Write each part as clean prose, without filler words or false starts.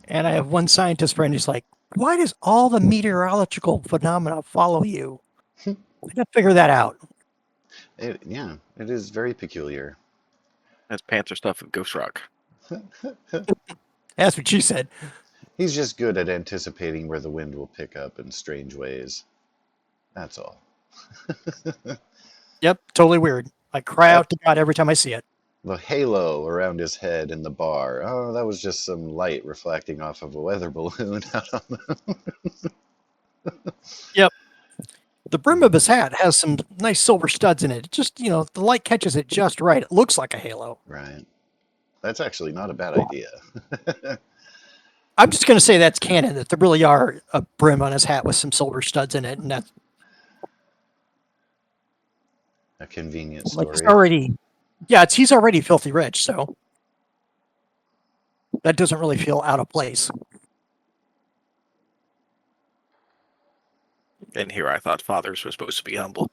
And I have one scientist friend who's like, why does all the meteorological phenomena follow you? I gotta figure that out. Yeah, it is very peculiar. That's Panther stuff with Ghost Rock. That's what she said. He's just good at anticipating where the wind will pick up in strange ways. That's all. Yep, totally weird. I cry That out to God every time I see it. the halo around his head in the bar. Oh, that was just some light reflecting off of a weather balloon out on the. Yep. The brim of his hat has some nice silver studs in it. Just, the light catches it just right. It looks like a halo. Right. That's actually not a bad idea. I'm just going to say that's canon, that there really are a brim on his hat with some silver studs in it. And that's A convenient like he's story. already, yeah, he's already filthy rich. So that doesn't really feel out of place. And here I thought fathers were supposed to be humble.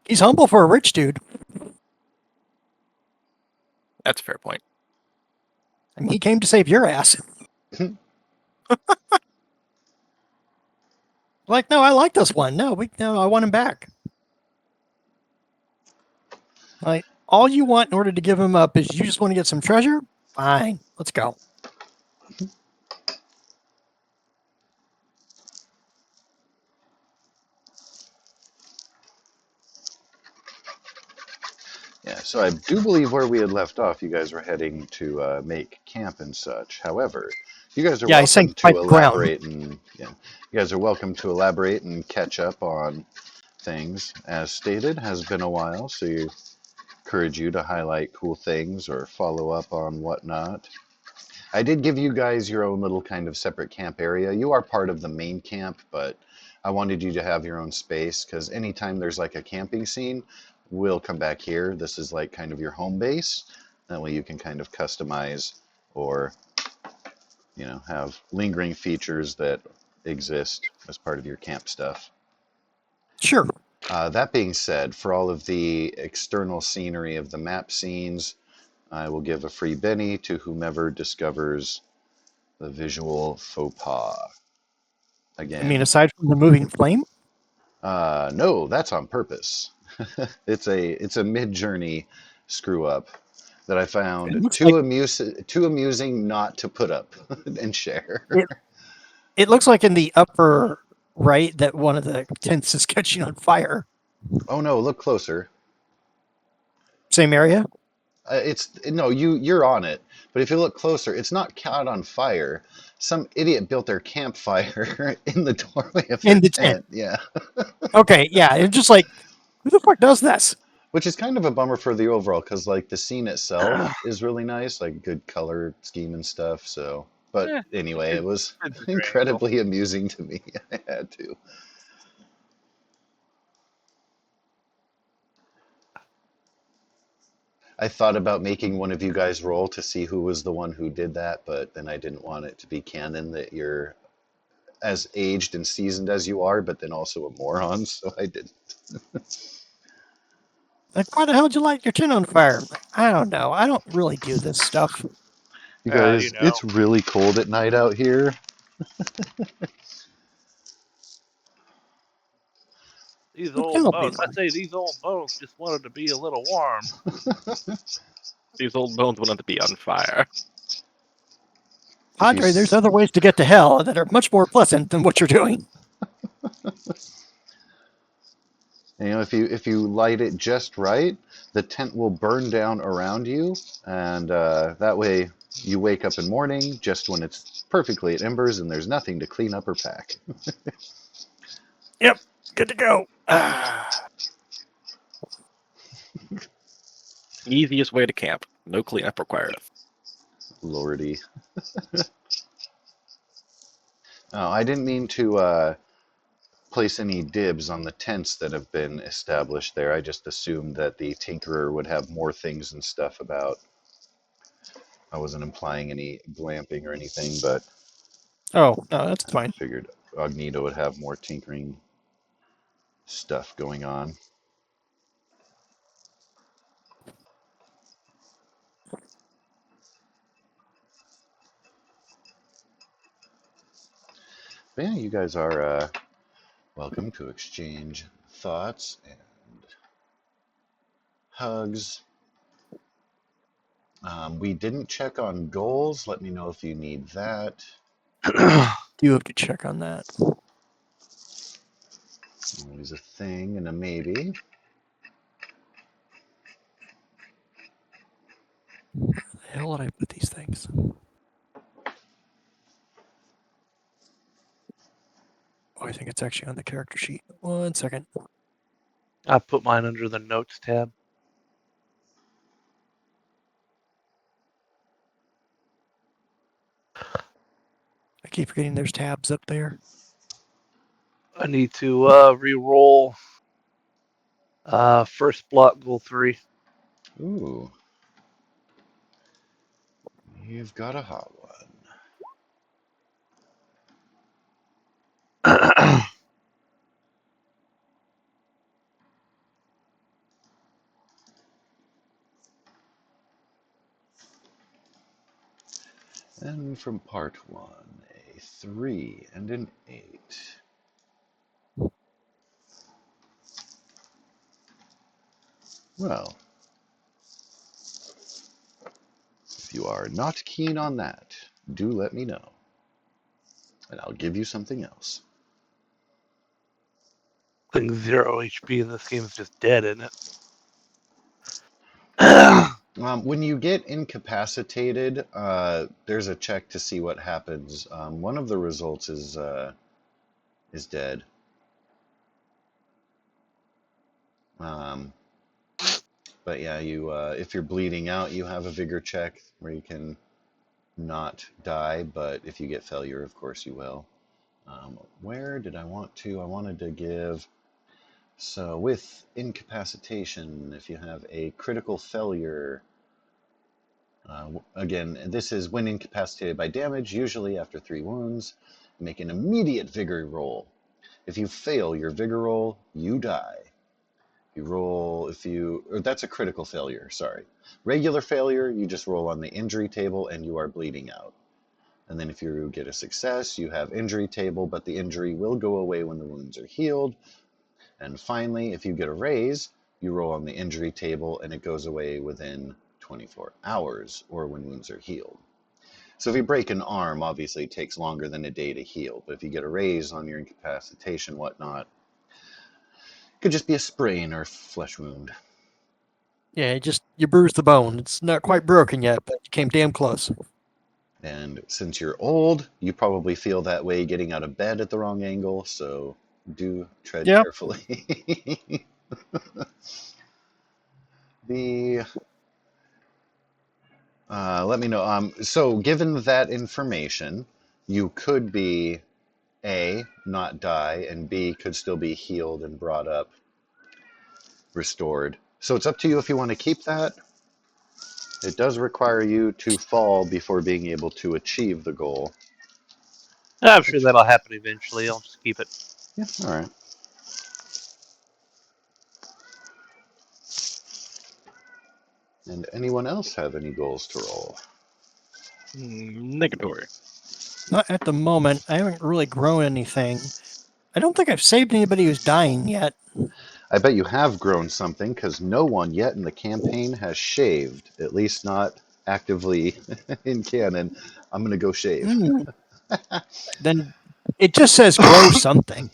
He's humble for a rich dude. That's a fair point. I mean, he came to save your ass. Like, no, I like this one. No, I want him back. Like, all you want in order to give him up is you just want to get some treasure? Fine, let's go. Yeah, so I do believe where we had left off, you guys were heading to make camp and such. However, you guys are Yeah, I welcome sank by to the ground. elaborate and yeah, you guys are welcome to elaborate and catch up on things. As stated, has been a while, so you encourage you to highlight cool things or follow up on whatnot. I did give you guys your own little kind of separate camp area. You are part of the main camp, but I wanted you to have your own space because anytime there's like a camping scene, we'll come back here. This is like kind of your home base. That way you can kind of customize or, have lingering features that exist as part of your camp stuff. Sure. That being said, for all of the external scenery of the map scenes, I will give a free Benny to whomever discovers the visual faux pas. I mean, Again, aside from the moving flame, no, that's on purpose. it's a mid-journey screw up that I it found looks like too amusing not to put up and share. it, it looks like in the upper right that one of the tents is catching on fire. Oh no, look closer. Same area? It's no, you're on it, but if you look closer, it's not caught on fire. Some idiot built their campfire in the doorway of their In the tent. tent. Yeah. Okay, yeah. It's just like, who the fuck does this? Which is kind of a bummer for the overall, because like the scene itself is really nice, like good color scheme and stuff. So, but Eh, anyway, it was it's a triangle. incredibly amusing to me. I had to. I thought about making one of you guys roll to see who was the one who did that, but then I didn't want it to be canon that you're as aged and seasoned as you are, but then also a moron. So I didn't. Like, why the hell did you light your tent on fire? I don't know. I don't really do this stuff. You You guys, know, it's really cold at night out here. these It old cannot be bones. I fun. say these old bones just wanted to be a little warm. These old bones wanted to be on fire. If you Padre, there's other ways to get to hell that are much more pleasant than what you're doing. if you light it just right, the tent will burn down around you, and that way you wake up in morning just when it's perfectly at embers and there's nothing to clean up or pack. Yep, good to go. Easiest way to camp. No cleanup required. Lordy. Oh, I didn't mean to place any dibs on the tents that have been established there. I just assumed that the tinkerer would have more things and stuff about. I wasn't implying any glamping or anything, but Oh, no, that's I fine. figured Agnito would have more tinkering stuff going on. But yeah, you guys are welcome to exchange thoughts and hugs. We didn't check on goals. Let me know if you need that. Do have to check on that. Always a thing and a maybe. Where the hell did I put these things? Oh, I think it's actually on the character sheet. 1 second. I put mine under the notes tab. I keep forgetting there's tabs up there. I need to re-roll first block goal 3. Ooh. You've got a hot one. And from part 1, a 3 and an 8. Well, if you are not keen on that, do let me know. And I'll give you something else. Thing 0 HP in this game is just dead, isn't it? When you get incapacitated, there's a check to see what happens. One of the results is dead. But yeah, you if you're bleeding out, you have a vigor check where you can not die. But if you get failure, of course you will. Where did I want to? I wanted to give. So with incapacitation, if you have a critical failure. Again, this is when incapacitated by damage, usually after 3 wounds. Make an immediate vigor roll. If you fail your vigor roll, you die. Or that's a critical failure, sorry. Regular failure, you just roll on the injury table and you are bleeding out. And then if you get a success, you have injury table, but the injury will go away when the wounds are healed. And finally, if you get a raise, you roll on the injury table and it goes away within 24 hours or when wounds are healed. So if you break an arm, obviously it takes longer than a day to heal. But if you get a raise on your incapacitation, whatnot, it could just be a sprain or flesh wound. Yeah, you bruised the bone. It's not quite Yep. broken yet, but you came damn close. And since you're old, you probably feel that way getting out of bed at the wrong angle, so do tread Yep. carefully. the Let me know. So given that information, you could be A, not die, and B, could still be healed and brought up, restored. So it's up to you if you want to keep that. It does require you to fall before being able to achieve the goal. I'm sure that'll happen eventually. I'll just keep it. Yeah, all right. And anyone else have any goals to roll? Negatory. Not at the moment. I haven't really grown anything. I don't think I've saved anybody who's dying yet. I bet you have grown something because no one yet in the campaign has shaved, at least not actively in canon. I'm going to go shave. Then it just says grow something,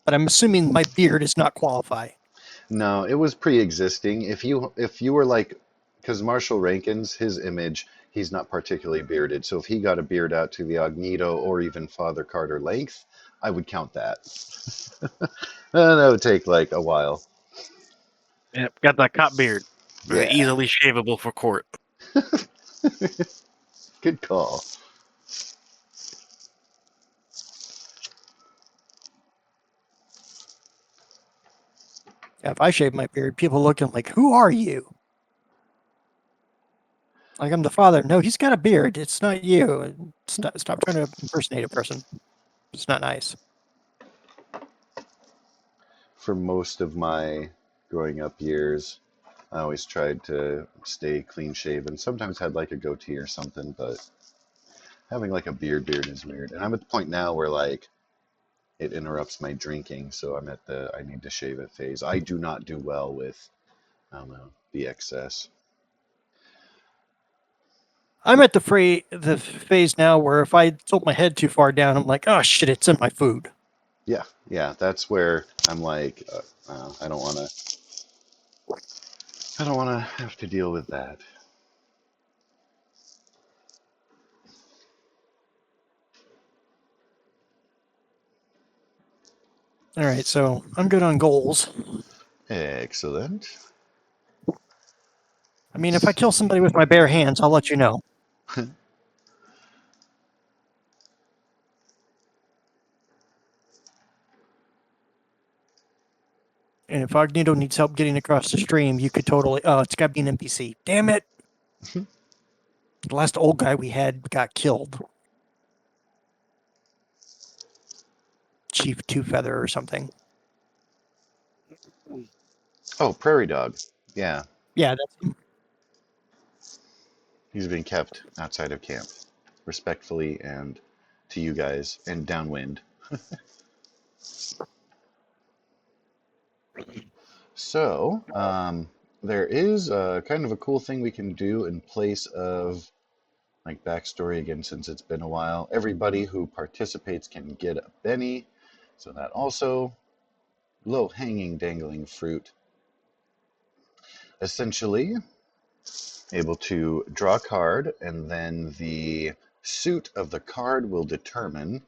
but I'm assuming my beard does not qualify. No, it was pre-existing. If you were like, because Marshall Rankin's his image, he's not particularly bearded. So if he got a beard out to the Agnito or even Father Carter length, I would count that. And that would take like a while. Yep, got that cop beard. Yeah, Easily shavable for court. good call. Yeah, if I shave my beard, people look at him like, "Who are you?" Like I'm the father. No, he's got a beard. It's not you. Stop trying to impersonate a person. It's not nice. For most of my growing up years, I always tried to stay clean shaven. Sometimes had like a goatee or something, but having like a beard is weird. And I'm at the point now where like it interrupts my drinking, so I'm at the I need to shave it phase. I do not do well with, I don't know, the excess. I'm at the phase now where if I tilt my head too far down, I'm like, oh shit, it's in my food. Yeah, that's where I'm like, I don't want to have to deal with that. All right, so I'm good on goals. Excellent. I mean, if I kill somebody with my bare hands, I'll let you know. And if Agnito needs help getting across the stream, you could totally. Oh, it's got to be an NPC. Damn it! The last old guy we had got killed. Chief Two Feather or something. Oh, Prairie Dog. Yeah, Yeah, that's him. he's been kept outside of camp, respectfully, and to you guys, and downwind. So, there is kind of a cool thing we can do in place of like backstory again, since it's been a while. Everybody who participates can get a Benny, so that also low hanging dangling fruit. Essentially, able to draw a card, and then the suit of the card will determine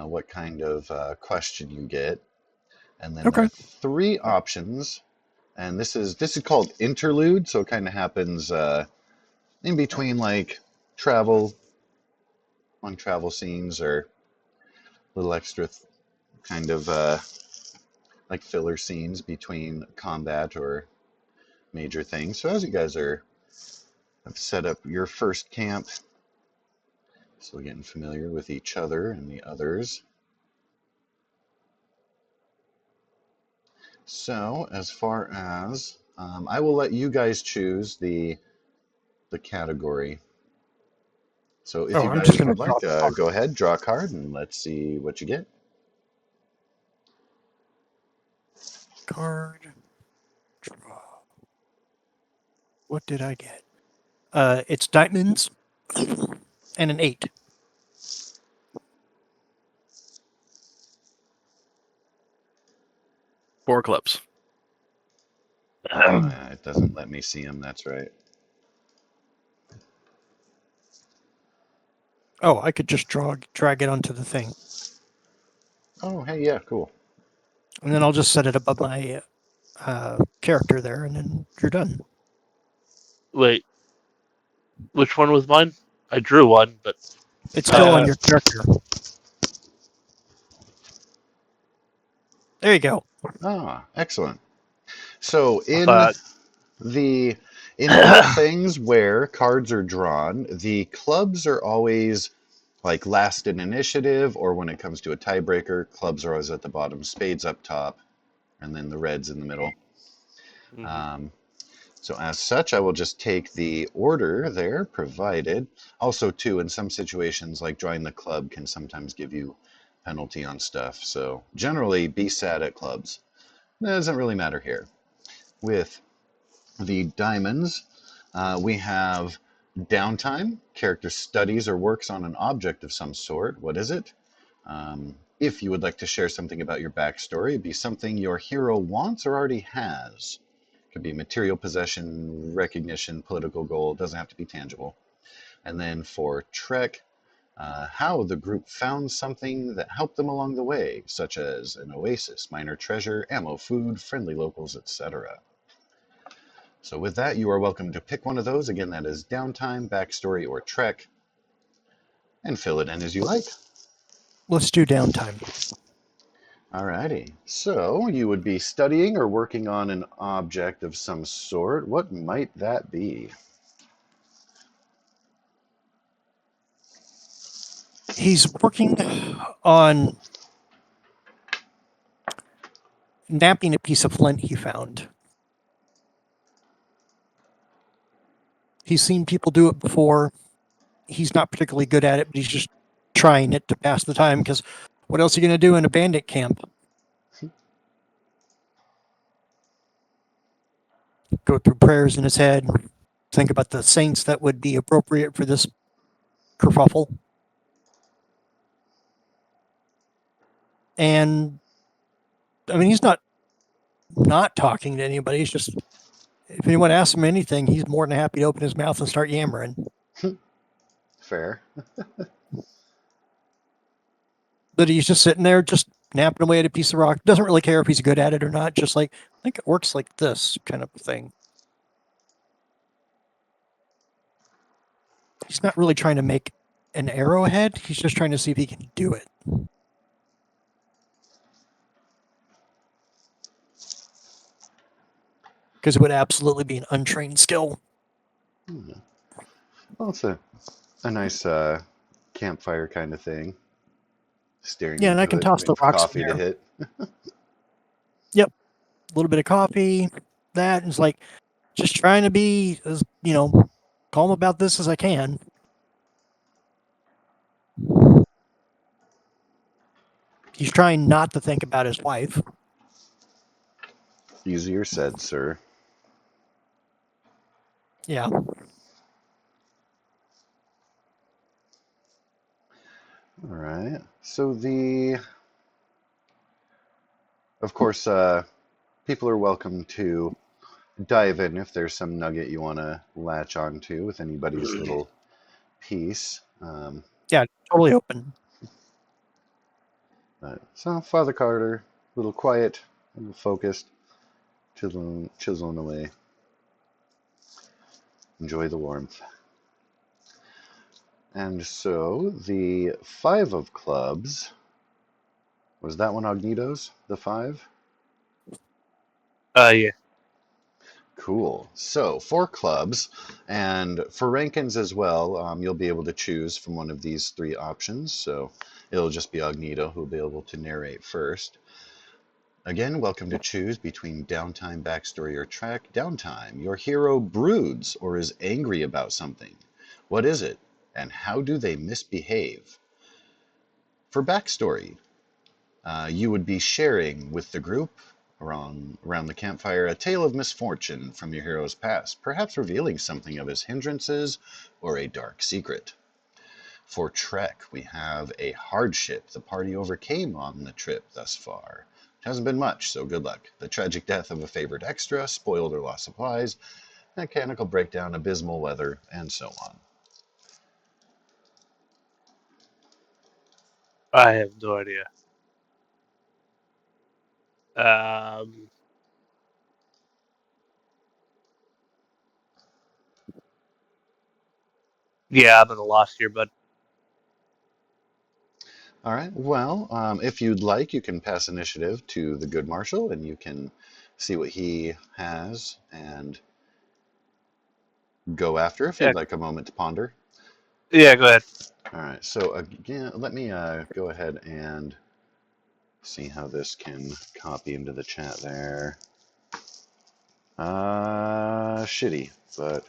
what kind of question you get. And then there Okay. are three options, and this is called interlude, so it kind of happens in between like travel on travel scenes or little extra kind of like filler scenes between combat or major things. So as you guys have set up your first camp, still getting familiar with each other and the others. So as far as I will let you guys choose the category. So if Oh, you I'm just guys gonna would draw like, the card. go ahead, draw a card, and let's see what you get. Card. Draw. What did I get? It's diamonds and an 8. Four clips. It doesn't let me see them. That's right. Oh, I could just drag it onto the thing, Oh, hey, yeah, cool. and then I'll just set it above my character there, and then you're done. Wait, which one was mine? I drew one, but It's still on Uh, your character. There you go. Ah, excellent. So I thought the in all things where cards are drawn, the clubs are always like last in initiative, or when it comes to a tiebreaker, clubs are always at the bottom, spades up top, and then the reds in the middle. Um, so as such, I will just take the order there provided. Also, too, in some situations, like drawing the club can sometimes give you penalty on stuff. So generally, be sad at clubs. That doesn't really matter here. With the diamonds, we have downtime. Character studies or works on an object of some sort. What is it? If you would like to share something about your backstory, it'd be something your hero wants or already has. Could be material possession, recognition, political goal. It doesn't have to be tangible. And then for Trek, how the group found something that helped them along the way, such as an oasis, minor treasure, ammo, food, friendly locals, etc. So with that, you are welcome to pick one of those. Again, that is downtime, backstory, or Trek, and fill it in as you like. Let's do downtime. Alrighty. So you would be studying or working on an object of some sort. What might that be? He's working on napping a piece of flint he found. He's seen people do it before. He's not particularly good at it, but he's just trying it to pass the time because What else are you going to do in a bandit camp? Go through prayers in his head, think about the saints that would be appropriate for this kerfuffle. And I mean, he's not talking to anybody. He's just, if anyone asks him anything, he's more than happy to open his mouth and start yammering. Fair. But he's just sitting there, just napping away at a piece of rock. Doesn't really care if he's good at it or not. Just like, I think it works like this kind of thing. He's not really trying to make an arrowhead. He's just trying to see if he can do it. Because it would absolutely be an untrained skill. Well, it's a nice campfire kind of thing. Staring Yeah, and I into can it, toss waiting the for rocks in coffee to there. hit. Yep. A little bit of coffee, that. And it's like, just trying to be as, calm about this as I can. He's trying not to think about his wife. Easier said, sir. Yeah. All right. So of course, people are welcome to dive in if there's some nugget you want to latch onto with anybody's little piece. Yeah, totally open. So Father Carter, a little quiet, a little focused, chiseling away. Enjoy the warmth. And so the 5 of clubs, was that one Agnito's, the 5? Yeah. Cool. So 4 clubs, and for Rankins as well, you'll be able to choose from one of these 3 options. So it'll just be Agnito who'll be able to narrate first. Again, welcome to choose between downtime, backstory, or track. Downtime. Your hero broods or is angry about something. What is it, and how do they misbehave? For backstory, you would be sharing with the group around the campfire a tale of misfortune from your hero's past, perhaps revealing something of his hindrances or a dark secret. For Trek, we have a hardship the party overcame on the trip thus far. It hasn't been much, so good luck. The tragic death of a favorite extra, spoiled or lost supplies, mechanical breakdown, abysmal weather, and so on. I have no idea. Yeah, I'm in the lost here, bud. All right. Well, if you'd like, you can pass initiative to the good marshal, and you can see what he has and go after if Yeah, you'd like a moment to ponder. yeah. Go ahead. All right. So again, let me go ahead and see how this can copy into the chat there. Shitty, but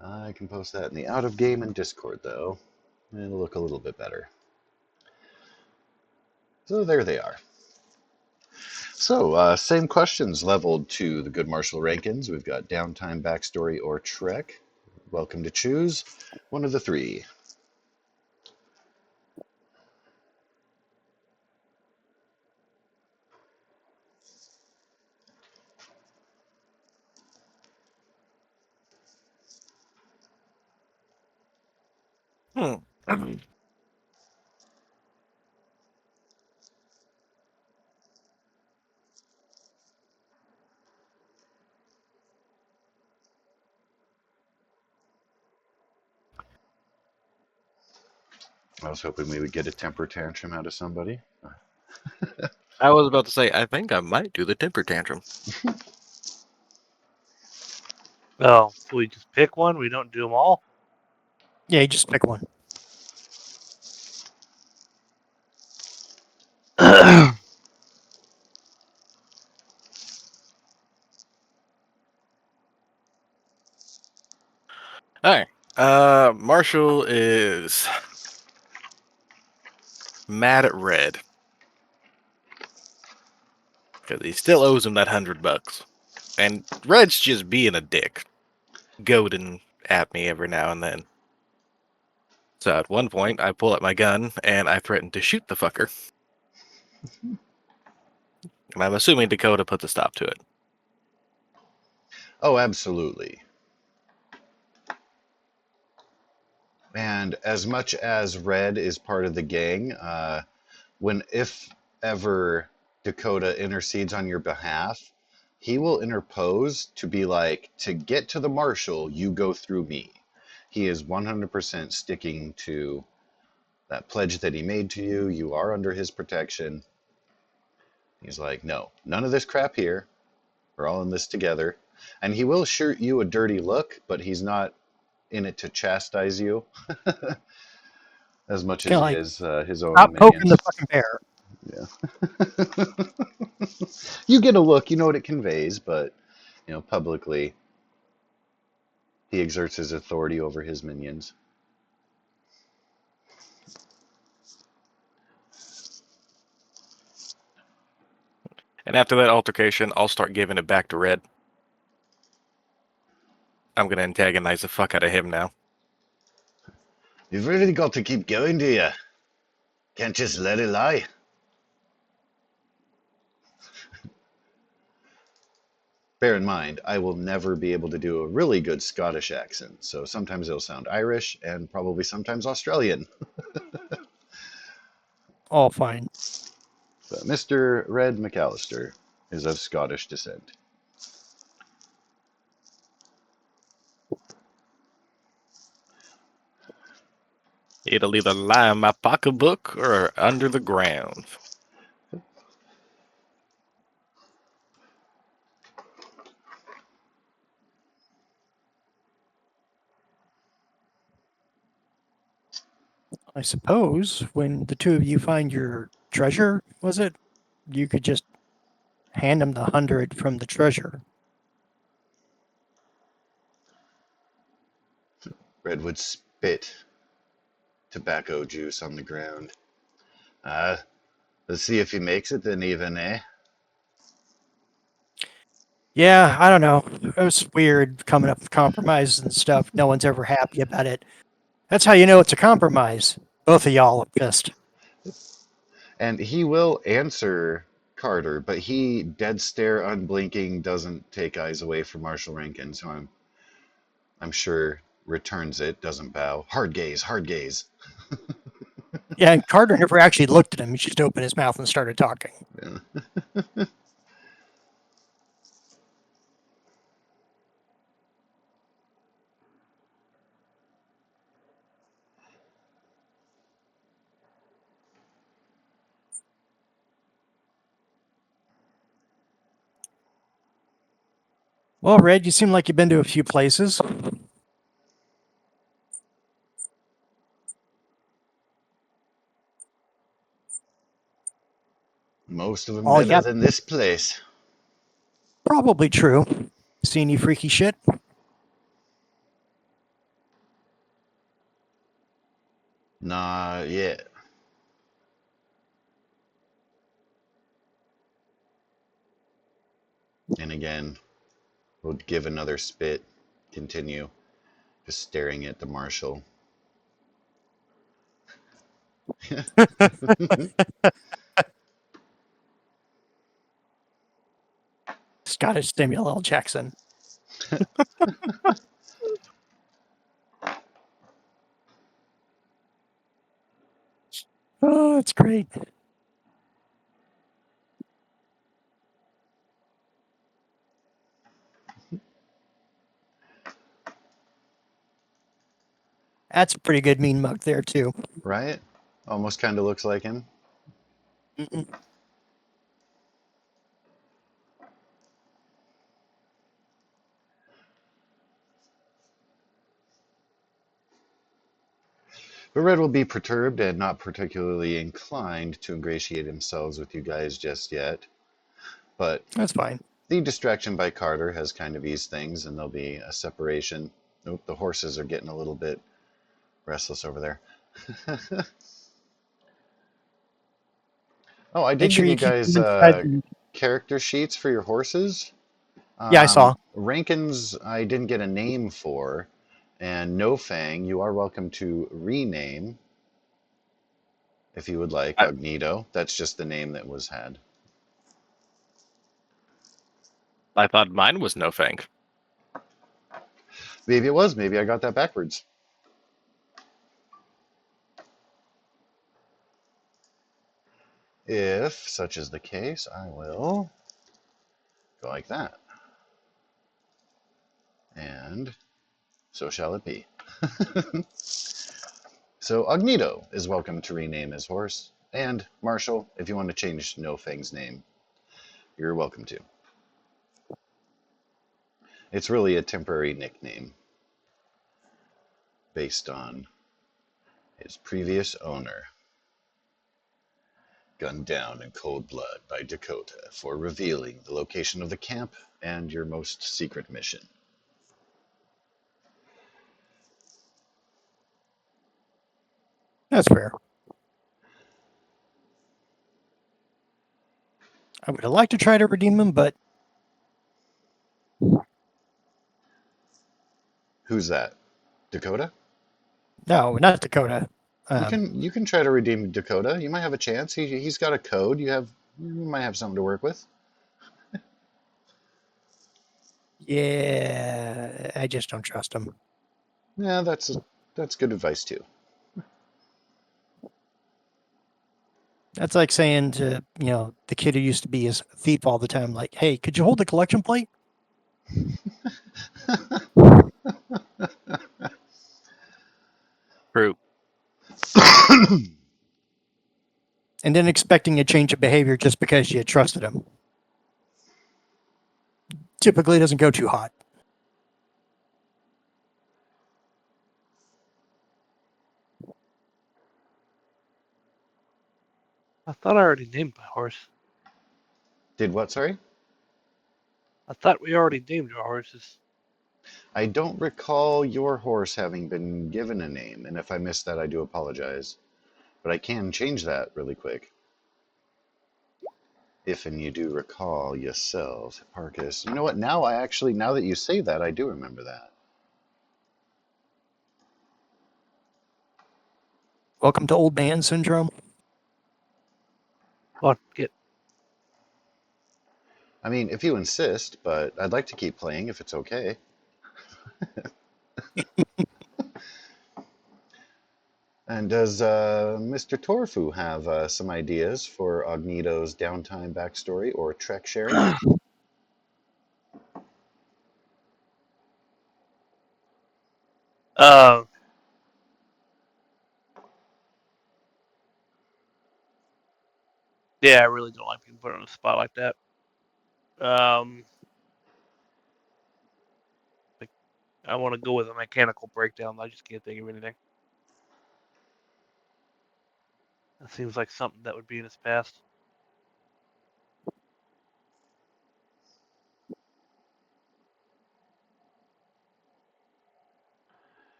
I can post that in the out of game and Discord though. It'll look a little bit better. So there they are. So, same questions leveled to the good Marshal Rankins. We've got downtime, backstory, or trek. Welcome to choose one of the 3. I was hoping we would get a temper tantrum out of somebody. I was about to say, I think I might do the temper tantrum. Oh, we just pick one. We don't do them all. Yeah, you just pick one. All right. Marshall is mad at Red because he still owes him that $100, and Red's just being a dick, goading at me every now and then. So at one point, I pull out my gun and I threaten to shoot the fucker. And I'm assuming Dakota put the stop to it. Oh, absolutely. And as much as Red is part of the gang, if ever Dakota intercedes on your behalf, he will interpose to be like, to get to the marshal, you go through me. He is 100% sticking to that pledge that he made to you. You are under his protection. He's like, no, none of this crap here. We're all in this together. And he will shoot you a dirty look, but he's not in it to chastise you as much as Kind of he like, is his own stop poking minions. the fucking bear. Yeah. You get a look, you know what it conveys, but publicly he exerts his authority over his minions. And after that altercation, I'll start giving it back to Red. I'm going to antagonize the fuck out of him now. You've really got to keep going, do you? Can't just let it lie. Bear in mind, I will never be able to do a really good Scottish accent, so sometimes it'll sound Irish and probably sometimes Australian. All fine. But Mr. Red McAllister is of Scottish descent. It'll either lie in my pocketbook or under the ground. I suppose when the two of you find your treasure, was it? You could just hand him the 100 from the treasure. Red would spit tobacco juice on the ground. Let's see if he makes it then even, eh? Yeah, I don't know. It was weird coming up with compromises and stuff. No one's ever happy about it. That's how you know it's a compromise. Both of y'all are pissed. And he will answer Carter, but he dead stare, unblinking, doesn't take eyes away from Marshal Rankin, so I'm sure returns it, doesn't bow. Hard gaze, hard gaze. Yeah, and Carter never actually looked at him. He just opened his mouth and started talking. Yeah. Well, Red, you seem like you've been to a few places. Most of them All better yeah, than this place. probably true. See any freaky shit? Nah, yeah. And again, we'll give another spit, continue, just staring at the marshal. Scottish Samuel L. Jackson. Oh, that's great. That's a pretty good mean mug there, too. Right? Almost kind of looks like him. Mm-mm. But Red will be perturbed and not particularly inclined to ingratiate themselves with you guys just yet. But That's fine. the distraction by Carter has kind of eased things, and there'll be a separation. Nope, the horses are getting a little bit restless over there. Oh, I Make did sure give you you keep guys them inside. character sheets for your horses. Yeah, I saw. Rankin's, I didn't get a name for, and No Fang, you are welcome to rename if you would like. I, Ogneto, that's just the name that was had. I thought mine was no fang. Maybe it was. Maybe I got that backwards. If such is the case, I will go like that. And so shall it be. So Ogneto is welcome to rename his horse. And Marshall, if you want to change No Fang's name, you're welcome to. It's really a temporary nickname based on his previous owner, gunned down in cold blood by Dakota for revealing the location of the camp and your most secret mission. That's fair. I would have liked to try to redeem him, but Who's that? Dakota? no, not Dakota. You can try to redeem Dakota. You might have a chance. He's got a code. You might have something to work with. Yeah, I just don't trust him. Yeah, that's good advice too. That's like saying to, the kid who used to be his thief all the time, like, hey, could you hold the collection plate? True. And then expecting a change of behavior just because you had trusted him. Typically doesn't go too hot. I thought I already named my horse. Did what, sorry? I thought we already named our horses. I don't recall your horse having been given a name, and if I missed that, I do apologize. But I can change that really quick. If and you do recall yourself, Parkus. You know what? Now that you say that, I do remember that. Welcome to old man syndrome. Come on, get. I mean, if you insist, but I'd like to keep playing if it's okay. And does Mr. Torfu have some ideas for Ogneto's downtime backstory or trek sharing? Uh, yeah, I really don't like being put on a spot like that. I want to go with a mechanical breakdown. I just can't think of anything. That seems like something that would be in his past.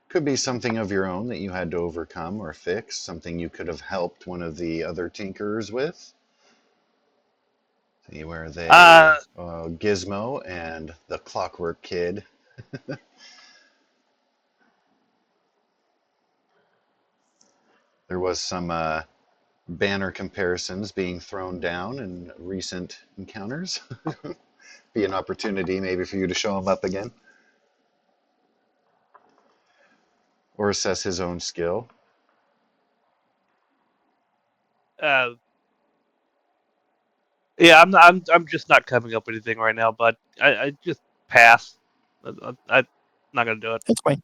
Could be something of your own that you had to overcome or fix, something you could have helped one of the other tinkerers with. See where they, Uh, Gizmo and the Clockwork Kid. There was some banner comparisons being thrown down in recent encounters. Be an opportunity maybe for you to show him up again or assess his own skill. uh, yeah, I'm just not coming up with anything right now, but I just pass. I'm not gonna do it. That's fine.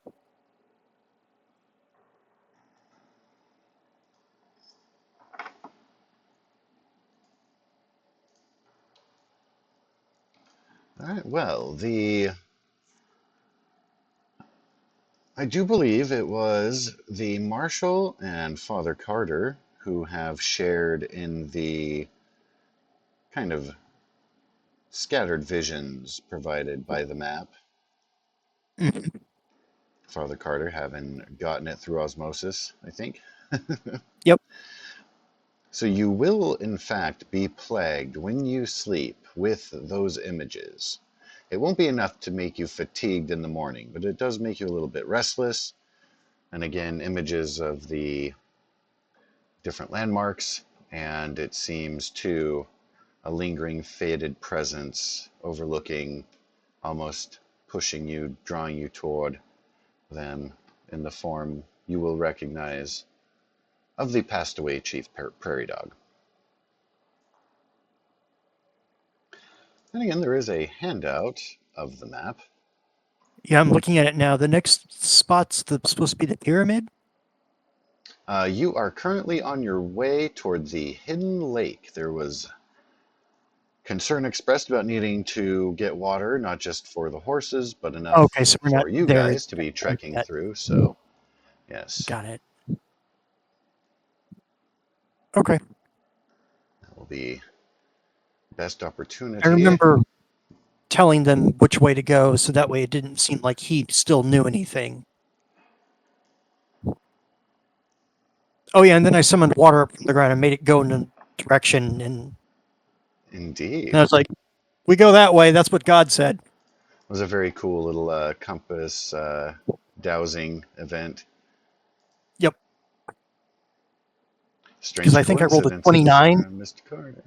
All right, well, I do believe it was the Marshal and Father Carter who have shared in the kind of scattered visions provided by the map. Mhm. Father Carter having gotten it through osmosis, I think. Yep. So you will, in fact, be plagued when you sleep with those images. It won't be enough to make you fatigued in the morning, but it does make you a little bit restless. And again, images of the different landmarks, and it seems to a lingering, faded presence overlooking, almost pushing you, drawing you toward them in the form you will recognize of the passed away Chief Prairie Dog. And again, there is a handout of the map. Yeah, I'm looking at it now. The next spot's supposed to be the pyramid. You are currently on your way toward the hidden lake. There was concern expressed about needing to get water, not just for the horses, but enough Okay, so we're not for you there guys to be trekking yet. through. So, yes, Got it. Okay. that will be best I opportunity. remember telling them which way to go, so that way it didn't seem like he still knew anything. Oh yeah, and then I summoned water up from the ground and made it go in a direction, and I Indeed. was like, "We go that way. That's what God said." It was a very cool little compass dowsing event. Yep, because Strange I think I rolled a coincidences 29. around Mr. Carter.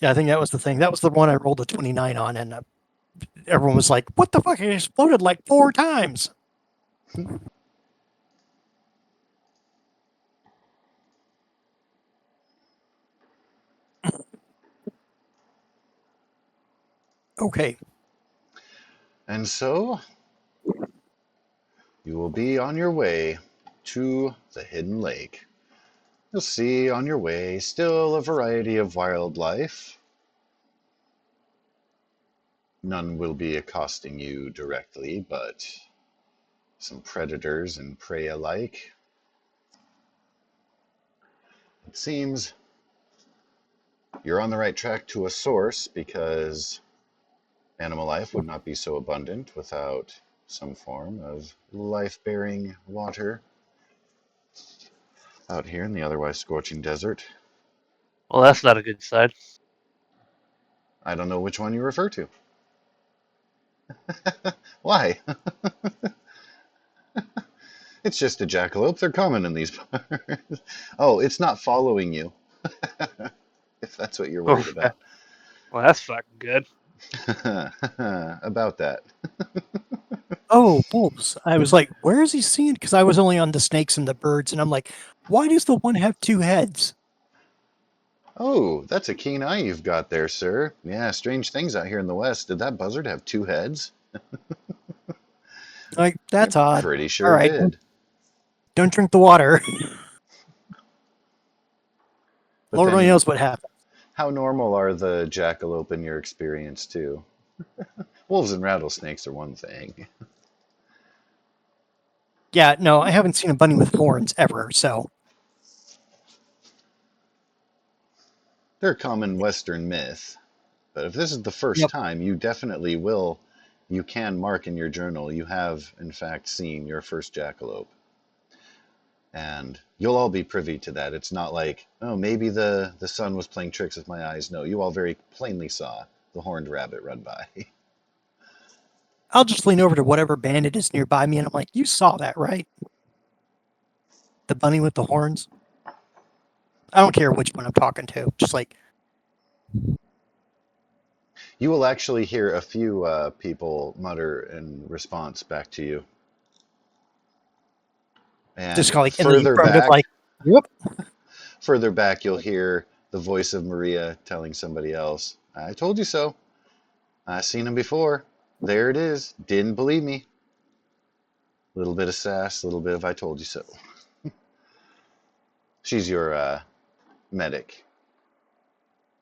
Yeah, I think that was the thing. That was the one I rolled a 29 on, and everyone was like, "What the fuck? It exploded like 4 times." Okay. And so you will be on your way to the hidden lake. You'll see on your way still a variety of wildlife. None will be accosting you directly, but some predators and prey alike. It seems you're on the right track to a source because animal life would not be so abundant without some form of life-bearing water out here in the otherwise scorching desert. Well, that's not a good sign. I don't know which one you refer to. Why? It's just a jackalope. They're common in these parts. Oh, it's not following you, if that's what you're worried Okay. about. Well, that's fucking good. About that. Oh, wolves. I was like, "Where is he seeing?" Because I was only on the snakes and the birds, and I'm like, "Why does the one have 2 heads?" Oh, that's a keen eye you've got there, sir. Yeah, strange things out here in the West. Did that buzzard have 2 heads? Like, that's odd. Pretty All sure it right, did. don't drink the water. But Lord only then, knows what happened. how normal are the jackalope in your experience, too? Wolves and rattlesnakes are one thing. Yeah, no, I haven't seen a bunny with horns ever. So, They're a common Western myth. But if this is the first yep, time, you definitely will. You can mark in your journal you have, in fact, seen your first jackalope. And you'll all be privy to that. It's not like, oh, maybe the sun was playing tricks with my eyes. No, you all very plainly saw the horned rabbit run by. I'll just lean over to whatever bandit is nearby me, and I'm like, "You saw that, right? The bunny with the horns." I don't care which one I'm talking to. Just like, You will actually hear a few people mutter in response back to you. just And kind of like in the affirmative, like, "Yep." further back, you'll hear the voice of Maria telling somebody else, I told you so. I seen him before. There it is. Didn't believe me. A little bit of sass, a little bit of I told you so. She's your medic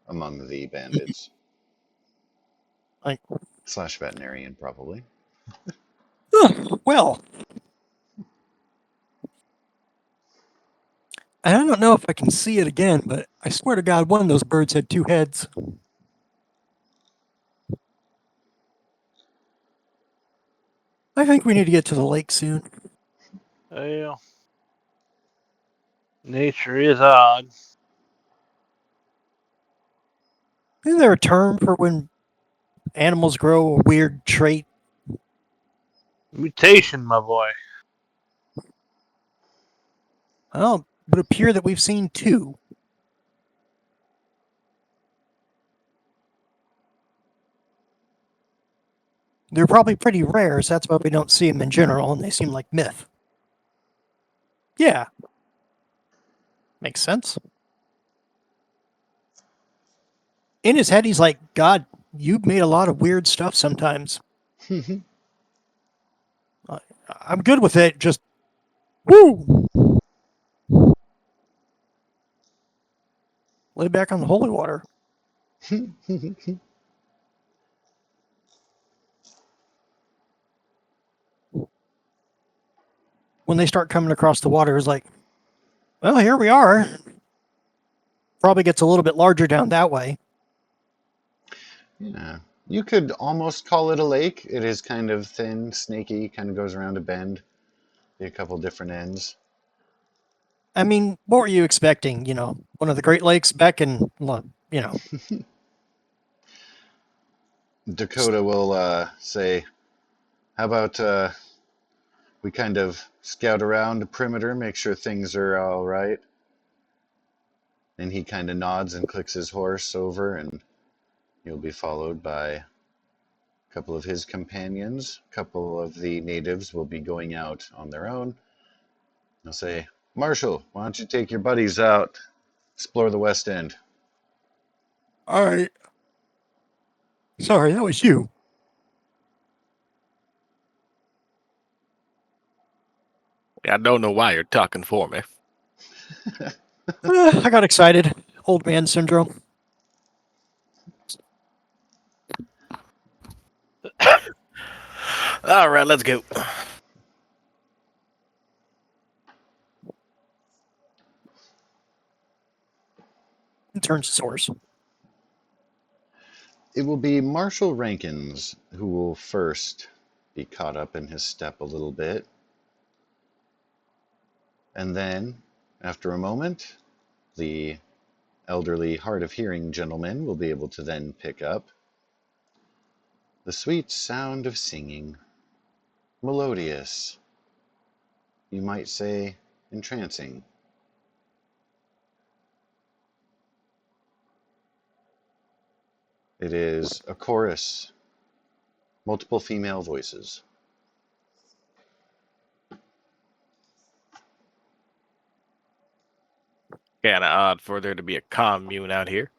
among the bandits. Like, Slash veterinarian, probably. well, I don't know if I can see it again, but I swear to God, one of those birds had 2 heads. I think we need to get to the lake soon. Yeah. Nature is odd. Isn't there a term for when animals grow a weird trait? Mutation, my boy. Well, it would appear that we've seen two. They're probably pretty rare, so that's why we don't see them in general, and they seem like myth. Yeah. Makes sense. In his head, he's like, God, you've made a lot of weird stuff sometimes. I'm good with it. Just, woo! Lay back on the holy water. When they start coming across the water, it's like, well, here we are. Probably gets a little bit larger down that way. Yeah. You could almost call it a lake. It is kind of thin, snaky, kind of goes around a bend, a couple different ends. I mean, what were you expecting? One of the Great Lakes back in, Dakota will say, how about we kind of scout around the perimeter, make sure things are all right? And he kind of nods and clicks his horse over, and you'll be followed by a couple of his companions. A couple of the natives will be going out on their own. They'll say, Marshall, why don't you take your buddies out, explore the West End? all right. Sorry, that was you. I don't know why you're talking for me. I got excited. Old man syndrome. All right, let's go. He turns his horse. It will be Marshall Rankins who will first be caught up in his step a little bit. And then, after a moment, the elderly, hard of hearing gentleman will be able to then pick up. The sweet sound of singing, melodious, you might say entrancing. It is a chorus, multiple female voices. Kind of odd for there to be a commune out here.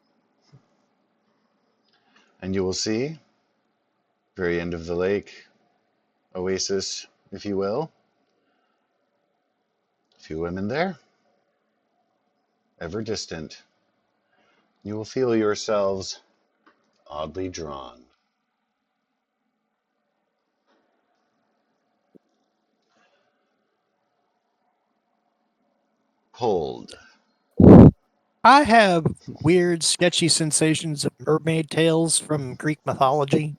And you will see, very end of the lake, oasis, if you will. A few women there, ever distant. You will feel yourselves oddly drawn. Pulled. I have weird, sketchy sensations of mermaid tales from Greek mythology.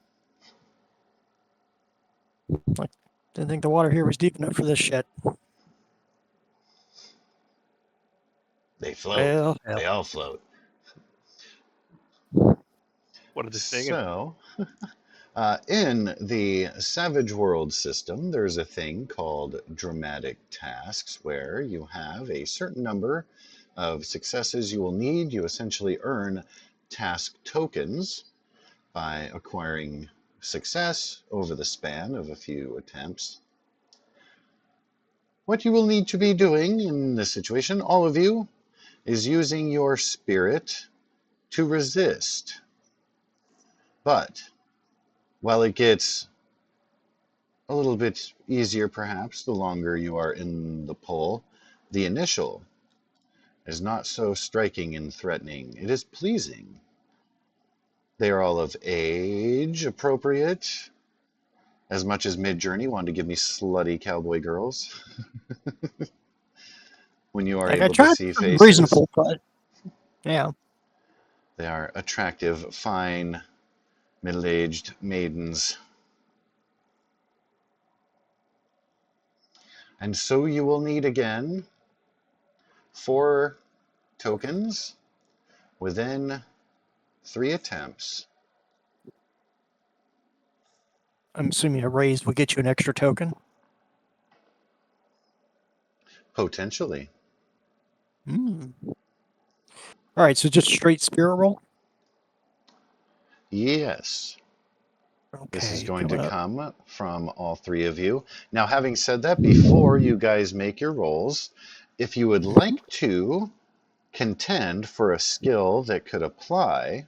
Like, didn't think the water here was deep enough for this shit. They float. Well, hell. They all float. What are they singing? So, in the Savage World system, there's a thing called dramatic tasks where you have a certain number of successes you will need. You essentially earn task tokens by acquiring success over the span of a few attempts. What you will need to be doing in this situation, all of you, is using your spirit to resist. But while it gets a little bit easier, perhaps, the longer you are in the pull, the initial is not so striking and threatening. It is pleasing. They are all of age appropriate, as much as Mid-Journey wanted to give me slutty cowboy girls. When you are Like, I able to tried see to be faces, reasonable, but yeah. they are attractive, fine, middle-aged maidens. And so you will need again 4 tokens within 3 attempts. I'm assuming a raise will get you an extra token. Potentially. Hmm. All right, so just straight spirit roll. Yes. This is Okay, going to coming up. come from all 3 of you. Now, having said that, before you guys make your rolls, if you would like to contend for a skill that could apply,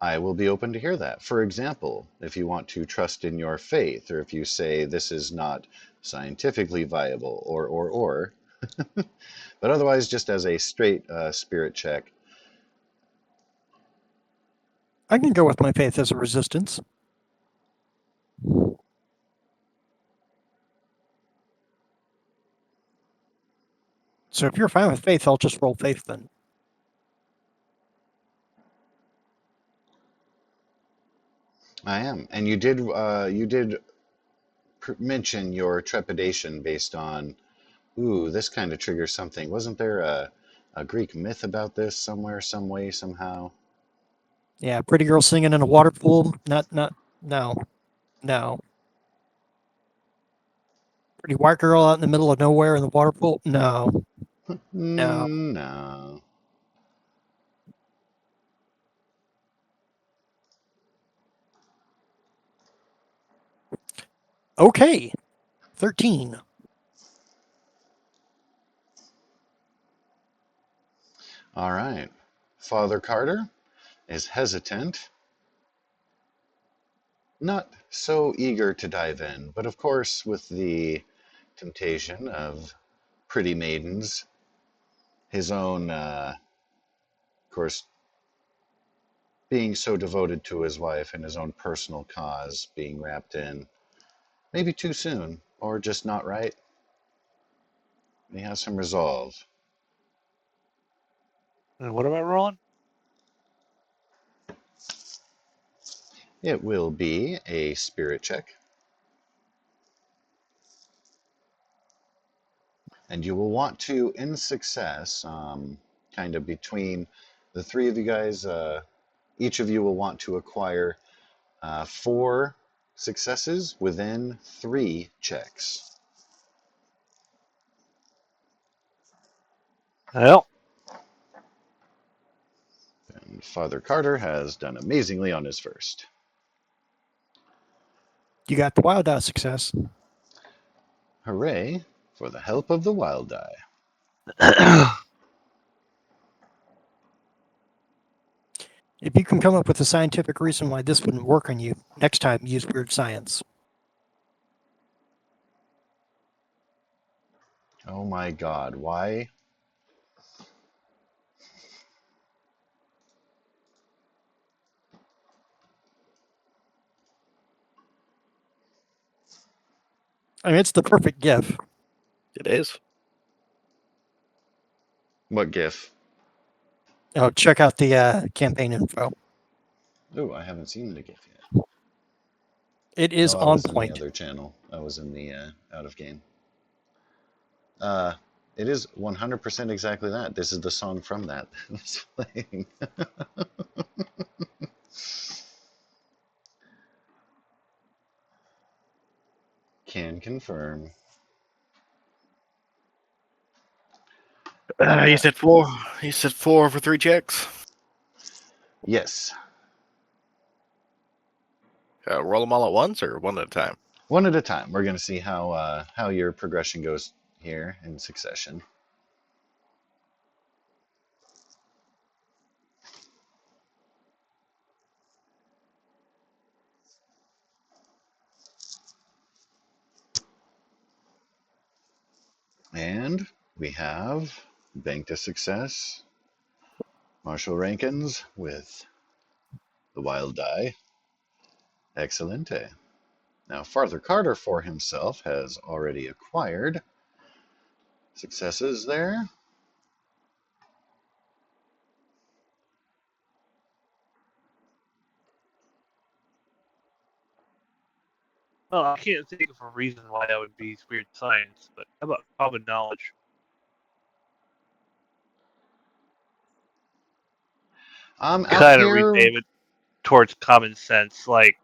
I will be open to hear that. For example, if you want to trust in your faith, or if you say this is not scientifically viable, or. But otherwise, just as a straight spirit check. I can go with my faith as a resistance. So if you're fine with faith, I'll just roll faith then. I am, and you did mention your trepidation based on, ooh, this kind of triggers something. Wasn't there a Greek myth about this somewhere, some way, somehow? Yeah, pretty girl singing in a water pool. No. Pretty white girl out in the middle of nowhere in the water pool. No. No. Okay, 13. All right. Father Carter is hesitant, not so eager to dive in, but of course, with the temptation of pretty maidens, his own, of course, being so devoted to his wife and his own personal cause being wrapped in, maybe too soon, or just not right. He has some resolve. And what am I rolling? It will be a spirit check. And you will want to, in success, kind of between the 3 of you guys, each of you will want to acquire 4 successes within 3 checks. Well, And Father Carter has done amazingly on his first. You got the wild die success. Hooray for the help of the wild die. If you can come up with a scientific reason why this wouldn't work on you, next time use weird science. Oh my god, why? I mean, it's the perfect GIF. It is. What gif? Oh, check out the campaign info. Oh, I haven't seen the gif yet. It is Oh, I on was in the point. other channel. I was in the out of game. Uh, it is 100% exactly that. This is the song from that that's playing. Can confirm. You said 4. You said 4 for 3 checks. Yes, Roll them all at once or one at a time? one at a time. We're going to see how your progression goes here in succession. And we have banked a success. Marshall Rankins with the wild die. Excelente. Now, Father Carter for himself has already acquired successes there. I can't think of a reason why that would be weird science, but how about common knowledge? Out kind of here, rename it towards common sense. Like,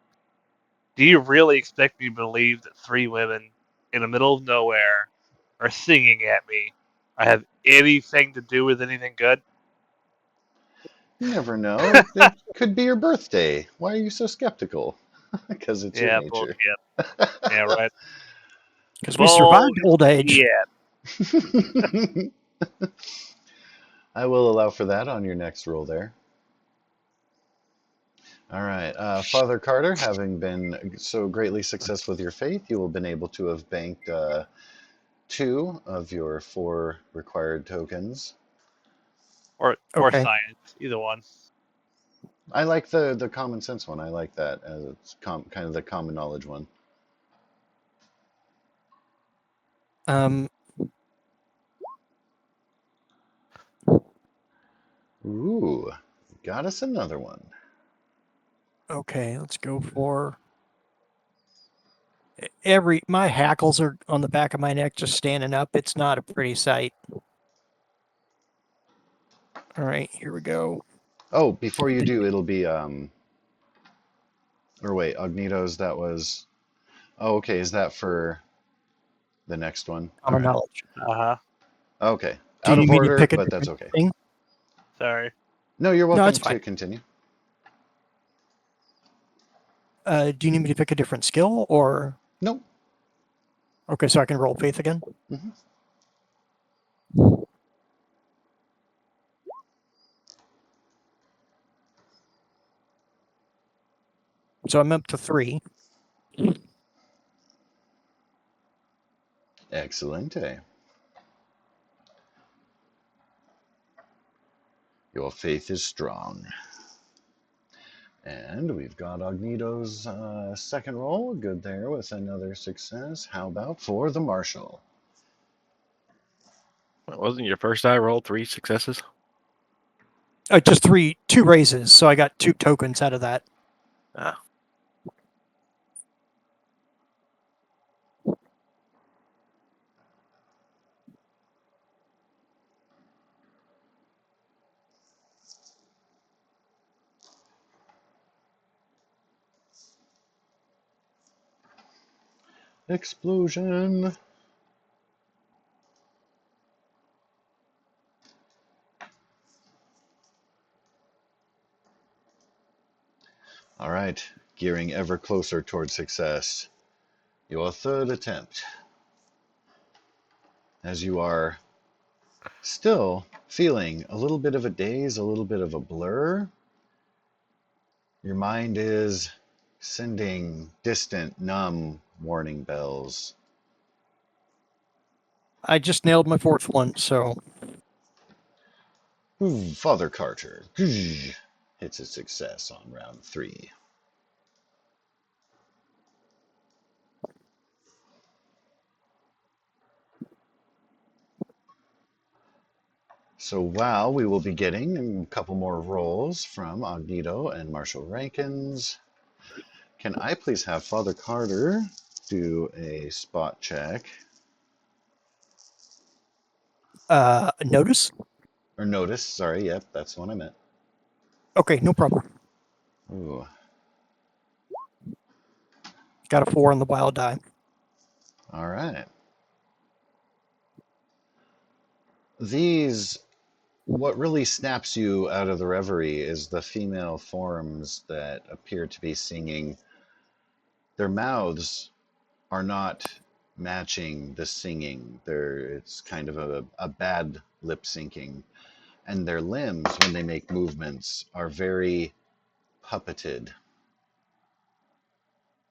do you really expect me to believe that 3 women in the middle of nowhere are singing at me? I have anything to do with anything good? you never know. It could be your birthday. Why are you so skeptical? Because it's your Yeah, nature. bullshit. Yeah, right. Because we survived old age. Bullshit. I will allow for that on your next roll there. All right. Father Carter, having been so greatly successful with your faith, you will have been able to have banked 2 of your 4 required tokens. Or Okay. science, either one. I like the common sense one. I like that. It's kind of the common knowledge one. Um, Ooh, got us another one. okay, let's go for my hackles are on the back of my neck just standing up. It's not a pretty sight. All right, here we go. Oh, before you do, it'll be or wait, Agnito's. That was. Oh, okay. Is that for the next one? All Common right. knowledge. Uh-huh. Okay. Do you Out need of me to order, pick a but that's different okay. thing? Sorry. No, you're No, welcome it's fine. to continue. Do you need me to pick a different skill or Nope. okay, so I can roll faith again? Mhm. So I'm up to 3. Excelente. Your faith is strong. And we've got Agnito's second roll. Good there with another success. How about for the Marshal? Wasn't your first die roll 3 successes? Just 2 raises, so I got 2 tokens out of that. Ah. Explosion. All right, gearing ever closer towards success. Your third attempt. As you are still feeling a little bit of a daze, a little bit of a blur, your mind is sending distant, numb warning bells. I just nailed my 4th one, so Ooh, Father Carter hits a success on round 3. So while we will be getting a couple more rolls from Agnito and Marshall Rankins, can I please have Father Carter do a spot check? notice? Or notice, sorry, yep, that's the one I meant. Okay, no problem. Ooh, Got a 4 on the wild die. all right. These, what really snaps you out of the reverie is the female forms that appear to be singing. Their mouths are not matching the singing. It's kind of a bad lip syncing. And their limbs, when they make movements, are very puppeted.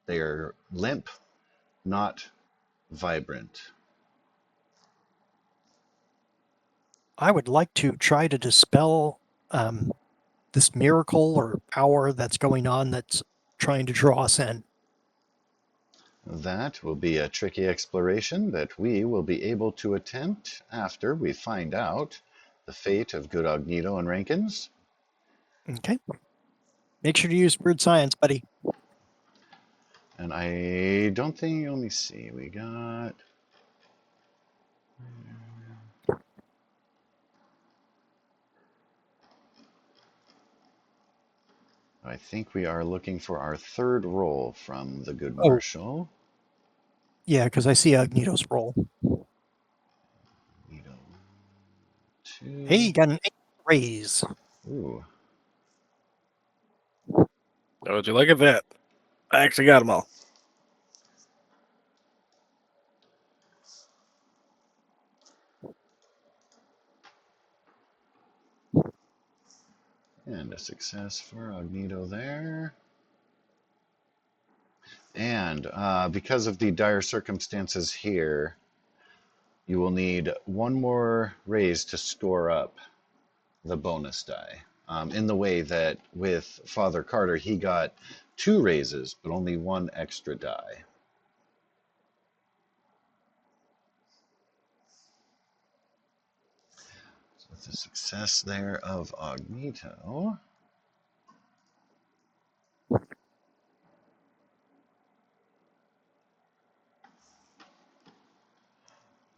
They are limp, not vibrant. I would like to try to dispel um, this miracle or power that's going on that's trying to draw us in. That will be a tricky exploration that we will be able to attempt after we find out the fate of good Agnito and Rankins. Okay. Make sure to use brute science, buddy. And I don't think, let me see, we got. I think we are looking for our third roll from the good Oh. marshal. Yeah, because I see Agnito's roll. Nito, Hey, 2. you got an 8 raise. Ooh. Oh, would you look at that? I actually got them all. And a success for Agnito there. And because of the dire circumstances here, you will need one more raise to score up the bonus die. In the way that with Father Carter, he got 2 raises, but only 1 extra die. So with the success there of Agnito,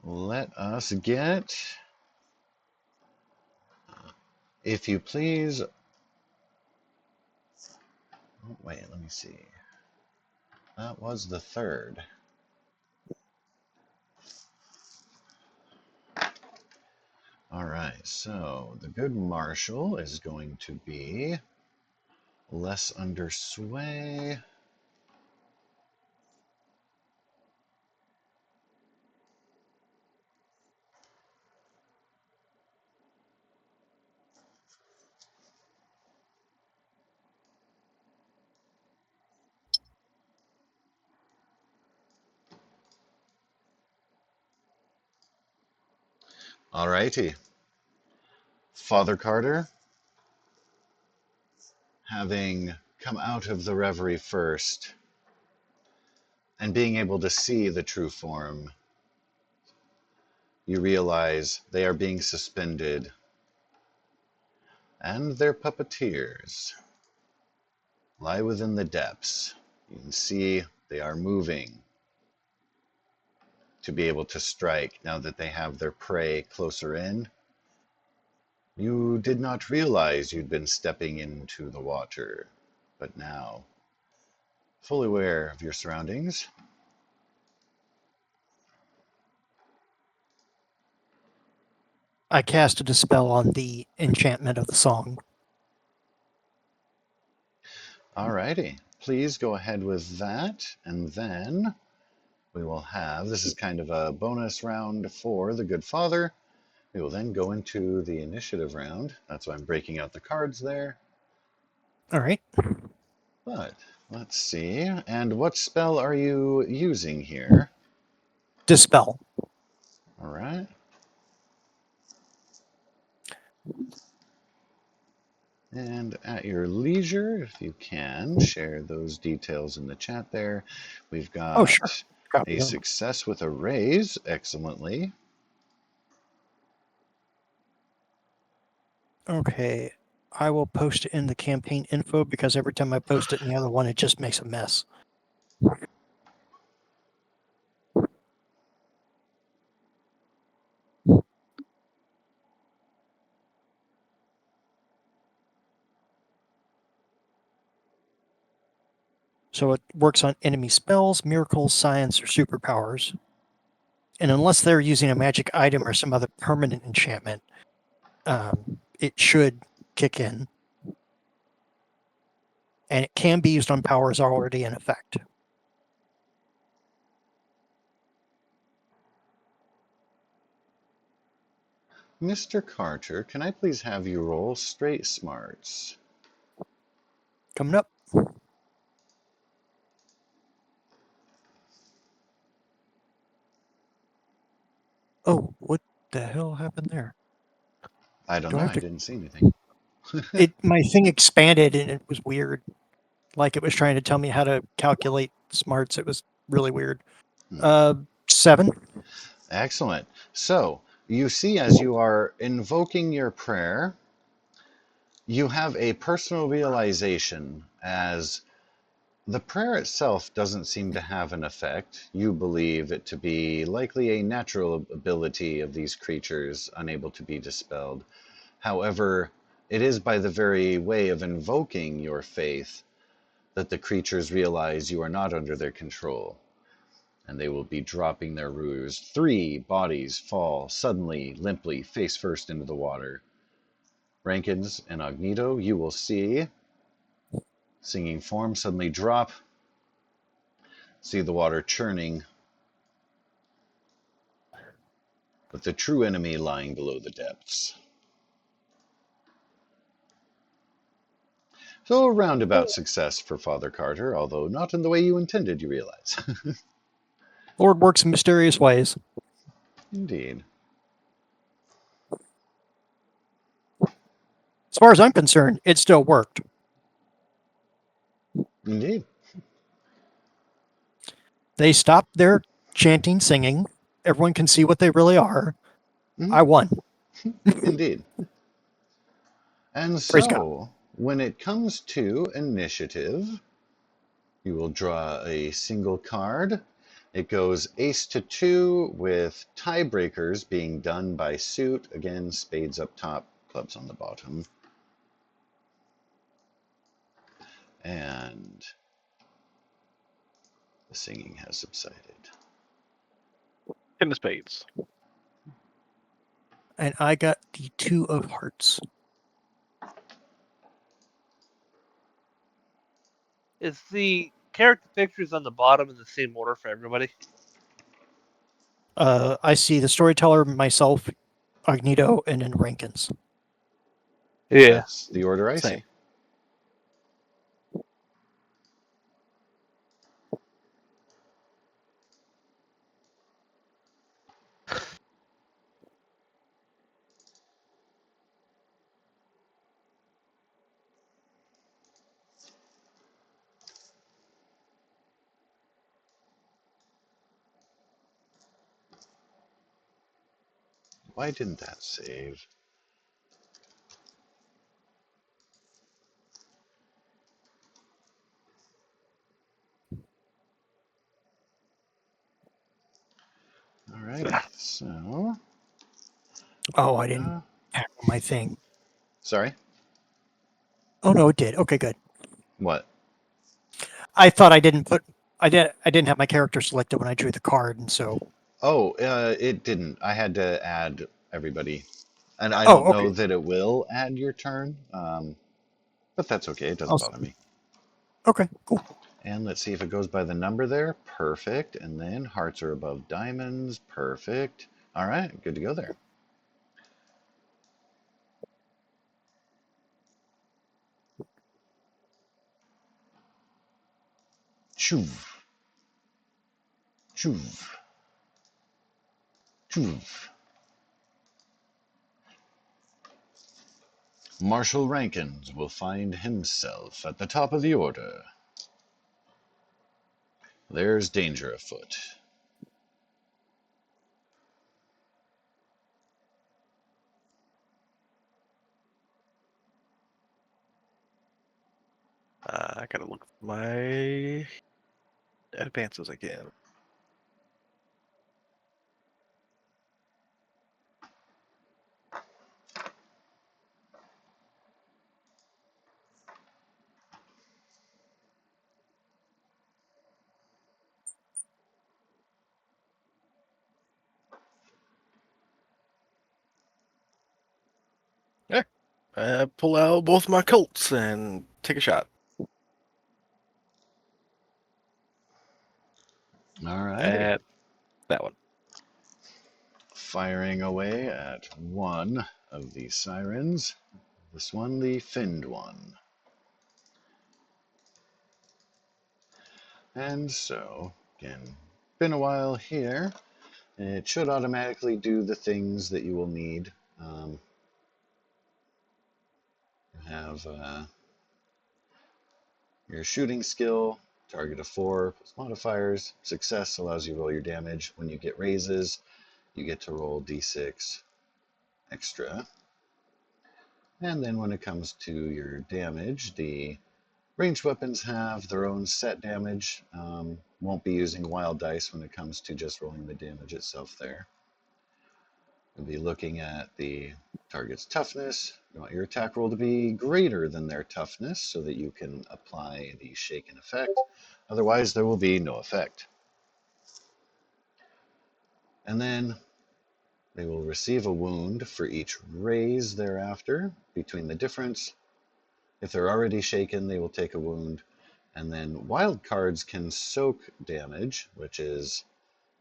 let us get, if you please. Oh, wait, let me see. That was the third. All right, so the good marshal is going to be less under sway. All righty. Father Carter, having come out of the reverie first and being able to see the true form, you realize they are being suspended and their puppeteers lie within the depths. You can see they are moving to be able to strike now that they have their prey closer in. You did not realize you'd been stepping into the water, but now, fully aware of your surroundings, I cast a dispel on the enchantment of the song. alrighty, please go ahead with that, and then we will have, this is kind of a bonus round for the good father. We will then go into the initiative round. That's why I'm breaking out the cards there. All right. But let's see. And what spell are you using here? Dispel. All right. And at your leisure, if you can, share those details in the chat there. We've Oh, sure. got Copy a them. success with a raise, excellently. Okay. I will post it in the campaign info because every time I post it in the other one, it just makes a mess. So it works on enemy spells, miracles, science, or superpowers. And unless they're using a magic item or some other permanent enchantment, it should kick in. And it can be used on powers already in effect. Mr. Carter, can I please have you roll straight smarts? Coming up. Oh, what the hell happened there? I don't Do I know. have I to? didn't see anything. My thing expanded and it was weird. Like it was trying to tell me how to calculate smarts. It was really weird. 7. Excellent. So, you see, as you are invoking your prayer, you have a personal realization as the prayer itself doesn't seem to have an effect. You believe it to be likely a natural ability of these creatures unable to be dispelled. However, It is by the very way of invoking your faith that the creatures realize you are not under their control, and they will be dropping their ruse. 3 bodies fall suddenly, limply, face first into the water. Rankins and Agnito, you will see singing form suddenly drop. See the water churning, with the true enemy lying below the depths. So a roundabout success for Father Carter, although not in the way you intended, you realize. Lord works in mysterious ways. Indeed. As far as I'm concerned, it still worked. Indeed. They stopped their chanting, singing. Everyone can see what they really are. Mhm. I won. Indeed. And Praise God. so, when it comes to initiative, you will draw a single card. It goes ace to 2 with tiebreakers being done by suit. Again, spades up top, clubs on the bottom. And the singing has subsided. In the spades. And I got the 2 of hearts. Is the character pictures on the bottom in the same order for everybody? I see the storyteller, myself, Agnito, and then Rankins. Yeah. That's the order I Same. see. Why didn't that save? Alrighty, so... Oh, I didn't tackle my thing. Sorry? Oh no, it did. Okay, good. What? I thought I didn't put. I didn't have my character selected when I drew the card, and so. Oh, it didn't. I had to add everybody. And I Oh, don't okay. know that it will add your turn, but that's okay. It doesn't bother me. Okay, cool. And let's see if it goes by the number there. Perfect. And then hearts are above diamonds. Perfect. All right, good to go there. Choo. Choo. Choo. Marshal Rankins will find himself at the top of the order. There's danger afoot. I gotta look for my advances again. Pull out both my Colts and take a shot. All right. At that one. Firing away at one of the sirens. This one, the finned one. And so, again, been a while here. It should automatically do the things that you will need. You have your shooting skill, target of 4 plus modifiers. Success allows you to roll your damage. When you get raises, you get to roll d6 extra. And then when it comes to your damage, the ranged weapons have their own set damage. Won't be using wild dice when it comes to just rolling the damage itself there. You'll be looking at the target's toughness. You want your attack roll to be greater than their toughness so that you can apply the shaken effect. Otherwise, there will be no effect. And then they will receive a wound for each raise thereafter. Between the difference, if they're already shaken, they will take a wound. And then wild cards can soak damage, which is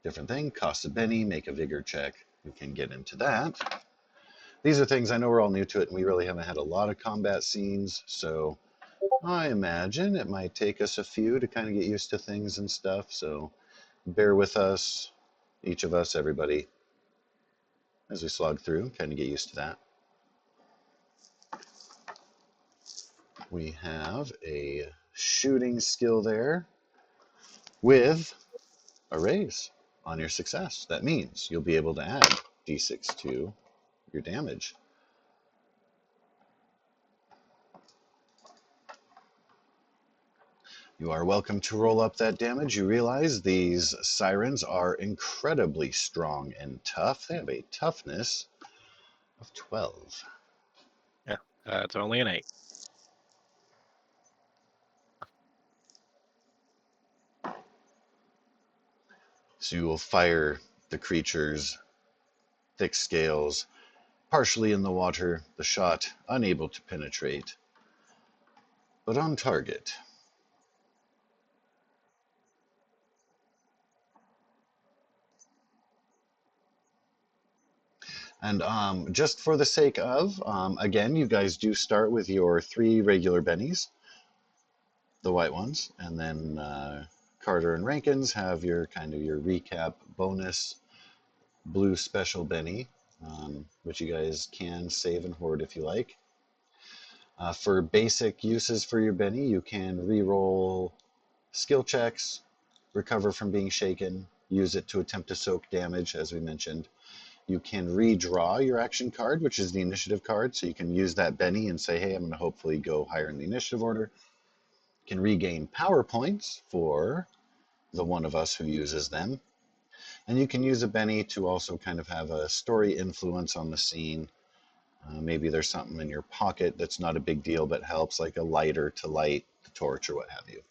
a different thing. Cost a Benny, make a vigor check. We can get into that. These are things I know we're all new to it, and we really haven't had a lot of combat scenes, so I imagine it might take us a few to kind of get used to things and stuff. So bear with us, each of us, everybody, as we slog through, kind of get used to that. We have a shooting skill there with a raise on your success. That means you'll be able to add d6 to your damage. You are welcome to roll up that damage. You realize these sirens are incredibly strong and tough. They have a toughness of 12. Yeah, it's only an 8. So you will fire the creature's thick scales partially in the water, the shot unable to penetrate, but on target. And just for the sake of, again, you guys do start with your 3 regular bennies, the white ones, and then Carter and Rankins have your kind of your recap bonus blue special Benny, which you guys can save and hoard if you like. For basic uses for your Benny, you can re-roll skill checks, recover from being shaken, use it to attempt to soak damage, as we mentioned. You can redraw your action card, which is the initiative card, so you can use that Benny and say, hey, I'm going to hopefully go higher in the initiative order. You can regain power points for the one of us who uses them. And you can use a Benny to also kind of have a story influence on the scene. Maybe there's something in your pocket that's not a big deal but helps, like a lighter to light the torch or what have you.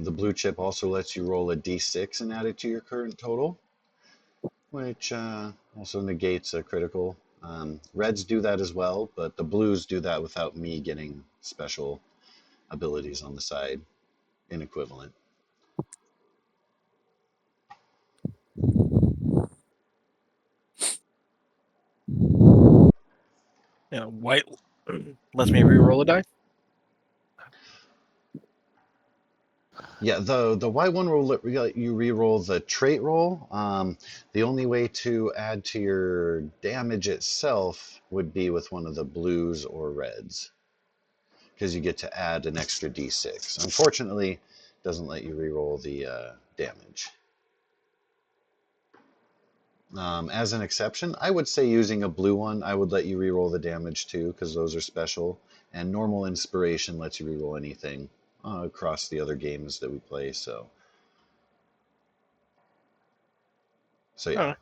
The blue chip also lets you roll a d6 and add it to your current total, which also negates a critical. Reds do that as well, but the blues do that without me getting special abilities on the side in equivalent. White lets me re-roll a die. Yeah, the white one will let you re-roll the trait roll. The only way to add to your damage itself would be with one of the blues or reds, because you get to add an extra d6. Unfortunately, it doesn't let you re-roll the damage. As an exception, I would say using a blue one, I would let you re-roll the damage too, because those are special. And normal inspiration lets you re-roll anything across the other games that we play. So yeah.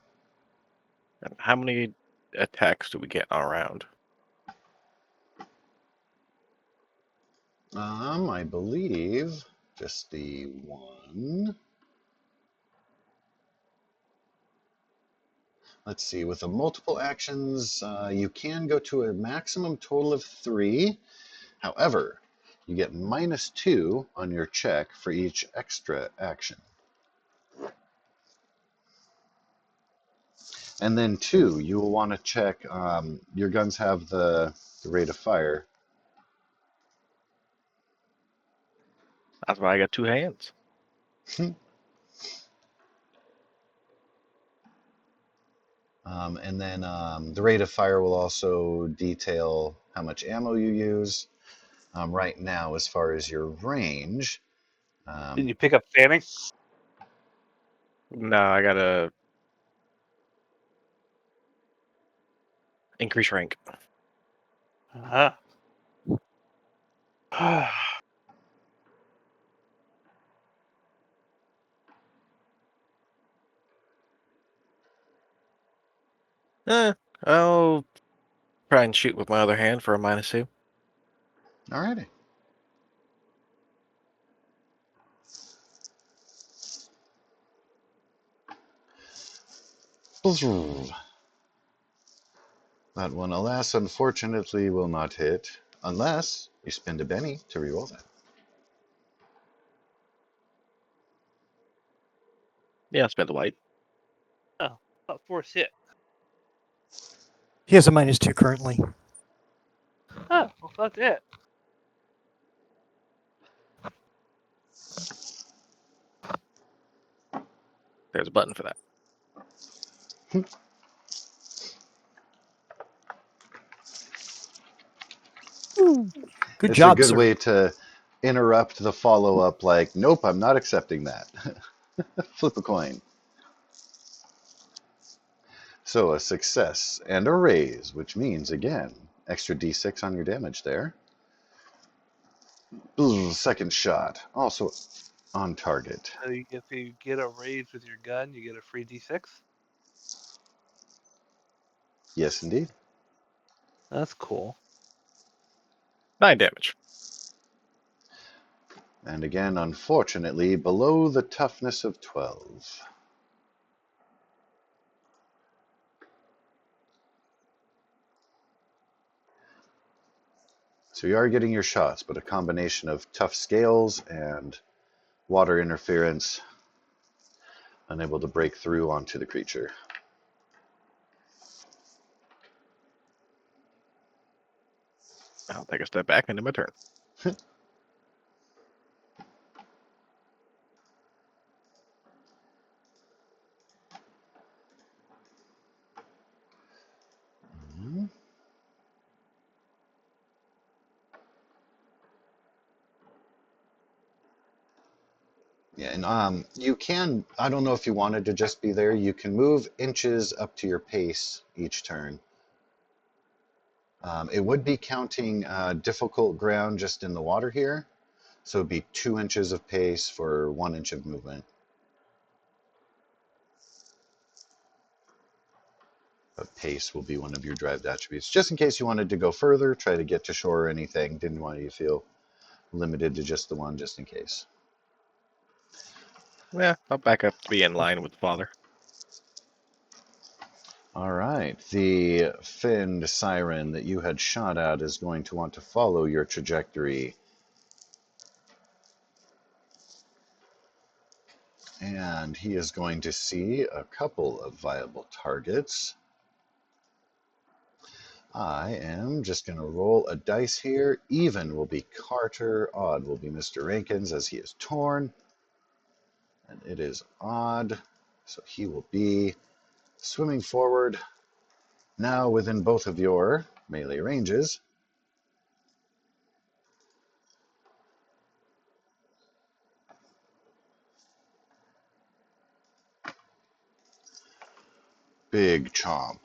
Oh. How many attacks do we get on a round? I believe just the one. Let's see, with the multiple actions, you can go to a maximum total of 3. However, you get -2 on your check for each extra action. And then 2, you will want to check, your guns have the rate of fire. That's why I got 2 hands. And then the rate of fire will also detail how much ammo you use. Right now, as far as your range, Did you pick up fanning? No, I gotta increase rank. Uh-huh. I'll try and shoot with my other hand for a -2. alrighty. That one, alas, unfortunately, will not hit unless you spend a Benny to reroll that. Yeah, I'll spend the white. Oh, about force hit. He has a -2 currently. Oh, well, fuck that. There's a button for that. Ooh, good It's a job, good sir. way to interrupt the follow up, like, nope, I'm not accepting that. Flip a coin. So a success and a raise, which means, again, extra d6 on your damage there. Ooh, second shot, also on target. So if you get a raise with your gun, you get a free D6. Yes, indeed. That's cool. 9 damage. And again, unfortunately, below the toughness of 12. So you are getting your shots, but a combination of tough scales and water interference, unable to break through onto the creature. I'll take a step back and do my turn. Mhm. Yeah, and you can, I don't know if you wanted to just be there, you can move inches up to your pace each turn. It would be counting difficult ground just in the water here, so it'd be 2 inches of pace for 1 inch of movement. But pace will be one of your drive attributes. Just in case you wanted to go further, try to get to shore or anything, didn't want you to feel limited to just the one, just in case. Yeah, I'll back up to be in line with father. All right, the finned siren that you had shot at is going to want to follow your trajectory. And he is going to see a couple of viable targets. I am just going to roll a dice here. Even will be Carter, odd will be Mr. Rankins as he is torn. And it is odd, so he will be swimming forward, now within both of your melee ranges. Big chomp.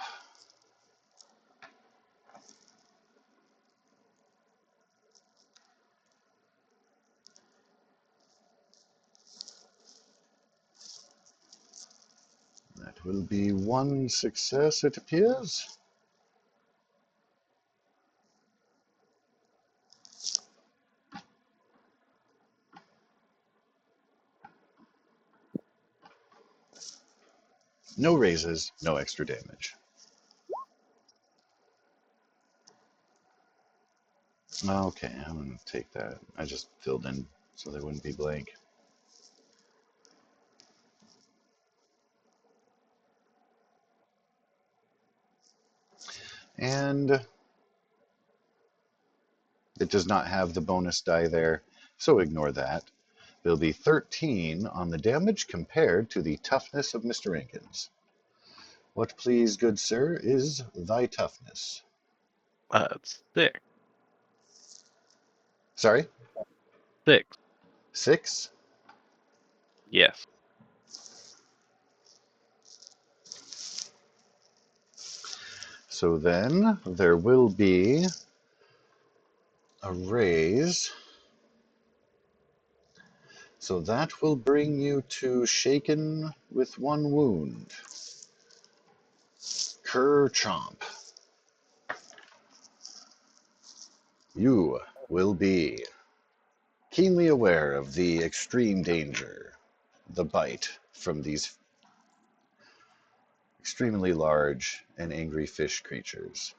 That will be one success, it appears. No raises, no extra damage. Okay, I'm going to take that. I just filled in so they wouldn't be blank. And it does not have the bonus die there, so ignore that. There'll be 13 on the damage compared to the toughness of Mr. Rankins. What, please, good sir, is thy toughness? It's 6. Sorry? 6. 6? Yes. So then there will be a raise. So that will bring you to shaken with 1 wound. Kerchomp. You will be keenly aware of the extreme danger, the bite from these extremely large and angry fish creatures.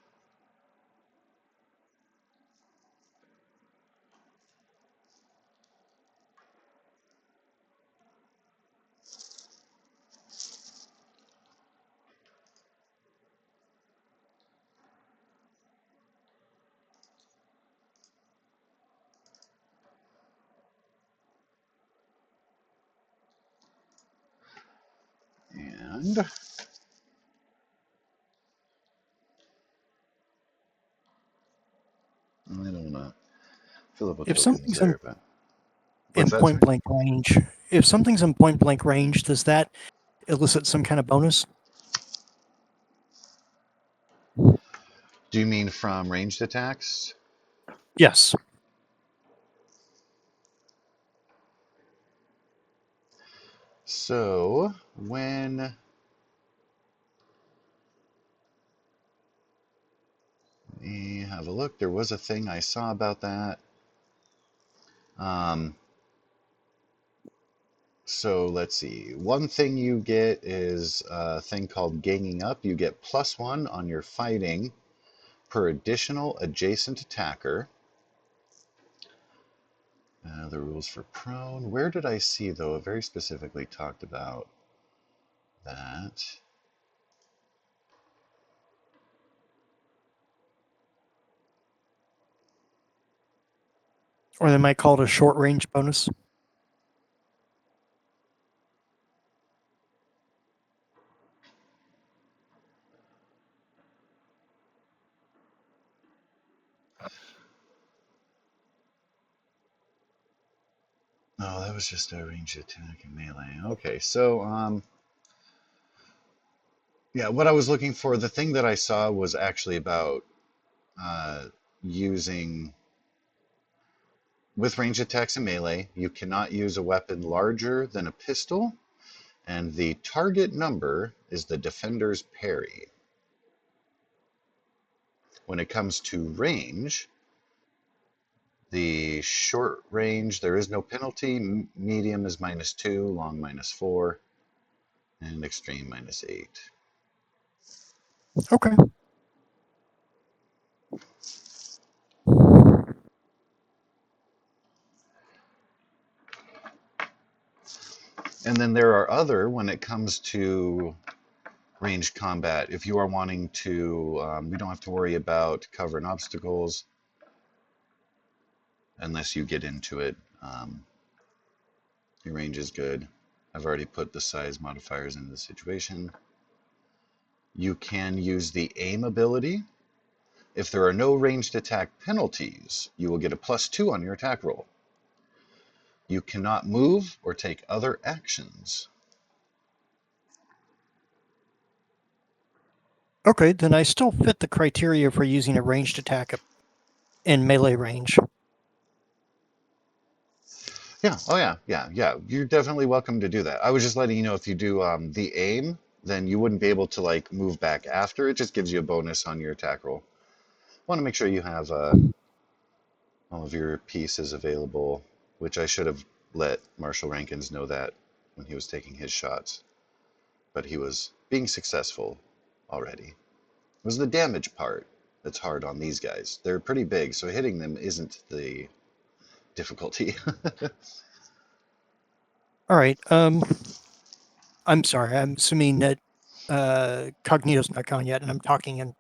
And I don't want to fill up with If tokens something's in, there, but in what's that, point sorry? blank range, if something's in point blank range, does that elicit some kind of bonus? Do you mean from ranged attacks? Yes. So when let me have a look, there was a thing I saw about that. Um, So let's see. One thing you get is a thing called ganging up. You get +1 on your fighting per additional adjacent attacker. The rules for prone. Where did I see, though, it very specifically talked about that? Or they might call it a short range bonus. No, that was just a ranged attack and melee. Okay, so yeah, what I was looking for, the thing that I saw was actually about uh, using with ranged attacks and melee. You cannot use a weapon larger than a pistol, and the target number is the defender's parry. When it comes to range, the short range, there is no penalty. Medium is -2, long -4, and extreme -8. Okay. And then there are other, when it comes to ranged combat, if you are wanting to, we don't have to worry about cover and obstacles unless you get into it. Your range is good. I've already put the size modifiers into the situation. You can use the aim ability. If there are no ranged attack penalties, you will get a +2 on your attack roll. You cannot move or take other actions. Okay, then I still fit the criteria for using a ranged attack in melee range. Yeah, oh yeah. You're definitely welcome to do that. I was just letting you know, if you do the aim, then you wouldn't be able to like move back after. It just gives you a bonus on your attack roll. Want to make sure you have all of your pieces available, which I should have let Marshall Rankins know that when he was taking his shots, but he was being successful already. It was the damage part that's hard on these guys. They're pretty big, so hitting them isn't the difficulty. All right. I'm sorry. I'm assuming that Cognito's not gone yet, and I'm talking, and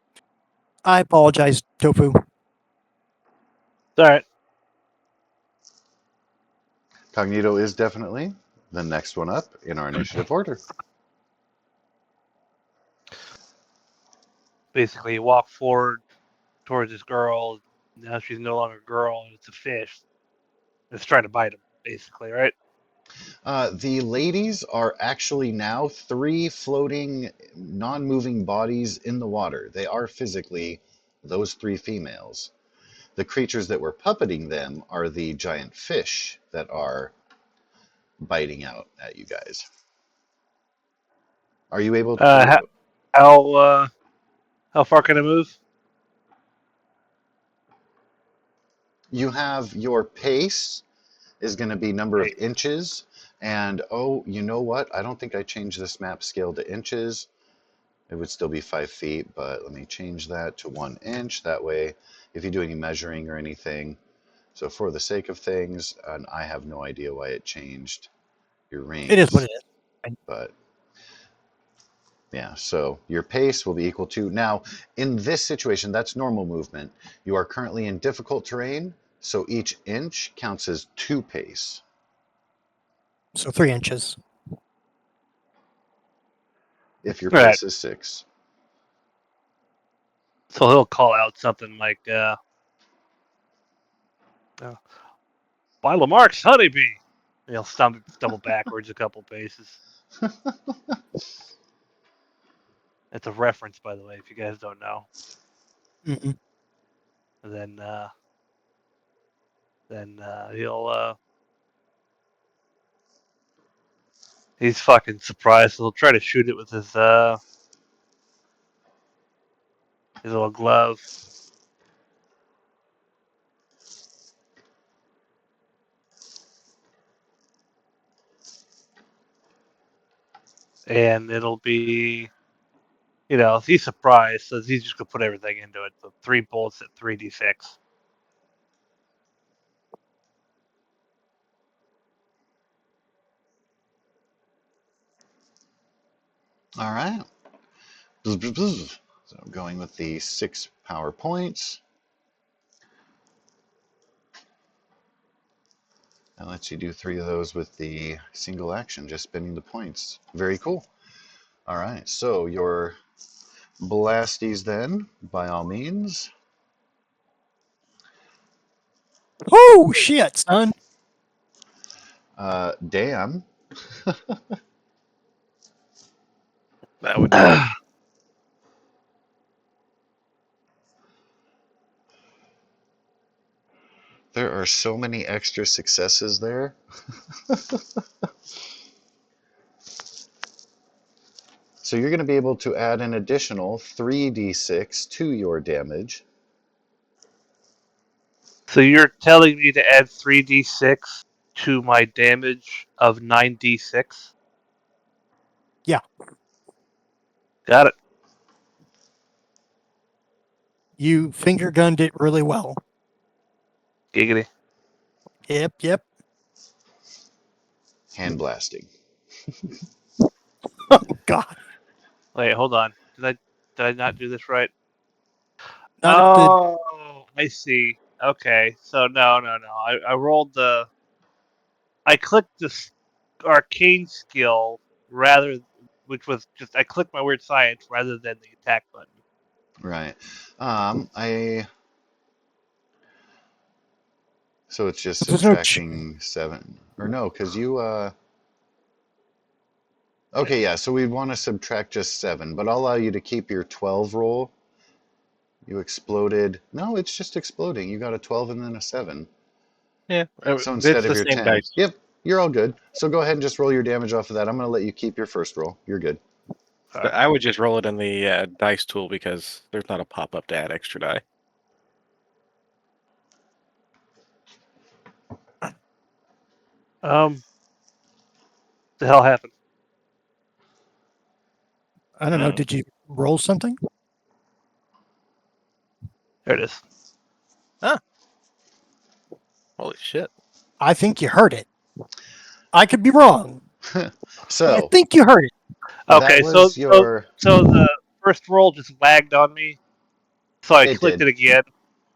I apologize, Tofu. It's all right. Cognito is definitely the next one up in our initiative order. Basically, walk forward towards this girl. Now she's no longer a girl; it's a fish. It's trying to bite him, basically, right? The ladies are actually now 3 floating, non-moving bodies in the water. They are physically those 3 females. The creatures that were puppeting them are the giant fish that are biting out at you guys. Are you able How to? how far can I move? You have your pace is going to be number of Wait, inches. And oh, you know what? I don't think I changed this map scale to inches. It would still be 5 feet, but let me change that to 1 inch. That way, if you do any measuring or anything. So for the sake of things, and I have no idea why it changed your It is what rings, it is. but yeah, so your pace will be equal to. Now, in this situation, that's normal movement. You are currently in difficult terrain, so each inch counts as 2 pace. So 3 inches. If your all right. pace is 6. So he'll call out something like, "By Lamarck's honeybee." And he'll stumble backwards a couple paces. It's a reference, by the way, if you guys don't know. Mm-hmm. And then he'll he's fucking surprised. So he'll try to shoot it with his little glove. And it'll be, he's surprised, so he's just gonna put everything into it. So 3 bullets at 3d6. All right. So I'm going with the 6 power points. That lets you do 3 of those with the single action, just spending the points. Very cool. All right, so your blasties then, by all means. Oh shit, son! Dan, That would do it. there are so many extra successes there. So you're going to be able to add an additional 3d6 to your damage. So you're telling me to add 3d6 to my damage of 9d6? Yeah. Got it. You finger gunned it really well. Giggity. Yep. Hand blasting. Oh god. Wait, hold on. Did I not do this right? Not if the Oh, I see. Okay, so no. I rolled I clicked the arcane skill which was just I clicked my weird science rather than the attack button. Right. So it's just there's no subtracting 7. Or no, because you, okay, yeah, so we'd want to subtract just 7, but I'll allow you to keep your 12 roll. You exploded. No, it's just exploding. You got a 12 and then a 7. Yeah, So it's instead of the your same 10. dice. Yep, you're all good. So go ahead and just roll your damage off of that. I'm going to let you keep your first roll. You're good. All But right. I would just roll it in the dice tool because there's not a pop up to add extra die. The hell happened? I don't know. Did you roll something? There it is. Holy shit! I think you heard it. I could be wrong. I So think you heard it. that Okay, so was your. the first roll just lagged on me, so I It clicked did. it again.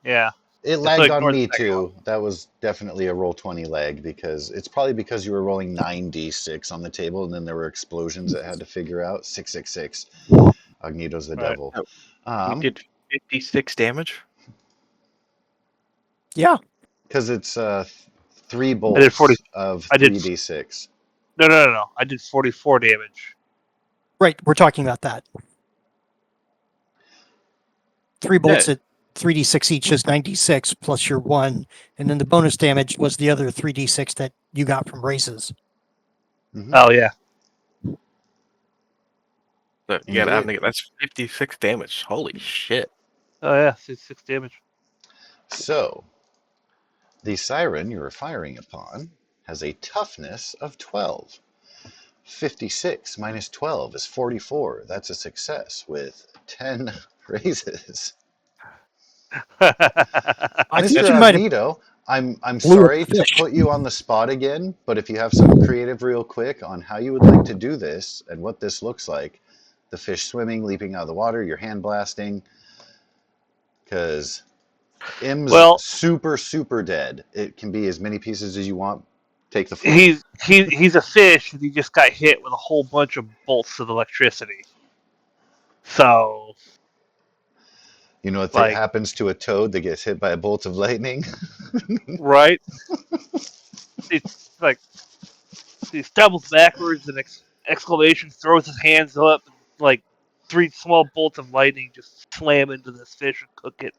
Yeah, It and so lagged on ignore the me second one. too. That was definitely a roll 20 lag because it's probably because you were rolling 9d6 on the table and then there were explosions that had to figure out. 666. Agnito's the Right. devil. Oh, you did 56 damage. Yeah. Because it's 3 I did 40. bolts of I did 3d6. no. I did 44 damage. Right, we're talking about that. 3 bolts Yeah. at 3d6 each is 96 plus your 1, and then the bonus damage was the other 3d6 that you got from races. Mhm. Oh yeah. So, yeah, Indeed. that's 56 damage. Holy shit. Oh yeah. 6 damage. So, the siren you are firing upon has a toughness of 12. 56 minus 12 is 44. That's a success with 10 raises. I think Mr. you might have Agnito, I'm blew up sorry the to fish. put you on the spot again, but if you have something creative real quick on how you would like to do this and what this looks like, the fish swimming, leaping out of the water, your hand blasting, because Im's Well, super, super dead. It can be as many pieces as you want. Take the floor. he's a fish, and he just got hit with a whole bunch of bolts of electricity. So, You know what like, happens to a toad that gets hit by a bolt of lightning? right? It's like he stumbles backwards and exclamation, throws his hands up, and like 3 small bolts of lightning just slam into this fish and cook it.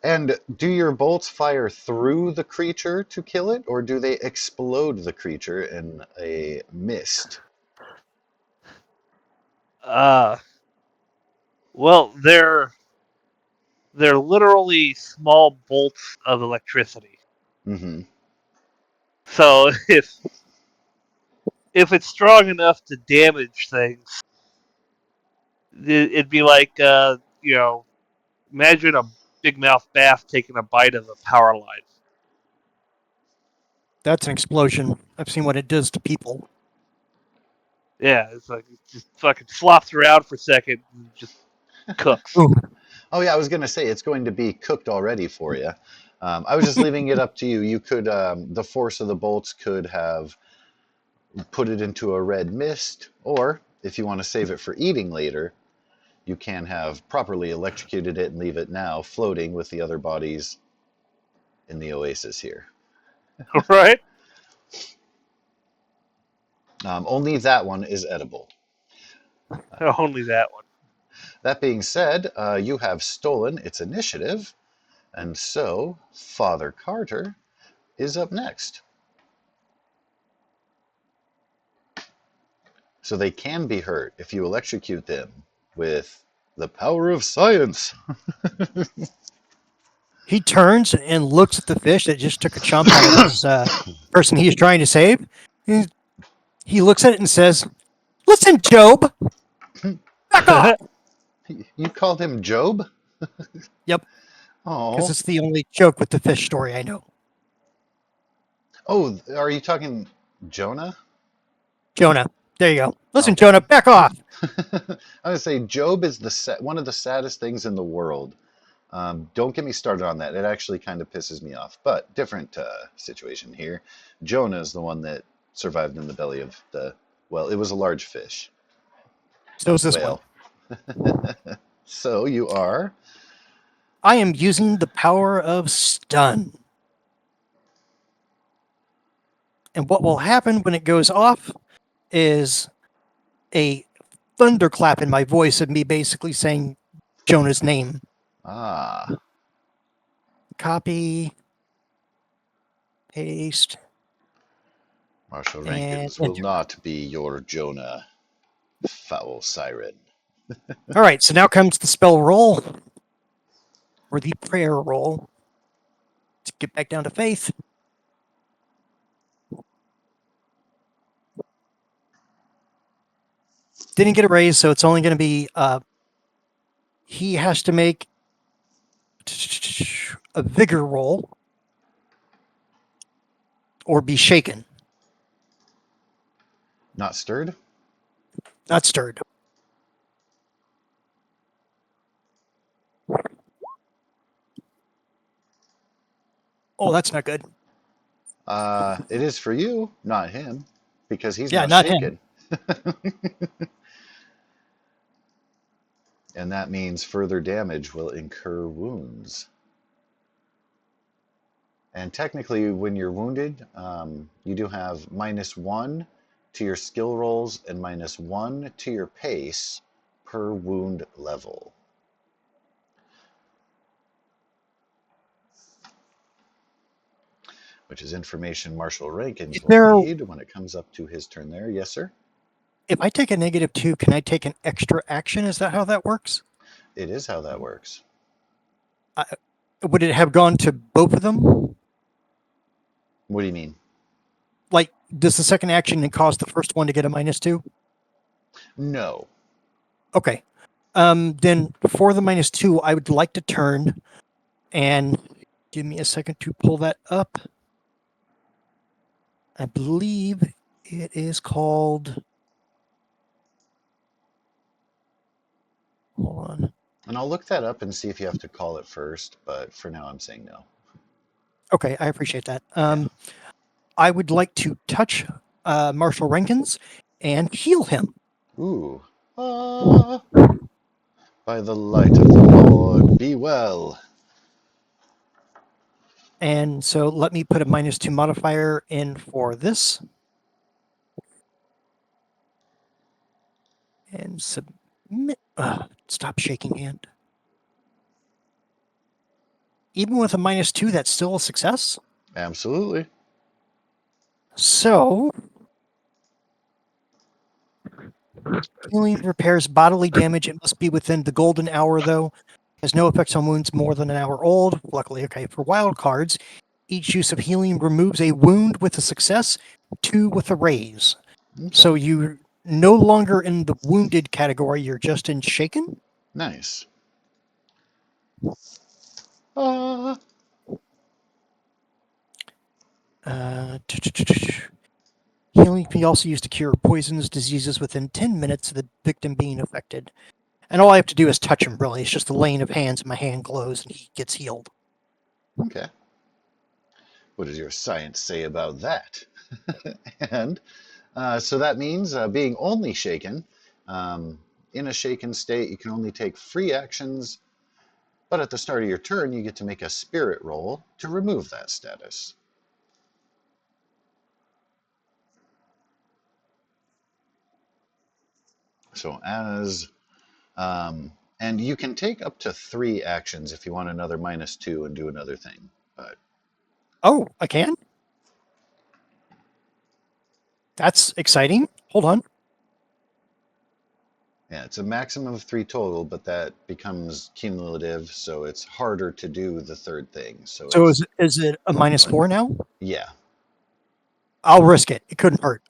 And do your bolts fire through the creature to kill it, or do they explode the creature in a mist? Uh, well, they're literally small bolts of electricity. Mm-hmm. So if it's strong enough to damage things, it'd be like imagine a big mouth bass taking a bite of a power line. That's an explosion. I've seen what it does to people. Yeah, it's like it just fucking flops around for a second and just cooks. Ooh, Oh yeah, I was gonna say it's going to be cooked already for you. I was just leaving it up to you. You could, the force of the bolts could have put it into a red mist, or if you want to save it for eating later, you can have properly electrocuted it and leave it now floating with the other bodies in the oasis here. Right? Only that one is edible. Only that one. That being said, you have stolen its initiative, and so Father Carter is up next. So they can be hurt if you electrocute them with the power of science. he turns and looks at the fish that just took a chomp out of this person he's trying to save. He looks at it and says, "Listen, Job, back off." You called him Job? Yep, because Oh. it's the only joke with the fish story I know. Oh, are you talking Jonah? Jonah, there you go. Listen, Okay. Jonah, back off. I would say Job is one of the saddest things in the world. Don't get me started on that. It actually kind of pisses me off. But different situation here. Jonah is the one that survived in the belly of well, it was a large fish. So is this one. Whale. So you are? I am using the power of stun. And what will happen when it goes off is a thunderclap in my voice of me basically saying Jonah's name. Ah, Copy, paste, Marshall and Rankins will enter. not be your Jonah, foul siren. All right, so now comes the spell roll, or the prayer roll. Let's get back down to faith. Didn't get a raise, so it's only going to be he has to make a vigor roll or be shaken, Not stirred? not stirred. Oh, that's not good. It is for you, not him, because he's Yeah, now not him. shaken. And that means further damage will incur wounds. And technically, when you're wounded, you do have -1 to your skill rolls and -1 to your pace per wound level. Which is information Marshall Rankins will need when it comes up to his turn there. Yes, sir? If I take a -2, can I take an extra action? Is that how that works? It is how that works. Would it have gone to both of them? What do you mean? Like, does the second action cause the first one to get a -2? No. Okay. Then for the -2, I would like to turn and give me a second to pull that up. I believe it is called. Hold on. And I'll look that up and see if you have to call it first, but for now I'm saying no. Okay, I appreciate that. I would like to touch Marshall Rankins and heal him. Ooh. By the light of the Lord, be well. And so let me put a -2 modifier in for this. And submit. Stop shaking hand. Even with a -2, that's still a success. Absolutely. So, healing repairs bodily damage. It must be within the golden hour, though. Has no effects on wounds more than an hour old. Luckily, okay. For wild cards, each use of healing removes a wound with a success, 2 with a raise. Okay. So you're no longer in the wounded category. You're just in shaken. Nice. Healing can be also used to cure poisons, diseases within 10 minutes of the victim being affected. And all I have to do is touch him, really. It's just the laying of hands, and my hand glows, and he gets healed. Okay. What does your science say about that? And so that means being only shaken. In a shaken state, you can only take free actions, but at the start of your turn, you get to make a spirit roll to remove that status. So and you can take up to 3 actions if you want another -2 and do another thing. But Oh, I can? That's exciting. Hold on. yeah, it's a maximum of 3 total, but that becomes cumulative, so it's harder to do the third thing. So Is it a -4 now? yeah, I'll risk it. It couldn't hurt.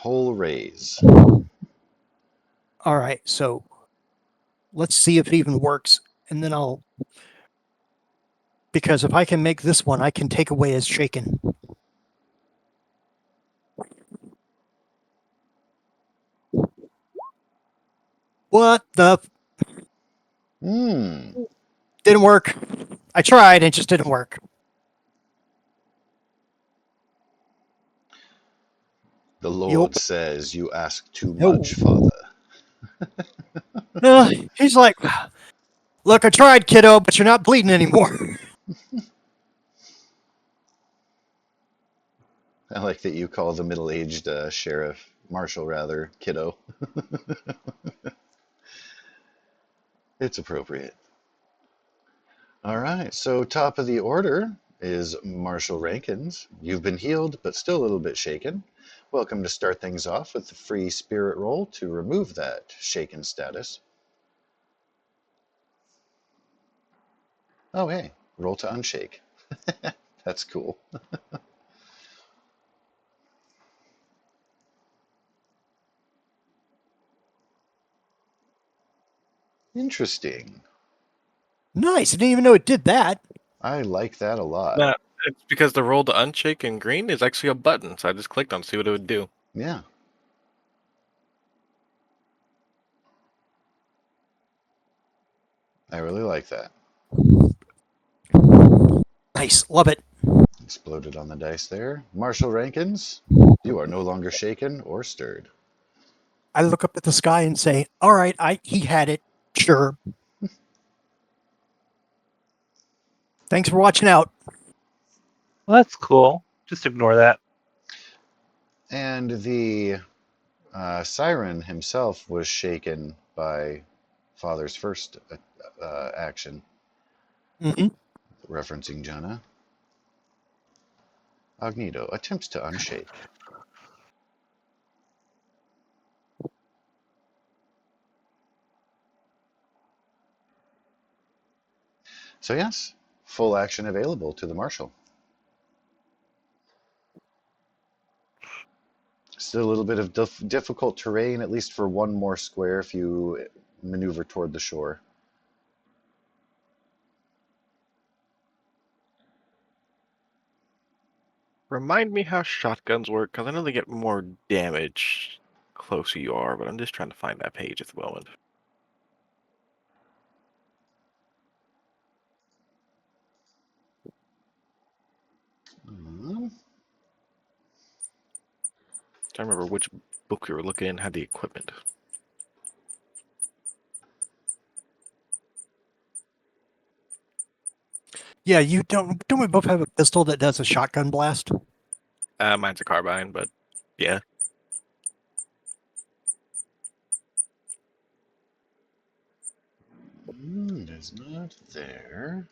whole raise. All right, so let's see if it even works, and then because if I can make this one, I can take away his shaken. What the? Didn't work. I tried, it just didn't work. The Lord says, "You ask too No. much, Father." He's like, look, I tried, kiddo, but you're not bleeding anymore. I like that you call the middle-aged sheriff, marshal rather, kiddo. It's appropriate. All right, so top of the order is Marshal Rankins. You've been healed, but still a little bit shaken. Welcome to start things off with the free spirit roll to remove that shaken status. Oh, hey, roll to unshake. That's cool. Interesting. Nice. I didn't even know it did that. I like that a lot. No, it's because the roll to unshake in green is actually a button, so I just clicked on to see what it would do. Yeah. I really like that. Nice. Love it. Exploded on the dice there. Marshal Rankins, you are no longer shaken or stirred. I look up at the sky and say, all right, he had it. Sure. Thanks for watching out. Well, that's cool. Just ignore that. And the Siren himself was shaken by Father's first action, Mm-hmm. referencing Jonah. Agneto attempts to unshake. So yes, full action available to the Marshal. Still a little bit of difficult terrain, at least for one more square if you maneuver toward the shore. Remind me how shotguns work, because I know they get more damage closer you are, but I'm just trying to find that page at the moment. Trying to remember which book we were looking in had the equipment. Yeah, you don't we both have a pistol that does a shotgun blast? Mine's a carbine, but yeah. It is not there.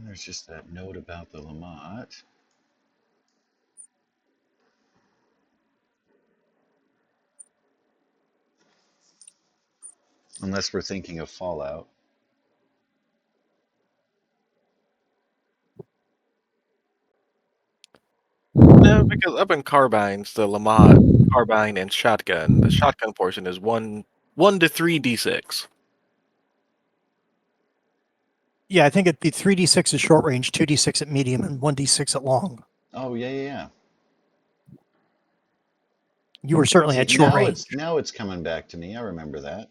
There's just that note about the Lamont. Unless we're thinking of Fallout. No, because up in carbines, the Lamont carbine and shotgun, the shotgun portion is 1 to 3d6. Yeah, I think it'd be 3d6 at short range, 2d6 at medium, and 1d6 at long. Oh yeah. You were certainly See, at short range. now it's coming back to me. I remember that.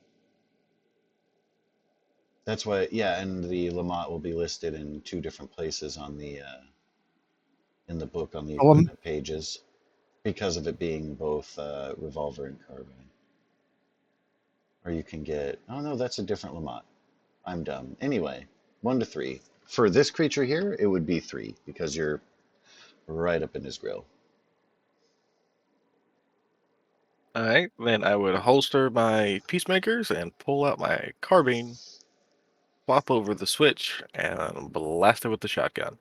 That's why, yeah, and the Lamont will be listed in two different places on the in the book on the equipment pages because of it being both revolver and carbine. Or you can get, oh no, that's a different Lamont. I'm dumb. Anyway, 1 to 3. For this creature here, it would be 3 because you're right up in his grill. Alright, then I would holster my peacemakers and pull out my carbine, swap over the switch, and blast it with the shotgun.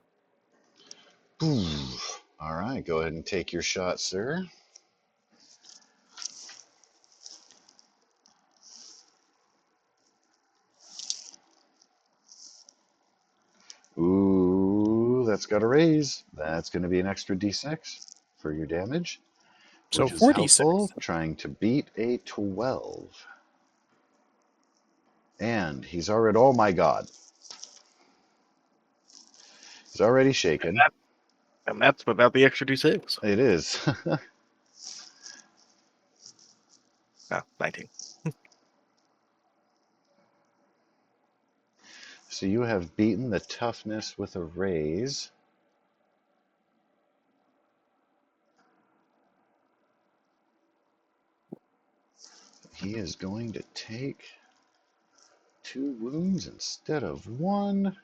All right, go ahead and take your shot, sir. Ooh, that's got a raise. That's going to be an extra d6 for your damage, So which is 4d6. helpful. Trying to beat a 12. And he's already, oh my god. He's already shaken. And that's without the extra d6. It is. Ah, 19. So you have beaten the toughness with a raise. He is going to take 2 wounds instead of 1.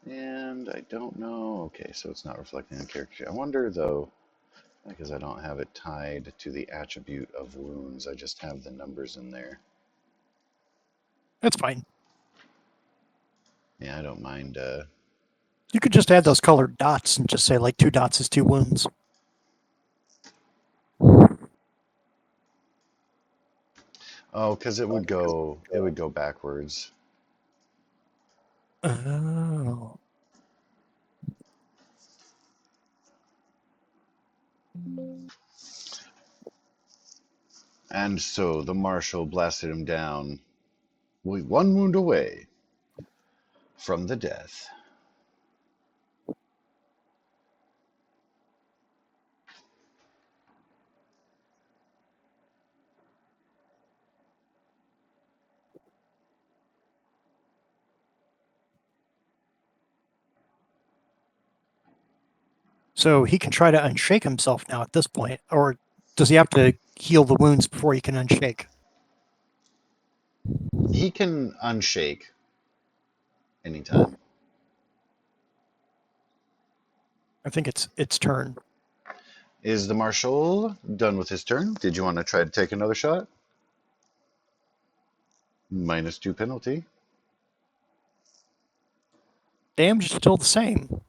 And I don't know. Okay, so it's not reflecting on character. I wonder though, because I don't have it tied to the attribute of wounds. I just have the numbers in there. That's fine. Yeah, I don't mind. You could just add those colored dots and just say like 2 dots is 2 wounds. Oh, because it would go backwards. Oh. And so the marshal blasted him down, 1 wound away from the death. So he can try to unshake himself now at this point, or does he have to heal the wounds before he can unshake? He can unshake anytime. I think it's turn. Is the marshal done with his turn? Did you want to try to take another shot? -2 penalty. Damage is still the same.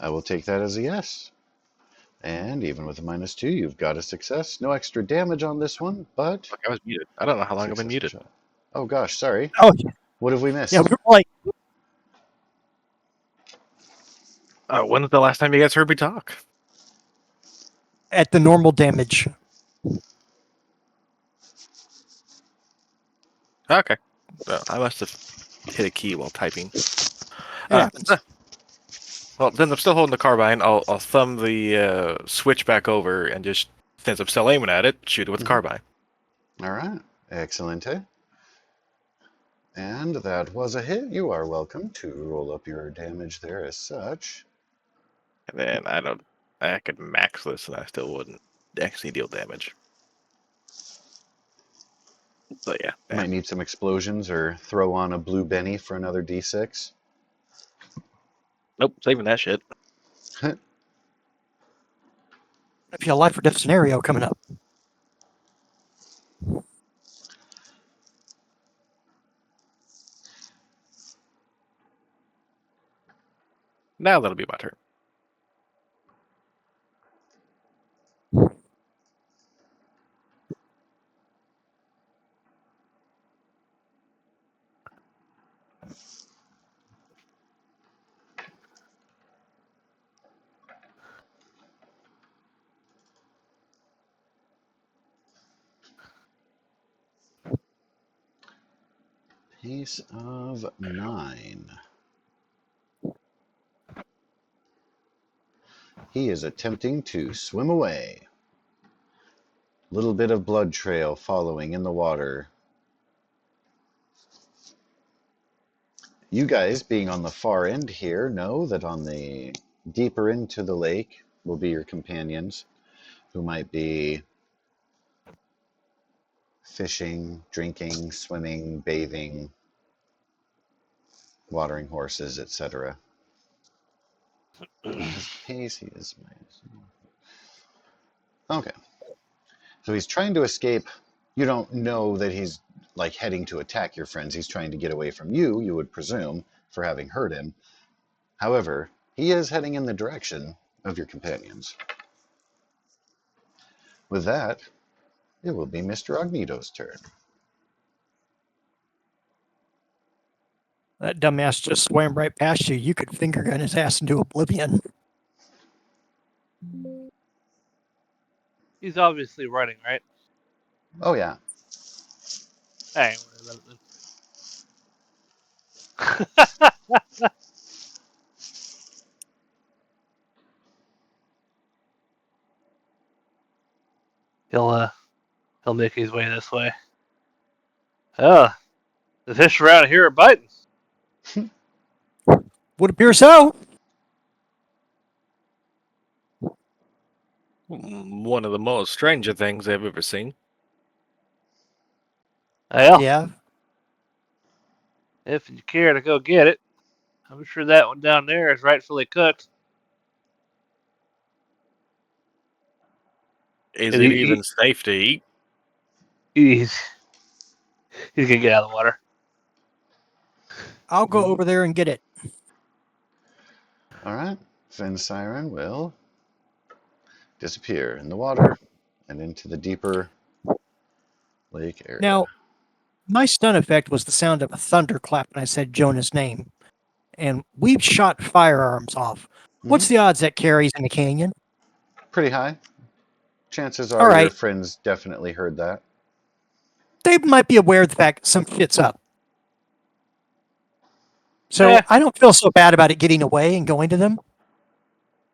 I will take that as a yes. And even with a -2, you've got a success. No extra damage on this one, but Fuck, I was muted. I don't know how long I've been successful muted. shot. Oh gosh, sorry. Oh What have we yeah, missed? we were like When was the last time you guys heard me talk? at the normal damage. Okay. Well, I must have hit a key while typing. It happens. Well, since I'm still holding the carbine, I'll thumb the switch back over and just, since I'm still aiming at it, shoot it with the carbine. All right. Excellent. And that was a hit. You are welcome to roll up your damage there as such. And then I could max this and I still wouldn't actually deal damage. So yeah. Might need some explosions or throw on a blue Benny for another d6. Nope, saving that shit. If you have a life or death scenario coming up. Now that'll be my turn. Pace of 9. He is attempting to swim away. Little bit of blood trail following in the water. You guys, being on the far end here, know that on the deeper into the lake will be your companions who might be fishing, drinking, swimming, bathing, watering horses, etc. His pace, he is minus. Okay. So he's trying to escape. You don't know that he's like heading to attack your friends. He's trying to get away from you, you would presume, for having hurt him. However, he is heading in the direction of your companions. With that, it will be Mr. Agnito's turn. That dumbass just swam right past you. You could finger gun his ass into oblivion. He's obviously running, right? Oh, yeah. I ain't worried about it. He'll make his way this way. Oh, the fish around here are biting. Would appear so. One of the most stranger things I've ever seen. Well, Yeah. if you care to go get it, I'm sure that one down there is rightfully cooked. Is And it even safe to eat? he's gonna get out of the water. I'll go over there and get it. All right. Fin Siren will disappear in the water and into the deeper lake area. Now, my stun effect was the sound of a thunderclap when I said Jonah's name. And we've shot firearms off. What's the odds that carries in the canyon? Pretty high. Chances All are your right. friends definitely heard that. They might be aware of the fact some shit's up. So Yeah. I don't feel so bad about it getting away and going to them.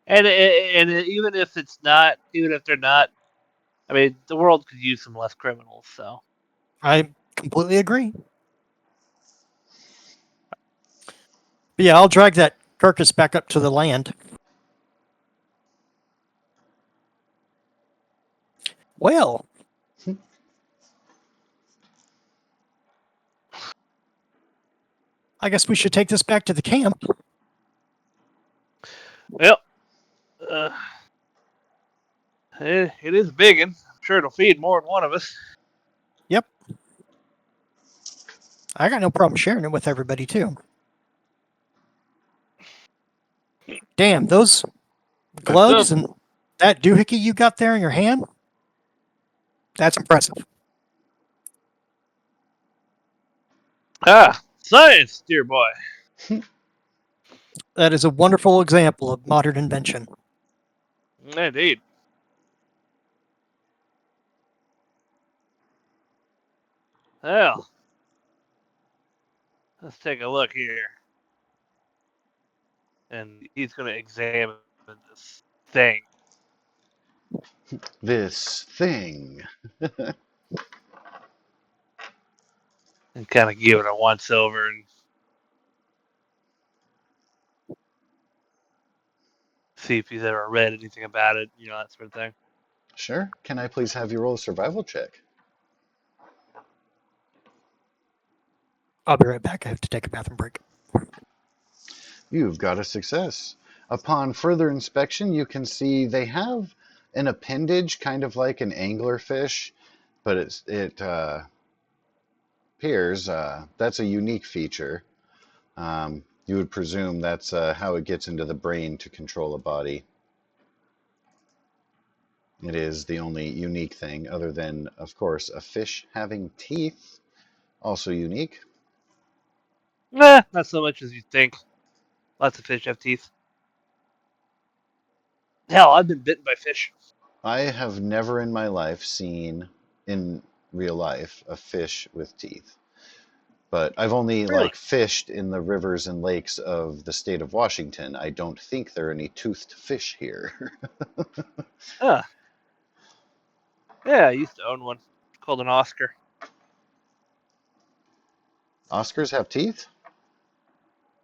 And even if it's not, even if they're not I mean, the world could use some less criminals, so. I completely agree. But yeah, I'll drag that carcass back up to the land. Well, I guess we should take this back to the camp. Well, it is big, and I'm sure it'll feed more than one of us. Yep. I got no problem sharing it with everybody, too. Damn, those gloves and that doohickey you got there in your hand, that's impressive. Ah, science, dear boy. That is a wonderful example of modern invention. Indeed. Well, let's take a look here. And he's going to examine this thing. This thing. And kind of give it a once over and see if he's ever read anything about it, that sort of thing. Sure. Can I please have you roll a survival check? I'll be right back. I have to take a bathroom break. You've got a success. Upon further inspection, you can see they have an appendage, kind of like an anglerfish, but it appears that's a unique feature. You would presume that's how it gets into the brain to control a body. It is the only unique thing, other than, of course, a fish having teeth. Also unique. Nah, not so much as you think. Lots of fish have teeth. Hell, I've been bitten by fish. I have never in my life seen, in real life, a fish with teeth. But I've only Really? fished in the rivers and lakes of the state of Washington. I don't think there are any toothed fish here. Ah. Yeah, I used to own one. It's called an Oscar. Oscars have teeth?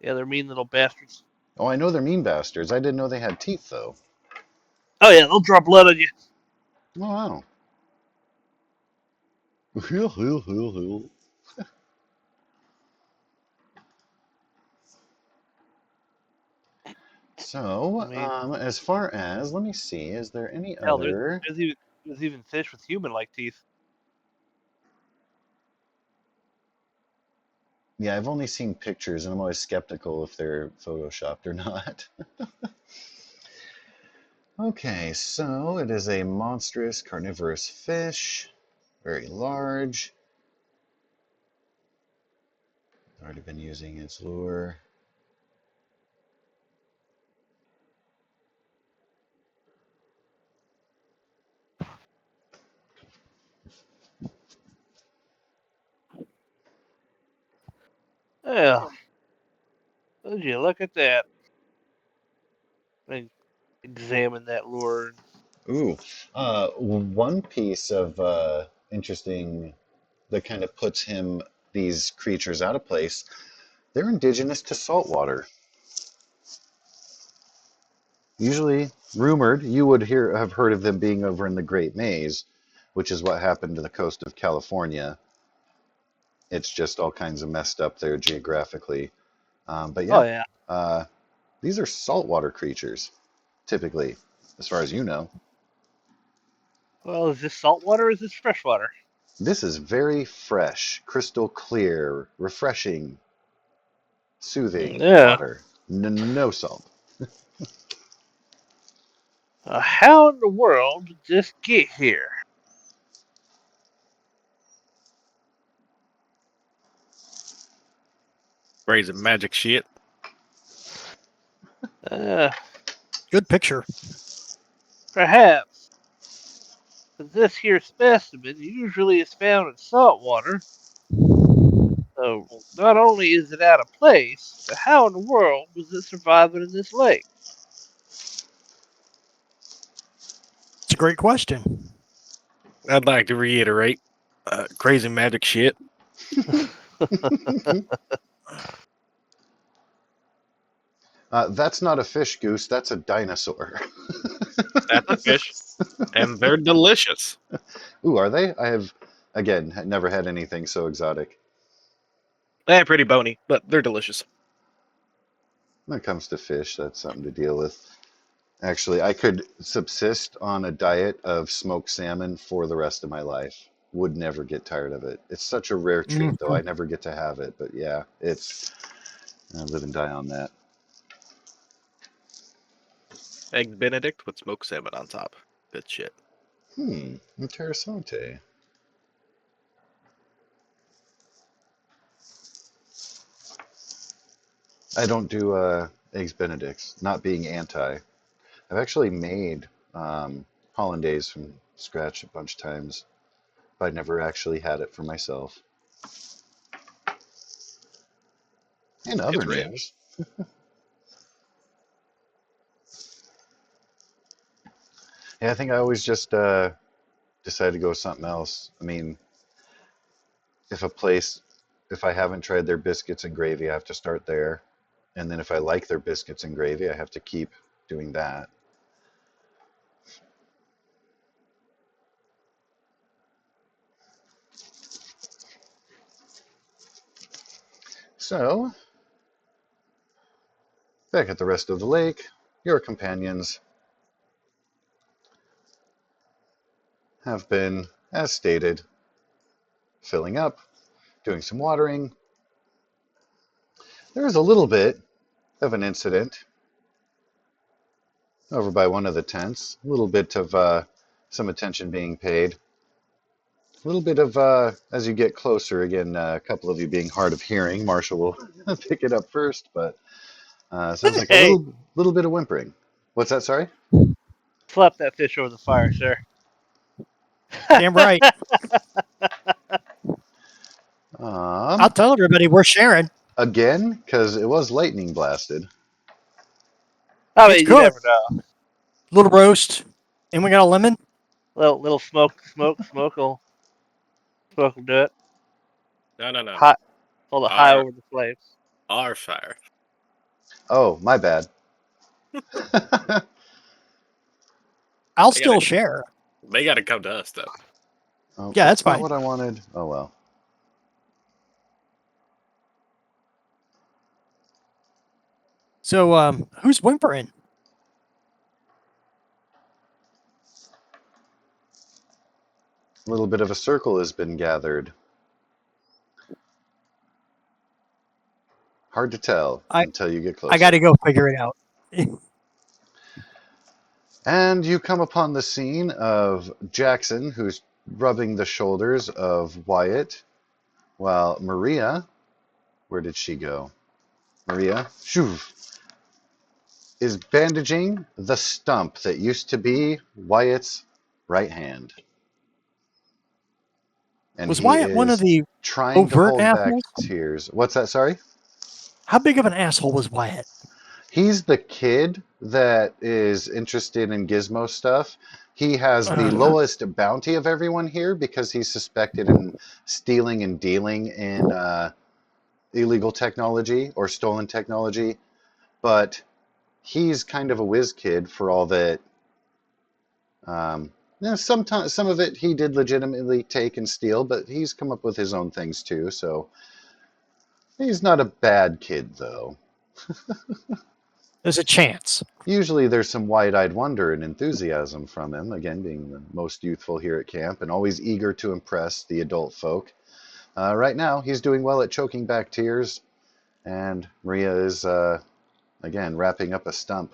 Yeah, they're mean little bastards. Oh, I know they're mean bastards. I didn't know they had teeth, though. Oh yeah, they'll draw blood on you. Oh, wow. So, I mean, as far as, let me see, is there any hell, other? there's even fish with human-like teeth. Yeah, I've only seen pictures, and I'm always skeptical if they're photoshopped or not. Okay, so it is a monstrous carnivorous fish, very large. Already been using its lure. Well, would you look at that? I examine that lure. Ooh, one piece of interesting that kind of puts these creatures out of place. They're indigenous to saltwater. Usually rumored, you would have heard of them being over in the Great Maze, which is what happened to the coast of California. It's just all kinds of messed up there geographically. But Oh yeah, yeah. uh, these are saltwater creatures, typically, as far as you know. Well, is this saltwater or is this freshwater? This is very fresh, crystal clear, refreshing, soothing Yeah. water. No salt. How in the world did this get here? Raising magic shit. Uh, Good picture. Perhaps. But this here specimen usually is found in saltwater. So not only is it out of place, but how in the world was it surviving in this lake? It's a great question. I'd like to reiterate, crazy magic shit. That's not a fish, Goose. That's a dinosaur. That's a fish, and they're delicious. Ooh, are they? I have, again, never had anything so exotic. They're pretty bony, but they're delicious. When it comes to fish, that's something to deal with. Actually, I could subsist on a diet of smoked salmon for the rest of my life. Would never get tired of it. It's such a rare treat, though. I never get to have it. But yeah, I live and die on that. Egg Benedict with smoked salmon on top. Good shit. Interessante. I don't do eggs Benedicts, not being anti. I've actually made hollandaise from scratch a bunch of times, but I never actually had it for myself. In other It's rare. news, yeah, I think I always just decide to go with something else. I mean, if I haven't tried their biscuits and gravy, I have to start there. And then if I like their biscuits and gravy, I have to keep doing that. So, back at the rest of the lake, your companions have been, as stated, filling up, doing some watering. There was a little bit of an incident over by one of the tents, a little bit of some attention being paid. A little bit of, as you get closer, again, a couple of you being hard of hearing, Marshall will pick it up first, but sounds like a Hey, little bit of whimpering. What's that, sorry? slap that fish over the fire, sir. Damn right. I'll tell everybody we're sharing. Again, because it was lightning blasted. I It's mean, you never cooked. know. Little roast, and we got a lemon. Little smoke will do it. No. Hot, hold it high Our over the flames. fire. Oh, my bad. I'll They still gotta, share. they gotta come to us though. Oh, Yeah, that's not fine. what I wanted. Oh, well. So, who's whimpering? A little bit of a circle has been gathered. Hard to tell I until you get I got to closer. go figure it out. And you come upon the scene of Jackson, who's rubbing the shoulders of Wyatt, while Maria, where did she go? Maria, shoo, is bandaging the stump that used to be Wyatt's right hand. And Was he Wyatt one of is the trying to overt hold back assholes? tears. What's that? Sorry? How big of an asshole was Wyatt? He's the kid that is interested in gizmo stuff. He has the lowest bounty of everyone here because he's suspected in stealing and dealing in illegal technology or stolen technology. But he's kind of a whiz kid for all that. Sometimes some of it he did legitimately take and steal, but he's come up with his own things too. So he's not a bad kid, though. There's a chance. Usually there's some wide-eyed wonder and enthusiasm from him, again, being the most youthful here at camp and always eager to impress the adult folk. Right now, he's doing well at choking back tears, and Maria is, again, wrapping up a stump.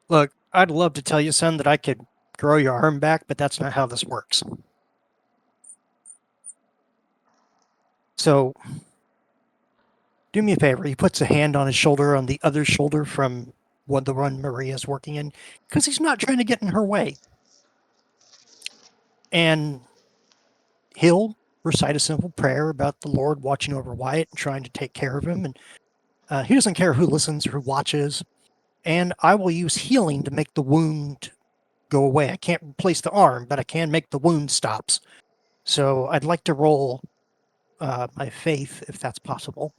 Look, I'd love to tell you, son, that I could grow your arm back, but that's not how this works. So, do me a favor. He puts a hand on his shoulder, on the other shoulder from the one Maria's working in, because he's not trying to get in her way. And he'll recite a simple prayer about the Lord watching over Wyatt and trying to take care of him. And he doesn't care who listens or who watches. And I will use healing to make the wound go away. I can't replace the arm, but I can make the wound stops. So I'd like to roll my faith if that's possible.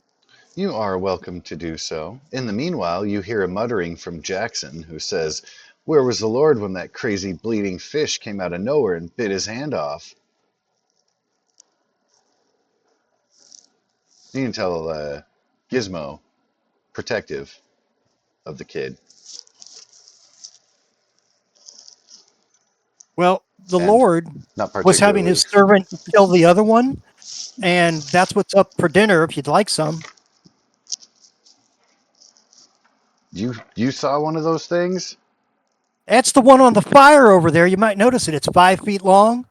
You are welcome to do so. In the meanwhile, you hear a muttering from Jackson, who says, "Where was the Lord when that crazy bleeding fish came out of nowhere and bit his hand off?" You can tell Gizmo, protective of the kid. Well, the And Lord not was having particularly. his servant kill the other one, and that's what's up for dinner if you'd like some. You saw one of those things? That's the one on the fire over there. You might notice it. It's 5 feet long.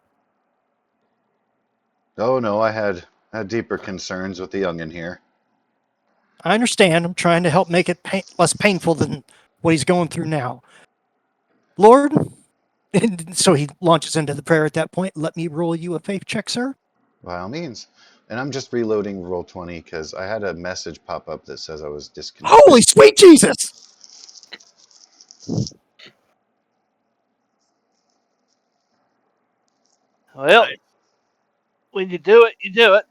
Oh no, I had deeper concerns with the youngin' here. I understand. I'm trying to help make it less painful than what he's going through now. Lord, and so he launches into the prayer at that point. Let me roll you a faith check, sir. By all means. And I'm just reloading Roll20 because I had a message pop up that says I was disconnected. Holy sweet Jesus! Well, when you do it, you do it.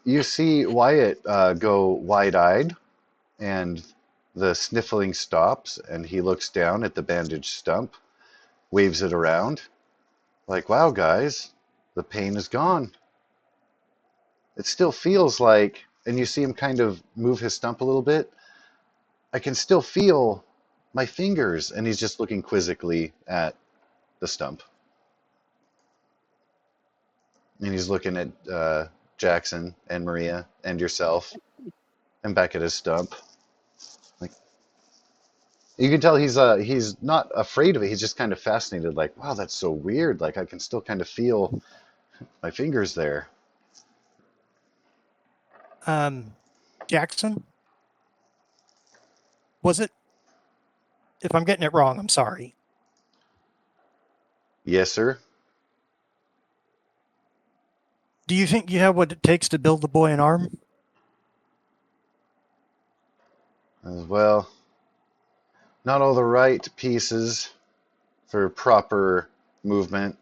You see Wyatt go wide-eyed, and the sniffling stops, and he looks down at the bandaged stump, waves it around, like, "Wow, guys, the pain is gone." It still feels like, and you see him kind of move his stump a little bit, "I can still feel my fingers," and he's just looking quizzically at the stump. And he's looking at Jackson and Maria and yourself, and back at his stump. Like, you can tell he's not afraid of it. He's just kind of fascinated. Like, wow, that's so weird. Like, I can still kind of feel my fingers there. Jackson, was it? If I'm getting it wrong, I'm sorry. Yes, sir. Do you think you have what it takes to build the boy an arm? Well, not all the right pieces for proper movement.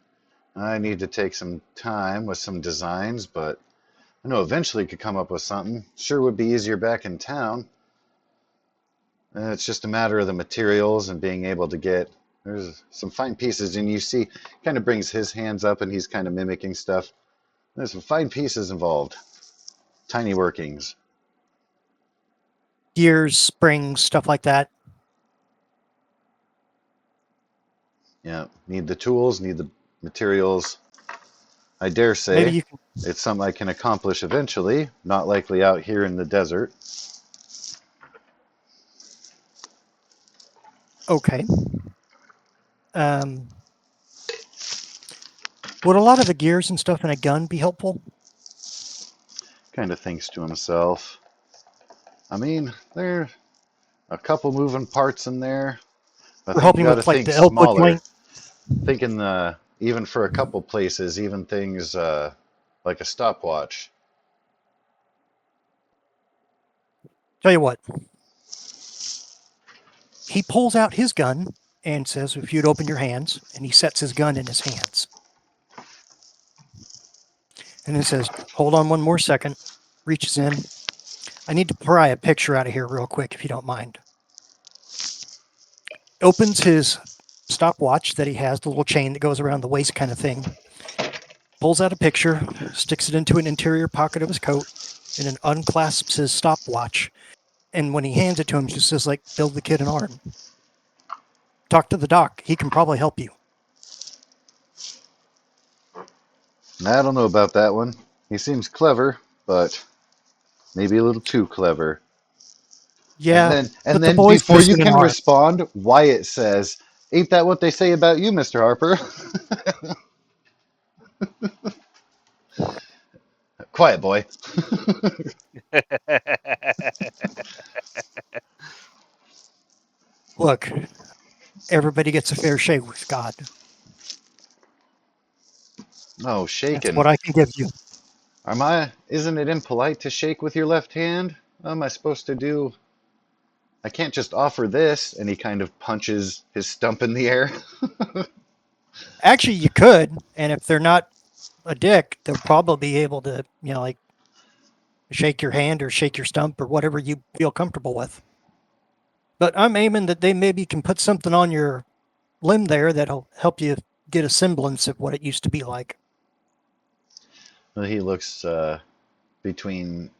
I need to take some time with some designs, but I know eventually could come up with something. Sure would be easier back in town. It's just a matter of the materials and being able to get. There's some fine pieces, and you see, kind of brings his hands up, and he's kind of mimicking stuff. There's some fine pieces involved, tiny workings. Gears, springs, stuff like that. Yeah, need the tools, need the materials. I dare Maybe say you can. it's something I can accomplish eventually. Not likely out here in the desert. Okay. Would a lot of the gears and stuff in a gun be helpful? Kind of thinks to himself. I mean, there are a couple moving parts in there. I For think you helping got to with like think the elbow smaller. joint? Thinking even for a couple places, even things like a stopwatch. Tell you what. He pulls out his gun and says, if you'd open your hands, and he sets his gun in his hands. And then says, hold on one more second. Reaches in. I need to pry a picture out of here real quick, if you don't mind. Opens his stopwatch that he has, the little chain that goes around the waist kind of thing. Pulls out a picture, sticks it into an interior pocket of his coat, and then unclasps his stopwatch. And when he hands it to him, he just says, like, build the kid an arm. Talk to the doc. He can probably help you. I don't know about that one. He seems clever, but maybe a little too clever. Yeah, And but the then boy's before you missing an can arm. respond, Wyatt says, "Ain't that what they say about you, Mr. Harper?" Quiet, boy. Look, everybody gets a fair shake with God. Oh, That's shaking. what I can give you. Isn't it impolite to shake with your left hand? What am I supposed to do? I can't just offer this. And he kind of punches his stump in the air. Actually, you could, and if they're not a dick, they'll probably be able to, like shake your hand or shake your stump or whatever you feel comfortable with. But I'm aiming that they maybe can put something on your limb there that'll help you get a semblance of what it used to be like. Well, he looks between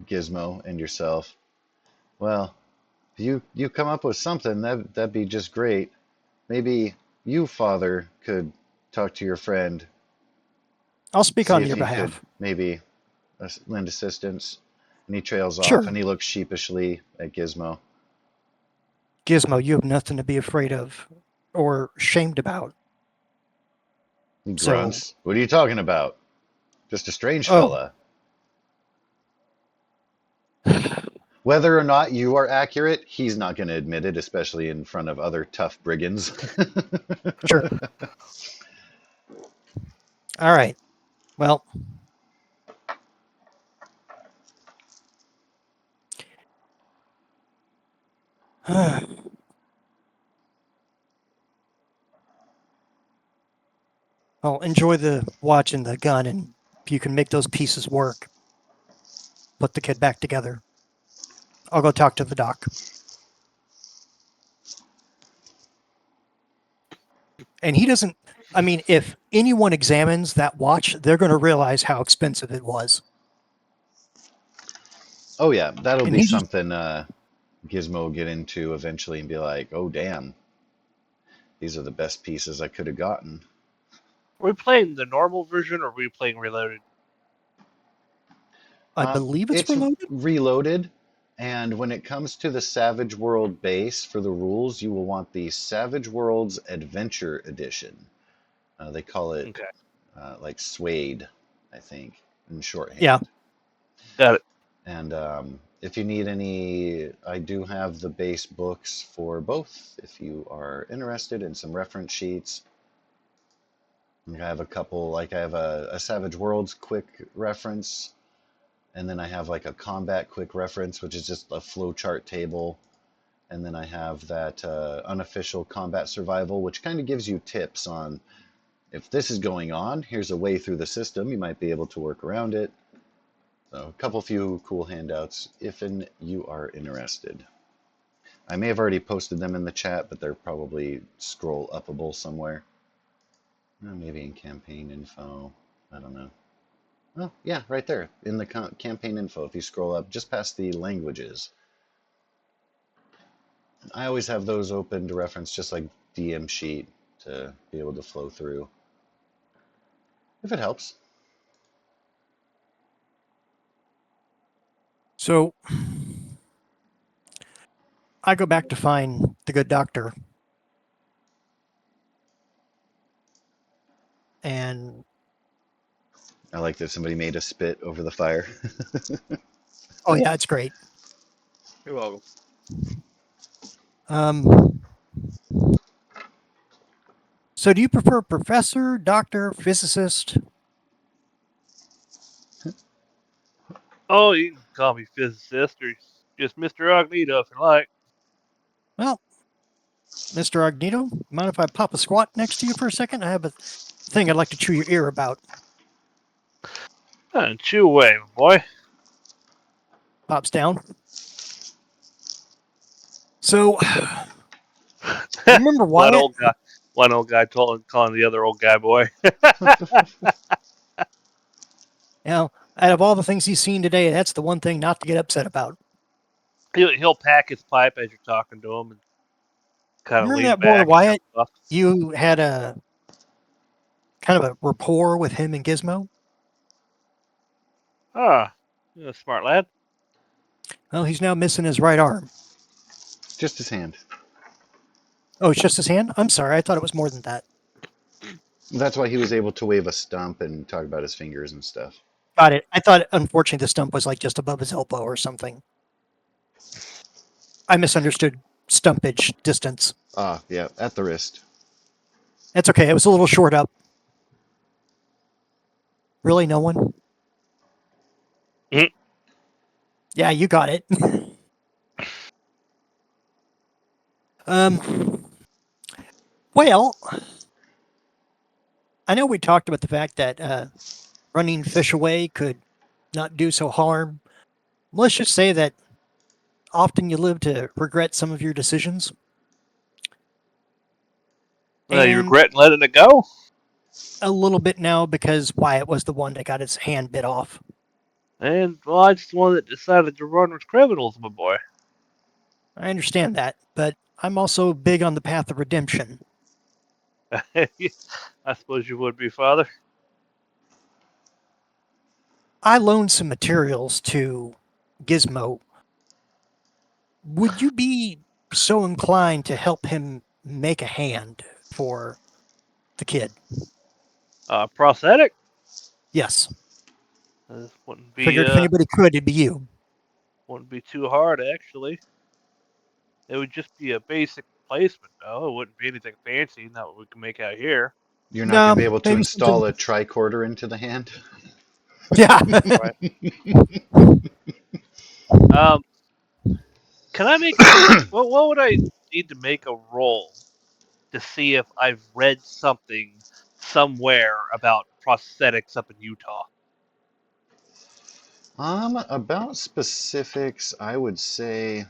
Gizmo and yourself. Well, if you come up with something, that'd be just great. Maybe you, Father, could talk to your friend, I'll speak see on if your he could behalf. maybe lend assistance. And he trails off, Sure. and he looks sheepishly at Gizmo. Gizmo, you have nothing to be afraid of or shamed about. He So, grunts. What are you talking about? Just a strange oh, fella. Whether or not you are accurate, he's not going to admit it, especially in front of other tough brigands. sure. All right. Well, well, enjoy the watching the gun, and if you can make those pieces work, put the kid back together. I'll go talk to the doc. And he doesn't, I mean, if anyone examines that watch, they're going to realize how expensive it was. Oh yeah, that'll And be he just, something Gizmo will get into eventually and be like, "Oh damn, these are the best pieces I could have gotten." Are we playing the normal version or are we playing Reloaded? I believe it's It's reloaded. reloaded, and when it comes to the Savage World base for the rules, you will want the Savage Worlds Adventure Edition. They call it Okay, like SWADE, I think, in Yeah. shorthand. got it. And if you need any, I do have the base books for both. If you are interested in some reference sheets, I have a couple. Like I have a Savage Worlds quick reference, and then I have like a combat quick reference, which is just a flowchart table. And then I have that unofficial combat survival, which kind of gives you tips on if this is going on, here's a way through the system. You might be able to work around it. So a couple few cool handouts if you are interested. I may have already posted them in the chat, but they're probably scroll upable somewhere. Maybe in campaign info. I don't know. Oh, yeah, right there in the campaign info. If you scroll up just past the languages, I always have those open to reference, just like DM sheet, to be able to flow through. If it helps. So I go back to find the good doctor. And, I like that somebody made a spit over the fire. oh, yeah, it's great. You're welcome. Um, so do you prefer professor, doctor, physicist? Oh, you can call me physicist or just Mr. Agnito if you like. Well, Mr. Agnito, mind if I pop a squat next to you for a second? I have a thing I'd like to chew your ear about. Chew away, my boy. Pops down. So, you remember one Wyatt? old guy. One old guy calling the other old guy boy. Out of all the things he's seen today, that's the one thing not to get upset about. He'll pack his pipe as you're talking to him and kind You of remember lean that boy back. Wyatt? You had a kind of a rapport with him and Gizmo? Ah, you're a smart lad. Well, he's now missing his right arm. Just his hand. Oh, it's just his hand? I'm sorry. I thought it was more than that. That's why he was able to wave a stump and talk about his fingers and stuff. Got it. I thought, unfortunately, the stump was like just above his elbow or something. I misunderstood stumpage distance. Ah, yeah, at the wrist. That's okay. It was a little short up. Really, no one? Mhm. Yeah, you got it. Well, I know we talked about the fact that running fish away could not do so harm. Let's just say that often you live to regret some of your decisions. You And regret letting it go? a little bit now because Wyatt was the one that got his hand bit off. And, well, I just one that decided to run with criminals, my boy. I understand that, but I'm also big on the path of redemption. I suppose you would be, Father. I loaned some materials to Gizmo. Would you be so inclined to help him make a hand for the kid? Prosthetic? Yes. This Figured if anybody could, it'd be you. wouldn't be too hard, actually. It would just be a basic replacement, though. It wouldn't be anything fancy, not what we can make out here. You're not going No, to be able to maybe install something. a tricorder into the hand? Yeah. Right. Um, can I make a? What would I need to make a roll to see if I've read something somewhere about prosthetics up in Utah? About specifics, I would say,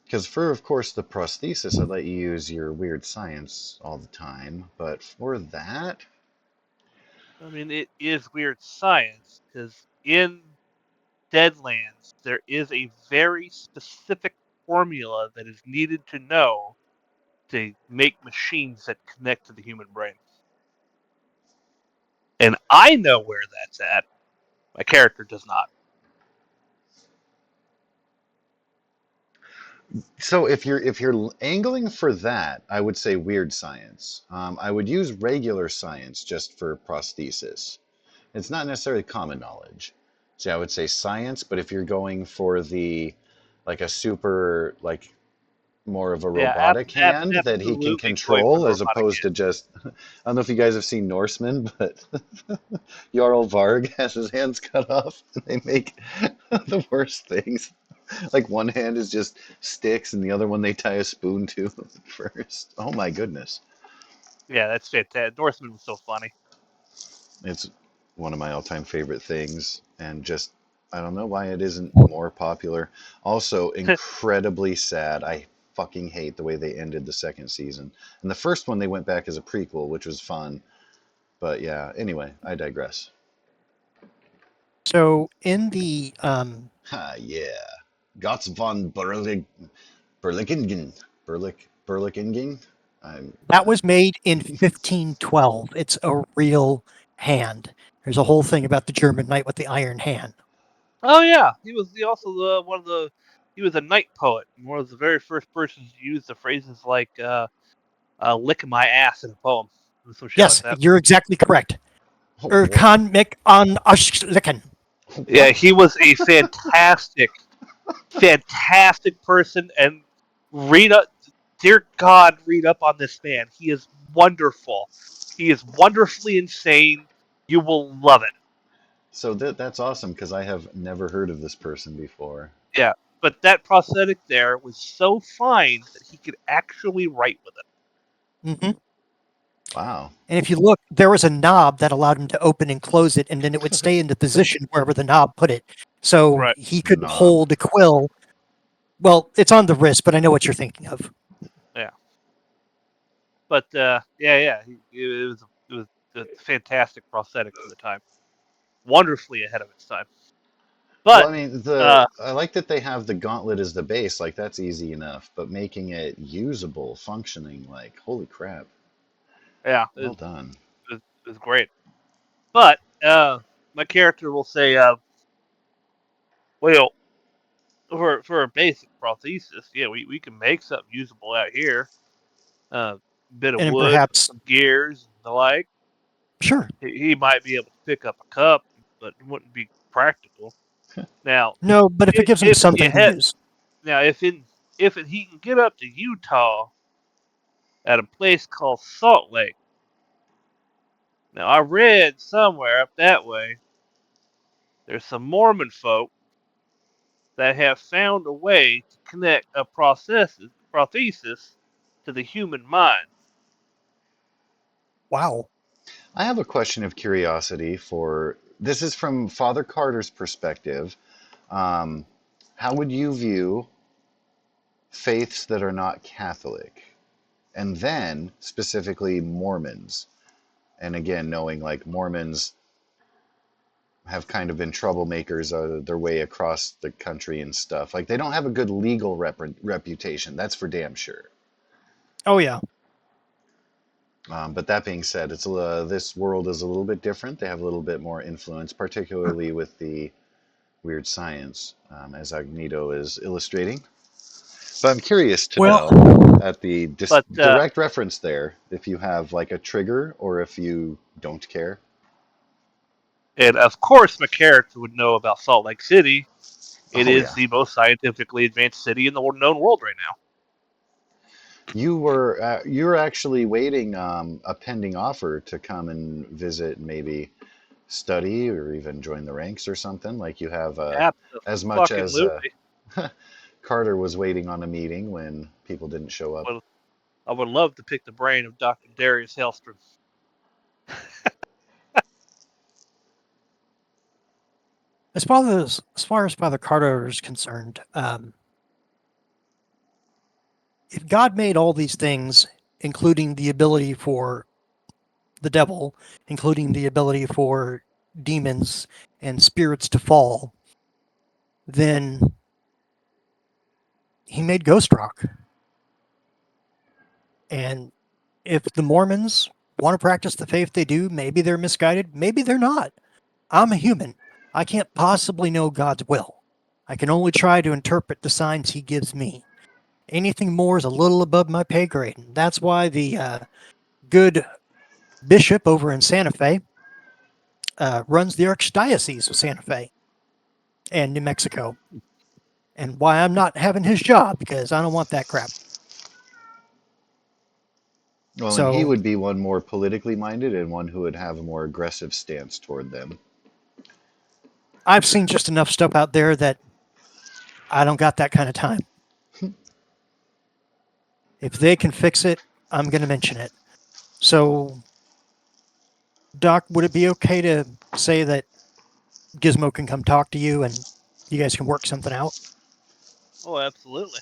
because for, of course, the prosthesis, I'd let you use your weird science all the time, but for that, I mean, it is weird science because in Deadlands there is a very specific formula that is needed to know to make machines that connect to the human brain. And I know where that's at. My character does not. so if you're angling for that, I would say weird science. I would use regular science just for prosthesis. It's not necessarily common knowledge. So I would say science, but if you're going for the like a super like more of a Yeah, robotic hand that he can absolutely going for control the as robotic opposed to just I don't know if you guys have seen Norsemen, but Jarl Varg has his hands cut off and they make the worst things. Like one hand is just sticks and the other one they tie a spoon to first. Oh my goodness. Yeah, that's fantastic. Northman was so funny. It's one of my all-time favorite things, and just I don't know why it isn't more popular. Also, incredibly sad. I fucking hate the way they ended the second season. And the first one they went back as a prequel, which was fun. But yeah, anyway, I digress. So in the Ha yeah. Gotts von Berlickingen. Berlickingen? I'm that was made in 1512. It's a real hand. There's a whole thing about the German knight with the iron hand. Oh yeah, he was also one of the. He was a night poet, and one of the very first persons to use the phrases like "lick my ass" in a poem, and some shit like Yes, that. you're exactly correct. oh what Kann mich an Aschlicken. Yeah, what? he was a fantastic person, and read up, dear God, read up on this man. He is wonderful. He is wonderfully insane. You will love it. So that's awesome because I have never heard of this person before. Yeah, but that prosthetic there was so fine that he could actually write with it. Hmm. Wow. And if you look, there was a knob that allowed him to open and close it, and then it would stay in the position wherever the knob put it. So Right. he could Knob. hold a quill. Well, it's on the wrist, but I know what you're thinking of. Yeah. But yeah. It was a fantastic prosthetic for the time. Wonderfully ahead of its time. Well, But I mean, the I like that they have the gauntlet as the base. Like that's easy enough, but making it usable, functioning, like holy crap, yeah, well done. it was great. But my character will say, well, for a basic prosthesis, yeah, we can make something usable out here. A bit of And then wood, perhaps, some gears, and the like. sure. He might be able to pick up a cup, but it wouldn't be practical. Now, No, but if it gives him if you something to had use. now if he can get up to Utah at a place called Salt Lake. Now I read somewhere up that way there's some Mormon folk that have found a way to connect a prosthesis prosthesis to the human mind. Wow. I have a question of curiosity for this is from Father Carter's perspective. Um, how would you view faiths that are not Catholic? And then specifically Mormons. And again, knowing like Mormons have kind of been troublemakers their way across the country and stuff. Like they don't have a good legal reputation. That's for damn sure. Oh yeah. But that being said, it's this world is a little bit different. They have a little bit more influence, particularly with the weird science, as Agneto is illustrating. But I'm curious to Well, know at the But direct reference there, if you have like a trigger or if you don't care. and of course, my character would know about Salt Lake City. It Oh is yeah, the most scientifically advanced city in the known world right now. you were actually waiting a pending offer to come and visit, and maybe study or even join the ranks or something. Like you have as much as Absolutely. Carter was waiting on a meeting when people didn't show up. Well, I would love to pick the brain of Dr. Darius Hellstrom. as far as Father Carter is concerned, if God made all these things, including the ability for the devil, including the ability for demons and spirits to fall, then he made Ghost Rock. And if the Mormons want to practice the faith they do, maybe they're misguided, maybe they're not. I'm a human. I can't possibly know God's will. I can only try to interpret the signs he gives me. Anything more is a little above my pay grade. And that's why the good bishop over in Santa Fe runs the Archdiocese of Santa Fe and New Mexico. And why I'm not having his job, because I don't want that crap. Well, and he So would be one more politically minded and one who would have a more aggressive stance toward them. I've seen just enough stuff out there that I don't got that kind of time. If they can fix it, I'm going to mention it. So, Doc, would it be okay to say that Gizmo can come talk to you and you guys can work something out? Oh, absolutely.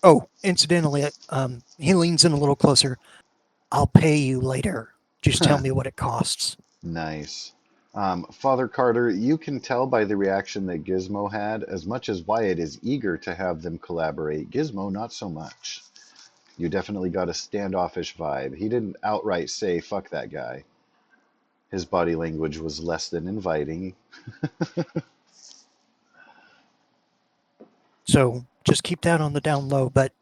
Oh, incidentally, he leans in a little closer. I'll pay you later. Just tell me what it costs. Nice. Father Carter, you can tell by the reaction that Gizmo had, as much as Wyatt is eager to have them collaborate, Gizmo not so much. You definitely got a standoffish vibe. He didn't outright say, fuck that guy. His body language was less than inviting. So just keep that on the down low. But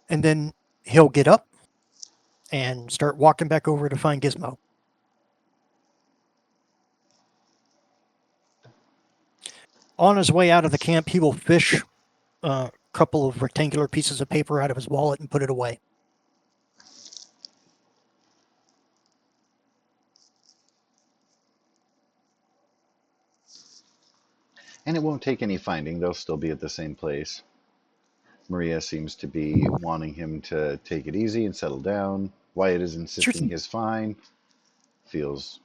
and then he'll get up and start walking back over to find Gizmo. On his way out of the camp, he will fish a couple of rectangular pieces of paper out of his wallet and put it away. And it won't take any finding. They'll still be at the same place. Maria seems to be wanting him to take it easy and settle down. Wyatt is insisting he's fine. Feels,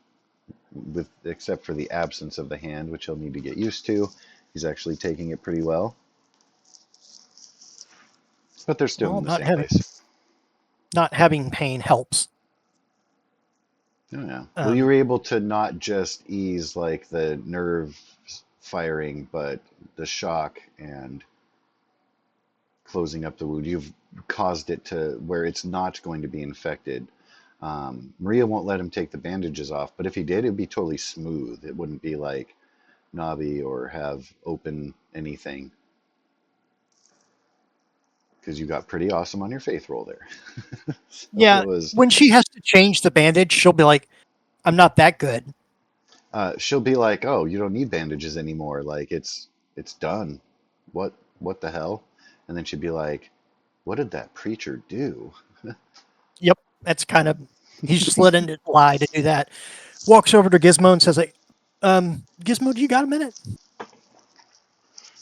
with except for the absence of the hand, which he'll need to get used to, he's actually taking it pretty well. But they're still Well, in the same place. not having pain helps. Oh, yeah. Well, you were able to not just ease like the nerve firing, but the shock and closing up the wound. You've caused it to where it's not going to be infected. Maria won't let him take the bandages off, but if he did, it'd be totally smooth. It wouldn't be like knobby or have open anything. Because you got pretty awesome on your faith roll there. So Yeah, when she has to change the bandage, she'll be like, I'm not that good. She'll be like, "Oh, you don't need bandages anymore. Like it's done. What the hell?" And then she'd be like, "What did that preacher do?" Yep, that's kind of, he's just letting it lie to do that. Walks over to Gizmo and says, Gizmo, do you got a minute?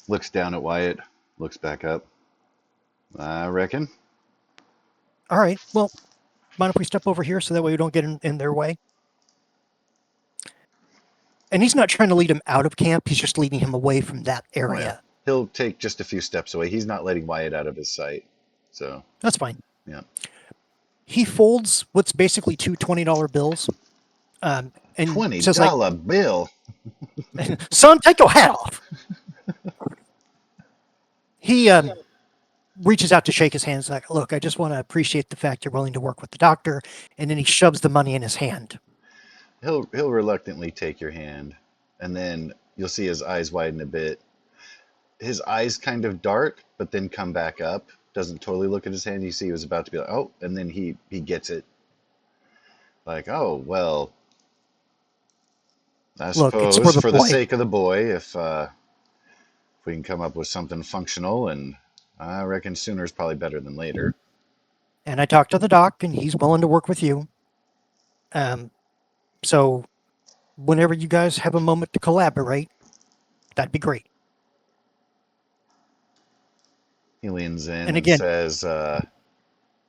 Looks down at Wyatt, looks back up. I reckon. All right. Well, mind if we step over here so that way we don't get in their way? And he's not trying to lead him out of camp. He's just leading him away from that Oh yeah. area. He'll take just a few steps away. He's not letting Wyatt out of his sight. So, That's fine. yeah. He folds what's basically two $20 bills and says, like, $20 bill. son, take your hat off. He reaches out to shake his hands like, look, I just want to appreciate the fact you're willing to work with the doctor. And then he shoves the money in his hand. He'll reluctantly take your hand, and then you'll see his eyes widen a bit. His eyes kind of dart, but then come back up. Doesn't totally look at his hand. You see he was about to be like, oh, and then he gets it. Like, oh, well, I Look, it's for suppose the for the boy. sake of the boy, if we can come up with something functional, and I reckon sooner is probably better than later. And I talked to the doc, and he's willing to work with you. So whenever you guys have a moment to collaborate, that'd be great. He leans in And and again, says,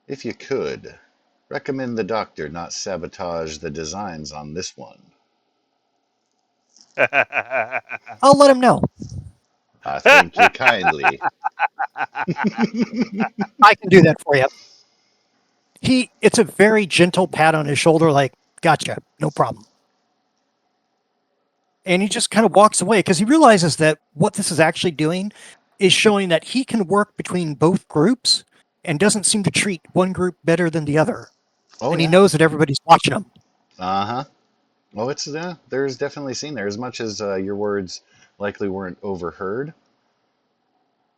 if you could, recommend the doctor not sabotage the designs on this one. I'll let him know. I thank you kindly. I can do that for you. It's a very gentle pat on his shoulder, like, gotcha, no problem. And he just kind of walks away because he realizes that what this is actually doing is showing that he can work between both groups and doesn't seem to treat one group better than the other. Oh, And he yeah. knows that everybody's watching him. Uh-huh. Well, there's definitely seen there. As much as your words likely weren't overheard,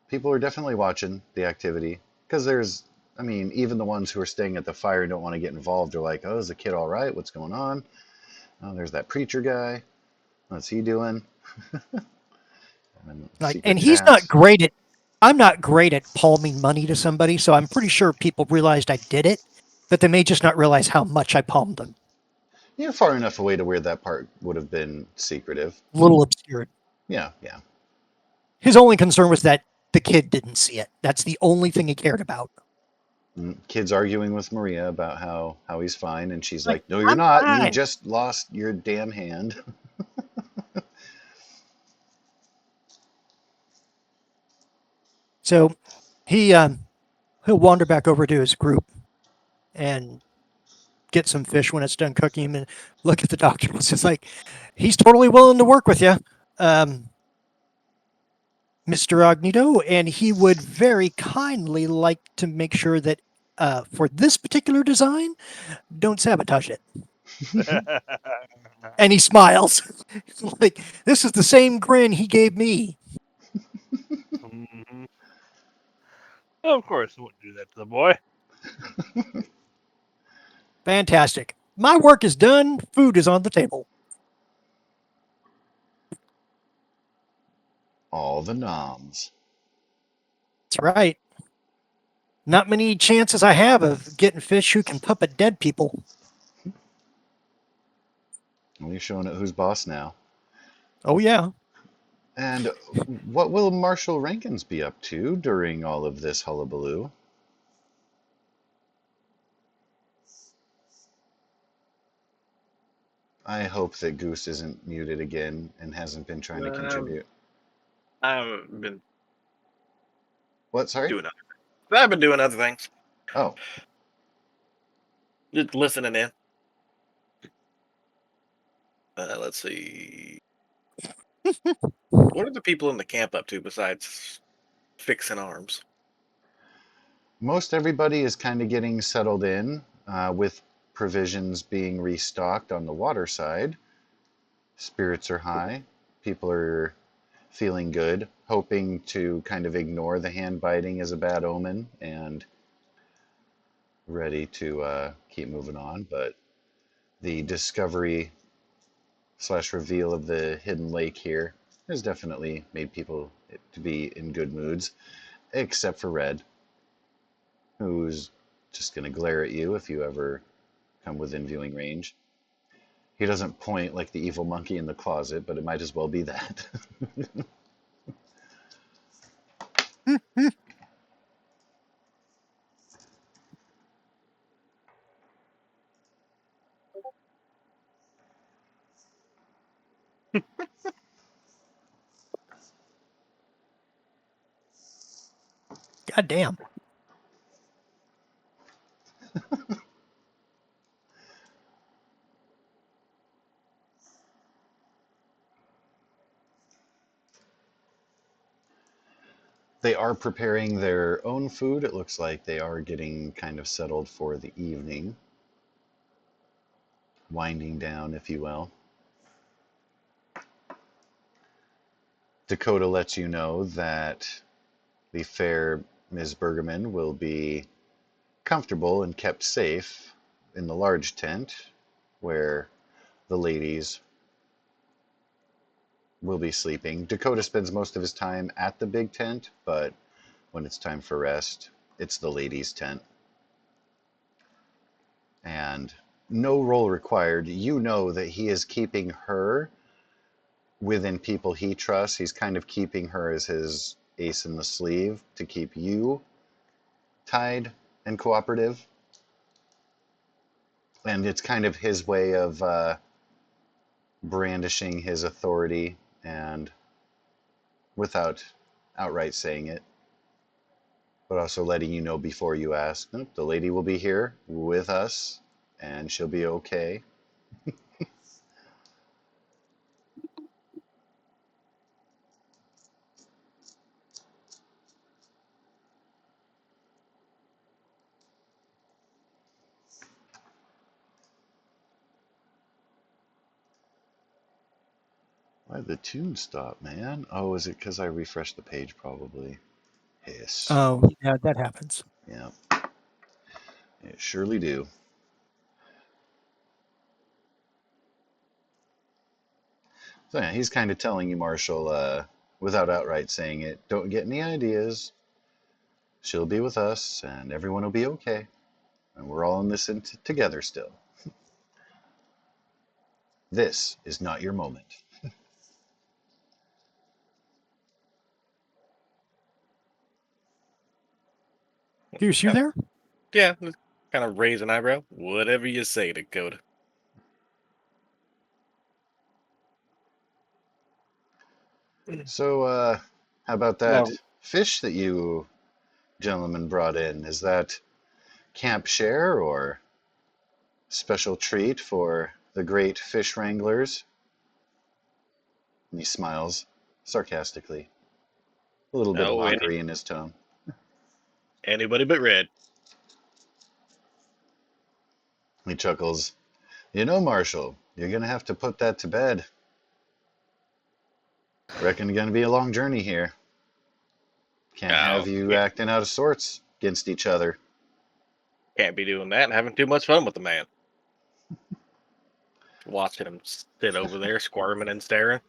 people are definitely watching the activity. Because even the ones who are staying at the fire and don't want to get involved are like, oh, is the kid all right? What's going on? Oh, there's that preacher guy. What's he doing? And Like, secret and he's not chats. great at. I'm not great at palming money to somebody, so I'm pretty sure people realized I did it, but they may just not realize how much I palmed them. You're far enough away to where that part would have been secretive. A little obscured. Yeah, yeah. His only concern was that the kid didn't see it. That's the only thing he cared about. Kid's arguing with Maria about how he's fine, and she's Like, like, no, you're I'm not. You fine. just lost your damn hand. So he'll wander back over to his group and get some fish when it's done cooking him and look at the doctor. It's just like, he's totally willing to work with you, Mr. Agnito, and he would very kindly like to make sure that for this particular design, don't sabotage it. And he smiles. Like, this is the same grin he gave me. Mhm. Of course, I wouldn't do that to the boy. Fantastic. My work is done. Food is on the table. All the noms. That's right. Not many chances I have of getting fish who can puppet dead people. Well, you're showing it who's boss now. Oh, yeah. And what will Marshal Rankins be up to during all of this hullabaloo? I hope that Goose isn't muted again and hasn't been trying to contribute. I haven't been What? Sorry? doing other things. I've been doing other things. Oh, Just listening in. Let's see. What are the people in the camp up to besides fixing arms? most everybody is kind of getting settled in with provisions being restocked on the water side. Spirits are high. People are feeling good, hoping to kind of ignore the hand biting as a bad omen and ready to keep moving on. But the discovery slash reveal of the hidden lake here has definitely made people to be in good moods, except for Red, who's just going to glare at you if you ever come within viewing range. He doesn't point like the evil monkey in the closet, but it might as well be that. God damn. They are preparing their own food. It looks like they are getting kind of settled for the evening. Winding down, if you will. Dakota lets you know that the fair Ms. Bergerman will be comfortable and kept safe in the large tent where the ladies will be sleeping. Dakota spends most of his time at the big tent, but when it's time for rest, it's the ladies' tent. And no roll required. You know that he is keeping her within people he trusts. He's kind of keeping her as his ace in the sleeve to keep you tied and cooperative. And it's kind of his way of brandishing his authority and without outright saying it, but also letting you know before you ask. Nope, the lady will be here with us and she'll be okay. Why did the tune stop, man? Oh, is it because I refreshed the page probably? Hiss. Oh, yeah, that happens. Yeah, it surely do. So yeah, he's kind of telling you, Marshall, without outright saying it, don't get any ideas. She'll be with us, and everyone will be okay. And we're all in this together still. This is not your moment. Pierce, you there? Yeah, kind of raise an eyebrow. Whatever you say, Dakota. So, how about that No. fish that you gentlemen brought in? Is that camp share or special treat for the great fish wranglers? And he smiles sarcastically, a little bit of No, mockery in his tone. anybody but Red. He chuckles. You know, Marshall, you're going to have to put that to bed. Reckon going to be a long journey here. Can't Oh, have you acting out of sorts against each other. can't be doing that and having too much fun with the man. Watching him sit over there squirming and staring.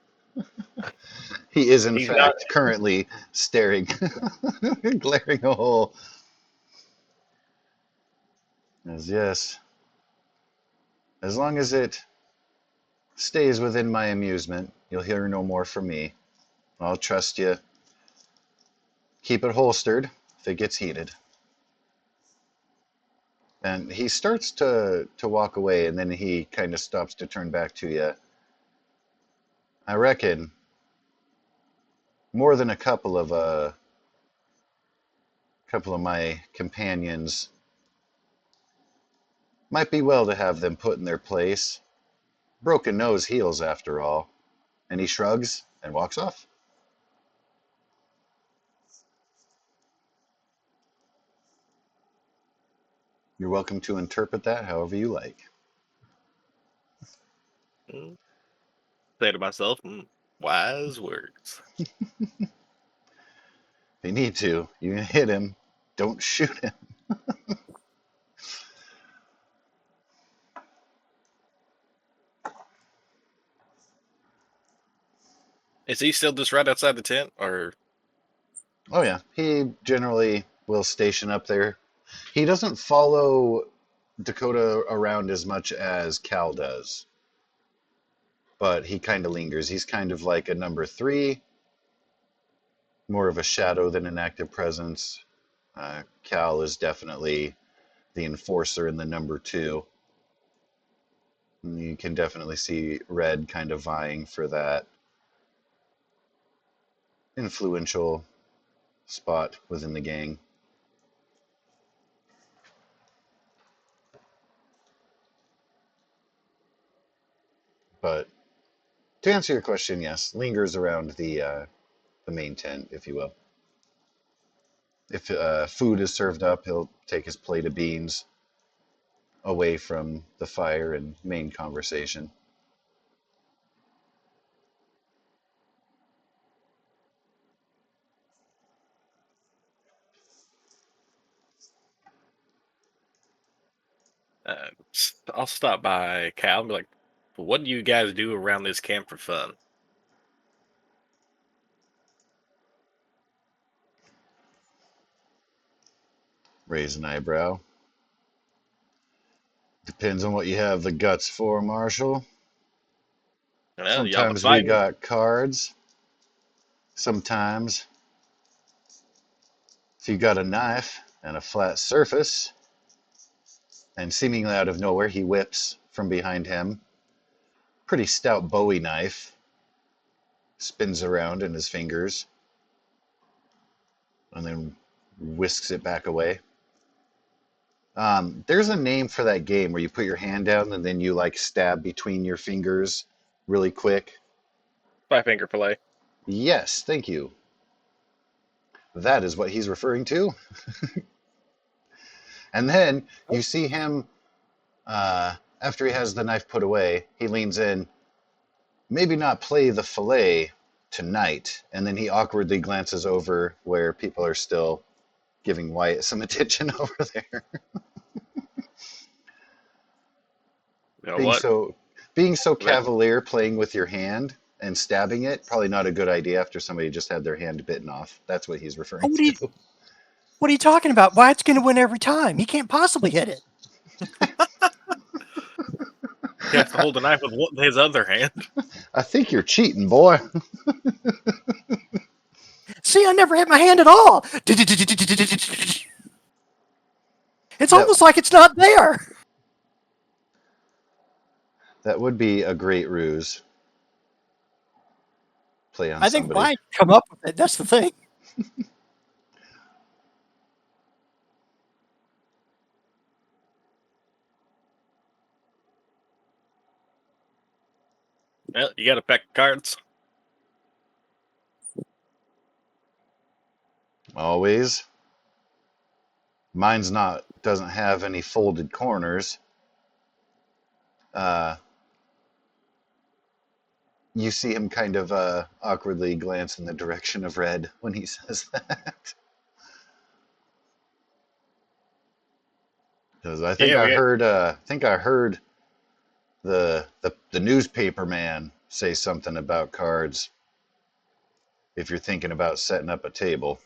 He is, in He's not. fact, currently staring, glaring a hole. Yes. As long as it stays within my amusement, you'll hear no more from me. I'll trust you. Keep it holstered if it gets heated. And he starts to walk away, and then he kind of stops to turn back to you. I reckon more than a couple of my companions might be well to have them put in their place. Broken nose heals, after all. And he shrugs and walks off. You're welcome to interpret that however you like. Say to myself, wise words. If you need to, you can hit him. Don't shoot him. Is he still just right outside the tent, or Oh, yeah. He generally will station up there. He doesn't follow Dakota around as much as Cal does, but he kind of lingers. He's kind of like a number 3, more of a shadow than an active presence. Cal is definitely the enforcer in the number 2. And you can definitely see Red kind of vying for that influential spot within the gang. But to answer your question, yes, lingers around the main tent, if you will. If food is served up, he'll take his plate of beans away from the fire and main conversation. I'll stop by Cal and be like, "What do you guys do around this camp for fun?" Raise an eyebrow. Depends on what you have the guts for, Marshall. Well, y'all the Sometimes we fighting. got cards. Sometimes, if you got a knife and a flat surface, and seemingly out of nowhere, he whips from behind him. Pretty stout Bowie knife. Spins around in his fingers. And then whisks it back away. There's a name for that game where you put your hand down and then you like stab between your fingers really quick. 5-finger fillet. Yes, thank you. That is what he's referring to. And then you see him, after he has the knife put away, he leans in, maybe not play the fillet tonight. And then he awkwardly glances over where people are still giving Wyatt some attention over there. You know being what? so being so That cavalier playing with your hand and stabbing it, probably not a good idea after somebody just had their hand bitten off. That's what he's Oh, referring to. what are you talking about? Wyatt's going to win every time. He can't possibly hit it. he has to hold the knife with his other hand. I think you're cheating, boy. See, I never hit my hand at all. It's That almost like it's not there. that would be a great ruse. Play on I think somebody. Wyatt come up with it. That's the thing. Well, you got a pack of cards. Always. Mine's not doesn't have any folded corners. Uh, you see him kind of awkwardly glance in the direction of Red when he says that. Because I think Yeah, I heard the newspaper man say something about cards. If you're thinking about setting up a table,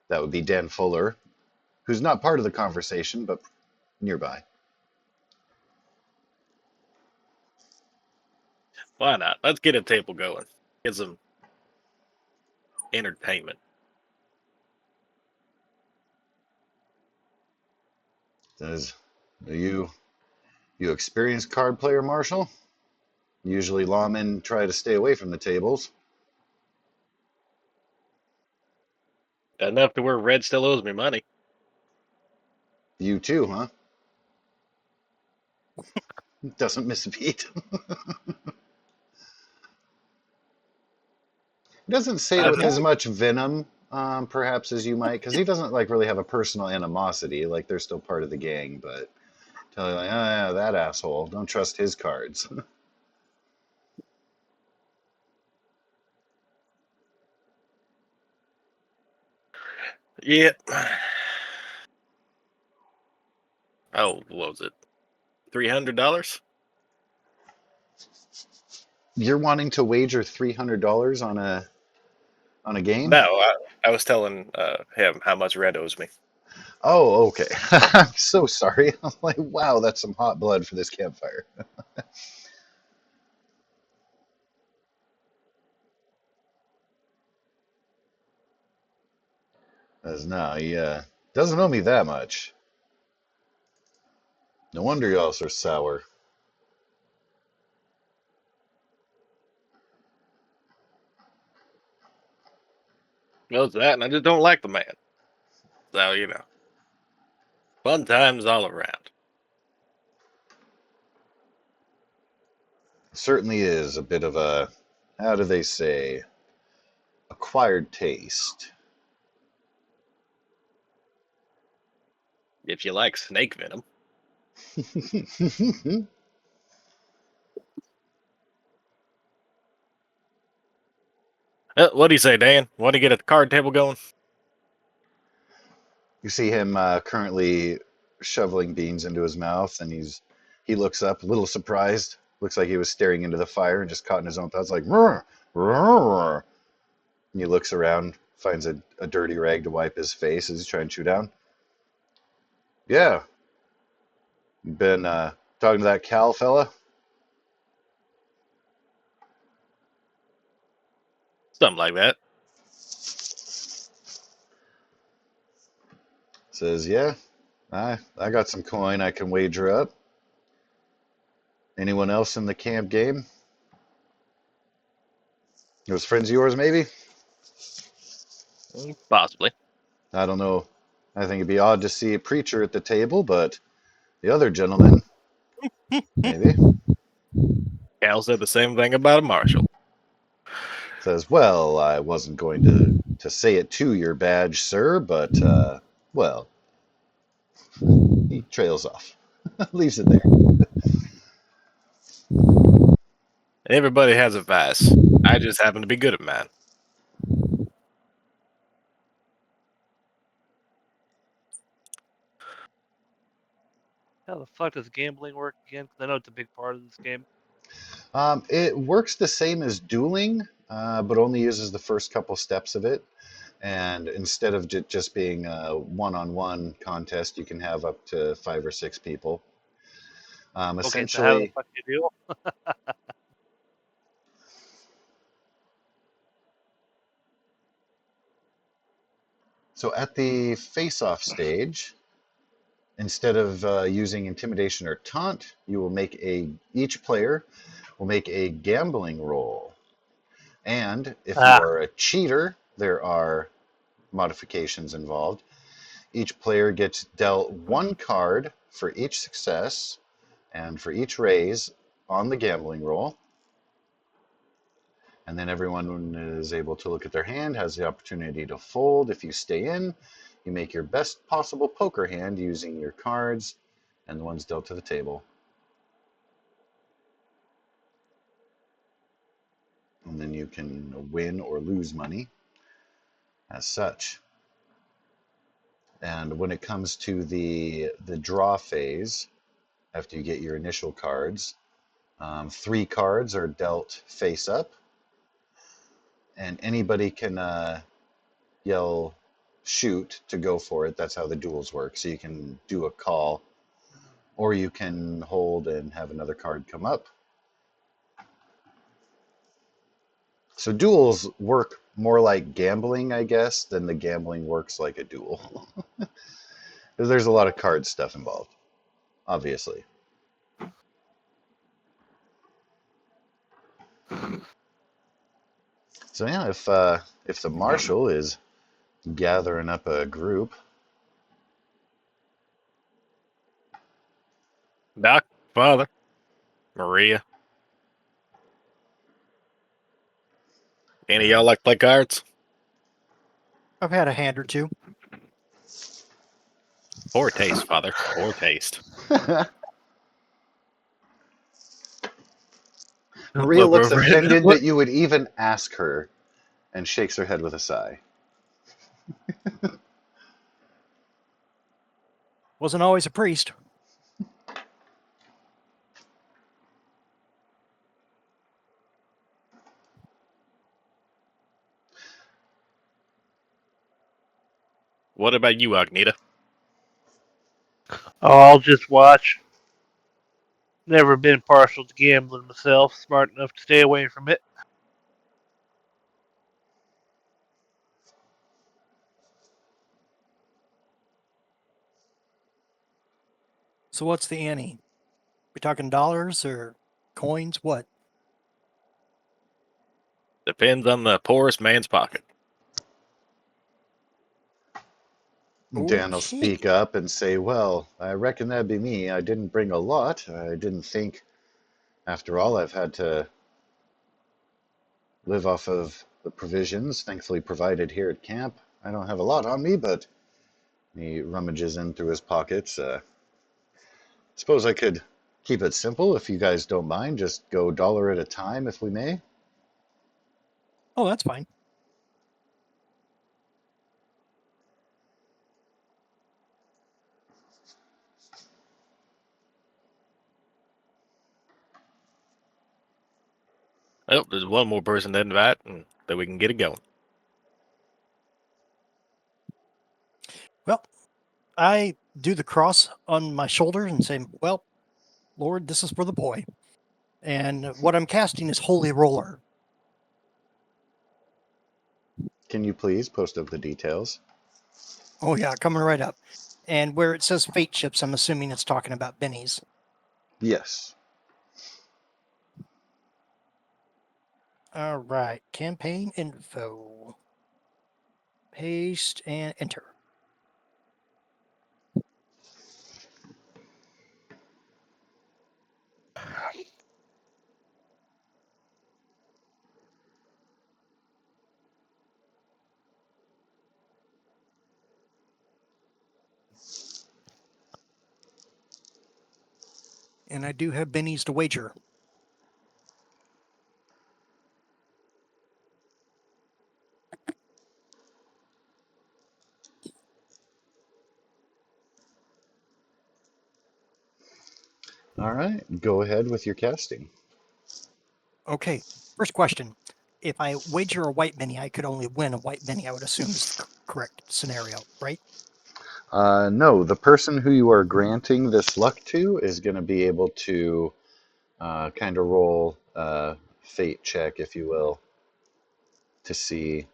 that would be Dan Fuller, who's not part of the conversation but nearby. why not? Let's get a table going. Get some entertainment. Says, "Are you experienced card player, Marshall? Usually lawmen try to stay away from the tables." Enough to where Red still owes me money. You too, huh? Doesn't miss a beat. He doesn't say it I with think as much venom, perhaps, as you might, because he doesn't like really have a personal animosity. Like they're still part of the gang, but tell you like, oh yeah, that asshole. Don't trust his cards. yeah. Oh, what was it? $300? You're wanting to wager $300 on a game? No, I was telling him how much Red owes me. Oh, okay. I'm so sorry. I'm like, wow, that's some hot blood for this campfire. As no, he doesn't owe me that much. No wonder you all so sour. Knows that, and I just don't like the man. So, fun times all around. certainly is a bit of a, how do they say, acquired taste. If you like snake venom. What do you say, Dan? Want to get a card table going? You see him currently shoveling beans into his mouth, and he looks up, a little surprised. Looks like he was staring into the fire and just caught in his own thoughts, like, "Rrr, rrr." And he looks around, finds a dirty rag to wipe his face as he's trying to chew down. Yeah, been talking to that Cal fella? Something like that. Says, yeah, I got some coin I can wager up. Anyone else in the camp game? Those friends of yours, maybe? Possibly. I don't know. I think it'd be odd to see a preacher at the table, but the other gentleman, maybe. Cal said the same thing about a marshal. Says, well, I wasn't going to say it to your badge, sir, but, well, he trails off. Leaves it there. Everybody has a vice. I just happen to be good at mine. How the fuck does gambling work again? Because I know it's a big part of this game. It works the same as dueling, but only uses the first couple steps of it. And instead of just being a one-on-one contest, you can have up to 5 or 6 people. Okay, so how the Essentially, fuck do you do? so at the face-off stage, instead of using intimidation or taunt, each player will make a gambling roll. And if you Ah, are a cheater, there are modifications involved. Each player gets dealt 1 card for each success and for each raise on the gambling roll. And then everyone is able to look at their hand, has the opportunity to fold. If you stay in, you make your best possible poker hand using your cards and the ones dealt to the table. And then you can win or lose money as such. And when it comes to the draw phase, after you get your initial cards, 3 cards are dealt face up, and anybody can yell shoot to go for it. That's how the duels work. So you can do a call, or you can hold and have another card come up. So duels work more like gambling, I guess, than the gambling works like a duel. There's a lot of card stuff involved, obviously. So yeah, if the marshal is gathering up a group, Doc, Father, Maria. Any of y'all like to play cards? I've had a hand or two. Poor taste, Father. Poor taste. Maria Look looks over offended it. that you would even ask her, and shakes her head with a sigh. Wasn't always a priest. What about you, Agnita? oh, I'll just watch. Never been partial to gambling myself. Smart enough to stay away from it. So what's the ante? We talking dollars or coins? What? Depends on the poorest man's pocket. Dan will Okay. speak up and say, well, I reckon that'd be me. I didn't bring a lot. I didn't think After all, I've had to live off of the provisions thankfully provided here at camp. I don't have a lot on me, but he rummages in through his pockets. Suppose I could keep it simple if you guys don't mind. Just go dollar at a time, if we may. Oh, that's fine. Oh, there's one more person to invite, and then we can get it going. Well, I do the cross on my shoulder and say, well, Lord, this is for the boy. And what I'm casting is Holy Roller. Can you please post up the details? Oh, yeah, coming right up. And where it says fate chips, I'm assuming it's talking about bennies. Yes. All right, campaign info. Paste and enter. And I do have bennies to wager. All right, go ahead with your casting. Okay, first question. If I wager a white benny, I could only win a white benny, I would assume is the correct scenario, right? No, the person who you are granting this luck to is going to be able to kind of roll a fate check, if you will, to see.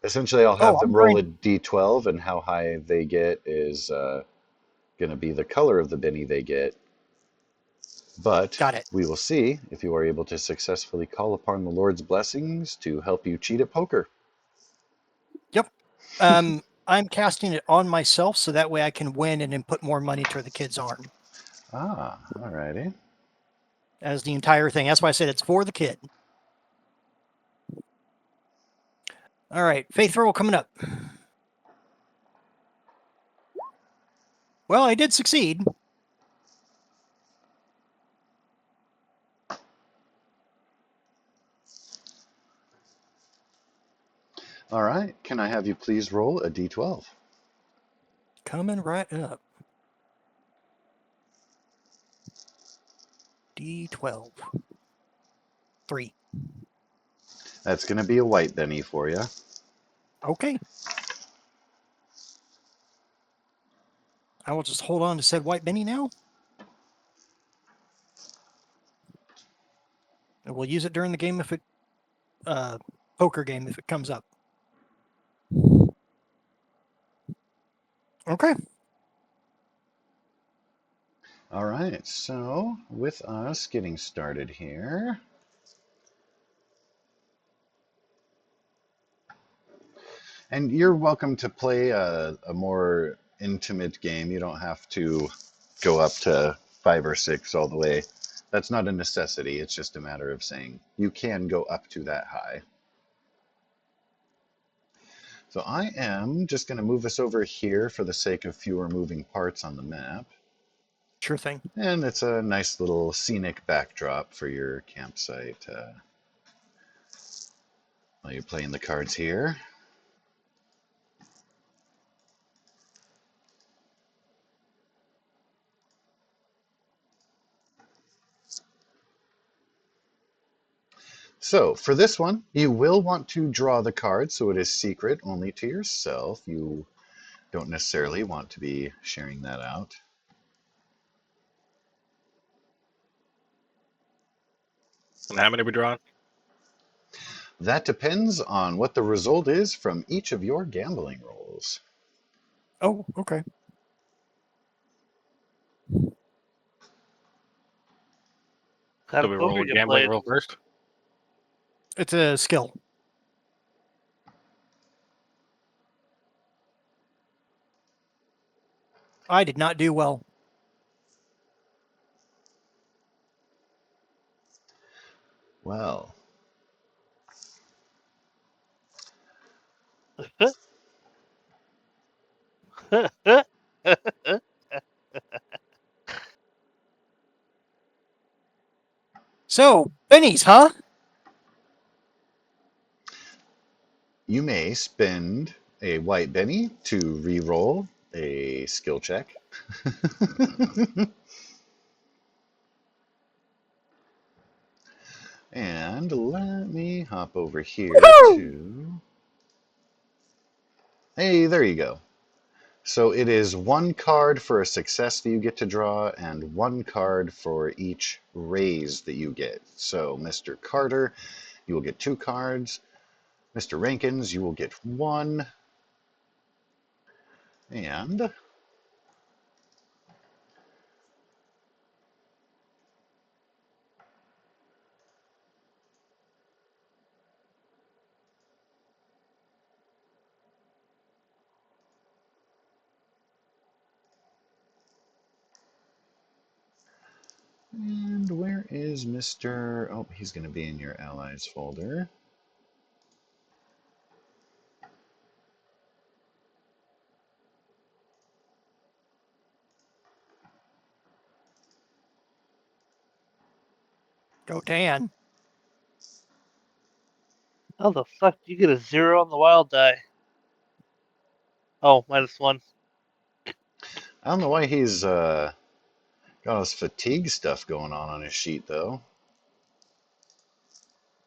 Essentially, I'll Oh, have them I'm roll a granting. d12, and how high they get is going to be the color of the Benny they get. But Got it. we will see if you are able to successfully call upon the Lord's blessings to help you cheat at poker. Yep. I'm casting it on myself so that way I can win and then put more money toward the kid's arm Ah, alrighty. as the entire thing. That's why I said it's for the kid. All right, faith roll coming up. Well, I did succeed. All right, can I have you please roll a d12? Coming right up. D12. 3. That's going to be a white Benny for you. Okay. I will just hold on to said white Benny now. And we'll use it during the game if it, poker game if it comes up. Okay. All right, so with us getting started here, and you're welcome to play a more intimate game. You don't have to go up to 5 or 6 all the way. That's not a necessity. It's just a matter of saying you can go up to that high. So I am just going to move us over here for the sake of fewer moving parts on the map. Sure thing. And it's a nice little scenic backdrop for your campsite while you're playing the cards here. So for this one, you will want to draw the card so it is secret only to yourself. You don't necessarily want to be sharing that out. And how many we drawing? That depends on what the result is from each of your gambling rolls. Oh, okay. Kind So of we poker roll a you gambling played. roll first? It's a skill. I did not do well. Well, So, bennies, huh? you may spend a white Benny to re-roll a skill check. And let me hop over here Woohoo! to... Hey, there you go. So it is one card for a success that you get to draw and one card for each raise that you get. So Mr. Carter, you will get 2 cards. Mr. Rankins, you will get 1. And where is Mr. Oh, he's going to be in your allies folder. Go Dan. How the fuck do you get a 0 on the wild die? Oh, -1. I don't know why he's got all this fatigue stuff going on his sheet, though.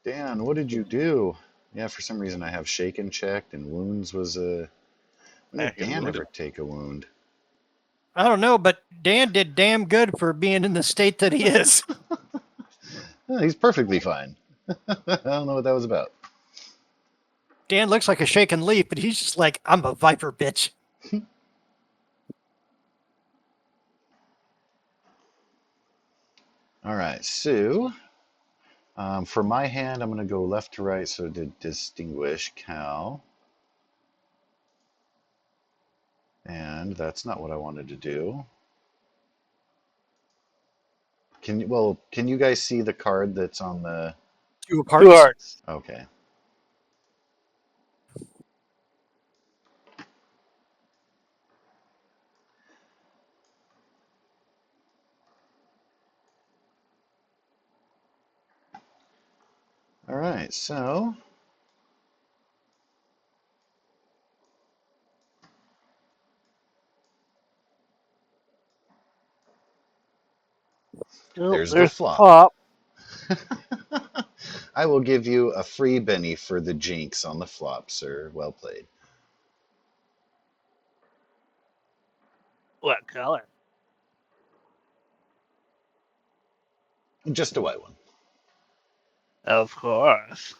Dan, what did you do? Yeah, for some reason I have shaken checked and wounds was a... When did Dan ever take a wound? I don't know, but Dan did damn good for being in the state that he is. Oh, he's perfectly fine. I don't know what that was about. Dan looks like a shaken leaf, but he's just like, I'm a viper, bitch. All right, so for my hand, I'm going to go left to right so to distinguish Cal. And that's not what I wanted to do. Can you guys see the card that's on the... 2 of 2 hearts. hearts. Okay. All right, so Oh, there's the there's the flop. flop. I will give you a free Benny for the jinx on the flop, sir. Well played. What color? Just a white one. Of course.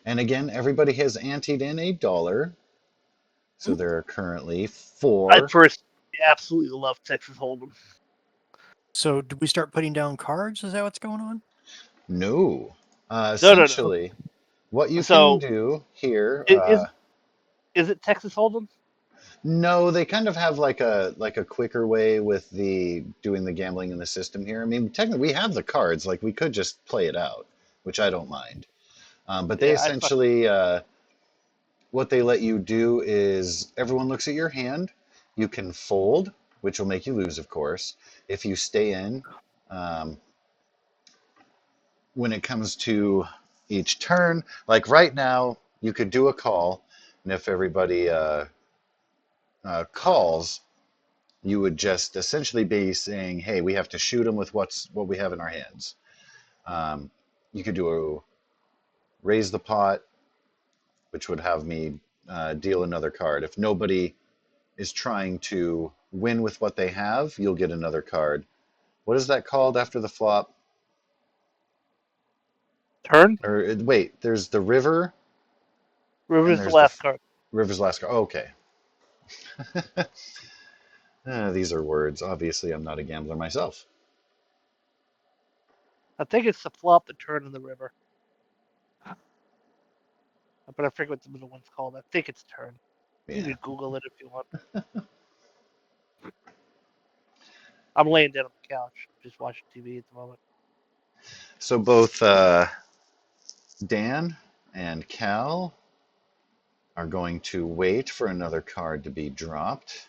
And again, everybody has anteed in $1. So there are currently I 4. absolutely love Texas Hold'em. So, do we start putting down cards? Is that what's going on? No. No. Essentially, what you can So do here... is it Texas Hold'em? No, they kind of have like a quicker way with the doing the gambling in the system here. I mean, technically, we have the cards. Like, we could just play it out, which I don't mind. But they Yeah, I fucking essentially, what they let you do is everyone looks at your hand. You can fold, which will make you lose, of course. If you stay in, um, when it comes to each turn, like right now, you could do a call, and if everybody calls, you would just essentially be saying, "Hey, we have to shoot them with what we have in our hands." You could do a raise the pot, which would have me deal another card. If nobody is trying to win with what they have, you'll get another card. What is that called after the flop? turn. Or wait, there's the river, and River's the there's the last card. river's last card. Oh, okay. These are words. Obviously, I'm not a gambler myself. I think it's the flop, the turn, and the river. But I forget what the middle one's called. I think it's turn. You Yeah. can Google it if you want. I'm laying down on the couch, just watching TV at the moment. So both Dan and Cal are going to wait for another card to be dropped.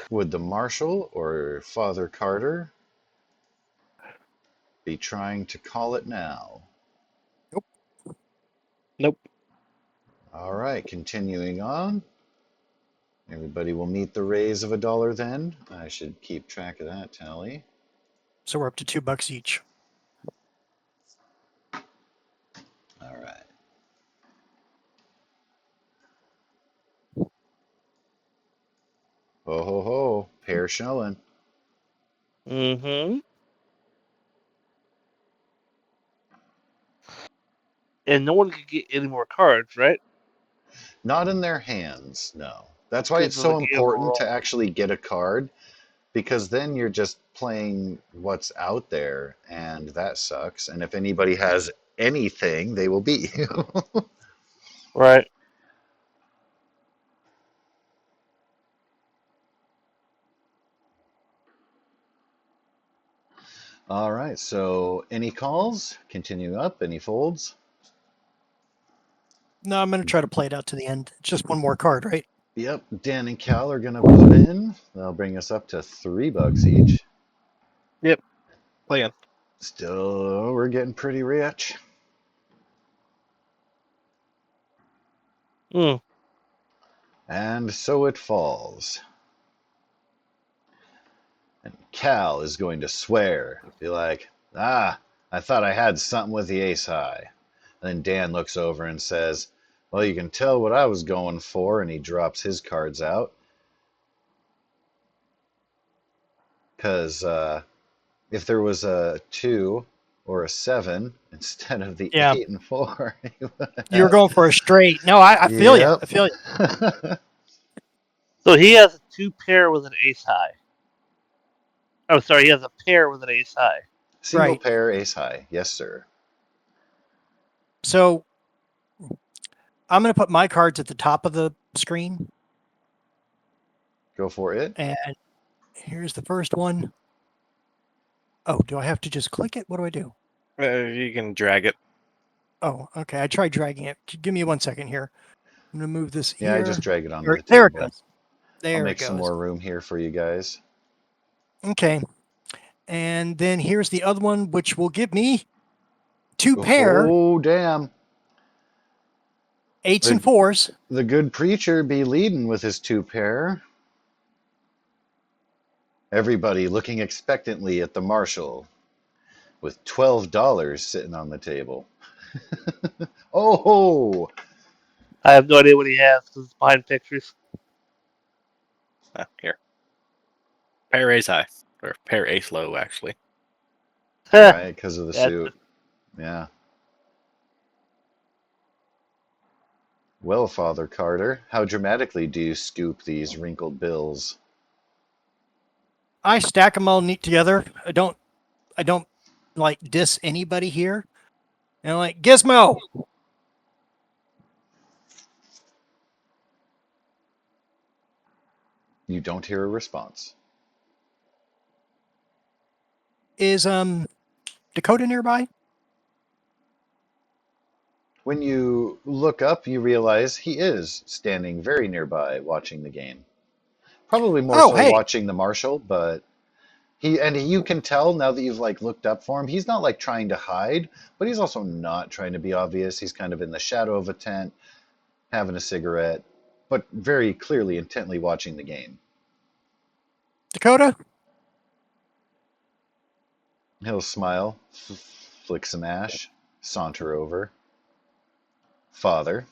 Would the Marshal or Father Carter be trying to call it now? Nope. All right, continuing on. Everybody will meet the raise of $1 then. I should keep track of that tally. So we're up to $2 each. All right. Ho ho ho, pair showing. Mm-hmm. And no one could get any more cards, right? Not in their hands, no. That's why it's Because of the so gamble important to roll. actually get a card, because then you're just playing what's out there, and that sucks. And if anybody has anything, they will beat you. Right. All right, so any calls? Continue up. Any folds? No, I'm going to try to play it out to the end. It's just one more card, right? Yep, Dan and Cal are going to put in. That'll bring us up to $3 each. Yep. Playing. Still, we're getting pretty rich. Mm. And so it falls. And Cal is going to swear, be like, I thought I had something with the ace high. And then Dan looks over and says, well, you can tell what I was going for. And he drops his cards out. Because if there was a 2 or a 7 instead of the Yeah. 8 and 4, he would You were have. going for a straight. No, I feel you. Yep. I feel you. So he has a 2-pair with an ace high. Oh, sorry, he has a pair with an ace high. Single Right. pair, ace high. Yes, sir. So I'm going to put my cards at the top of the screen. Go for it. And here's the first one. Oh, do I have to just click it? What do I do? You can drag it. Oh, okay. I tried dragging it. Give me 1 second here. I'm going to move this Yeah, here. I just drag it onto the There it table. goes. I'll There it make goes. some more room here for you guys. Okay. And then here's the other one, which will give me 2 pair, Oh, damn. 8s and 4s. The good preacher be leading with his 2 pair. Everybody looking expectantly at the Marshal with $12 sitting on the table. Oh, I have no idea what he has because it's behind pictures. Here. Pair ace high. Or pair ace low, actually. right, because of the That's suit. Yeah. Well, Father Carter, how dramatically do you scoop these wrinkled bills? I stack them all neat together. I don't like diss anybody here. And I'm like, Gizmo. You don't hear a response. Is Dakota nearby? When you look up, you realize he is standing very nearby watching the game. Probably more Oh, so hey. watching the Marshal, but you can tell now that you've like looked up for him, he's not like trying to hide, but he's also not trying to be obvious. He's kind of in the shadow of a tent, having a cigarette, but very clearly intently watching the game. Dakota? He'll smile, flick some ash, saunter over. Father,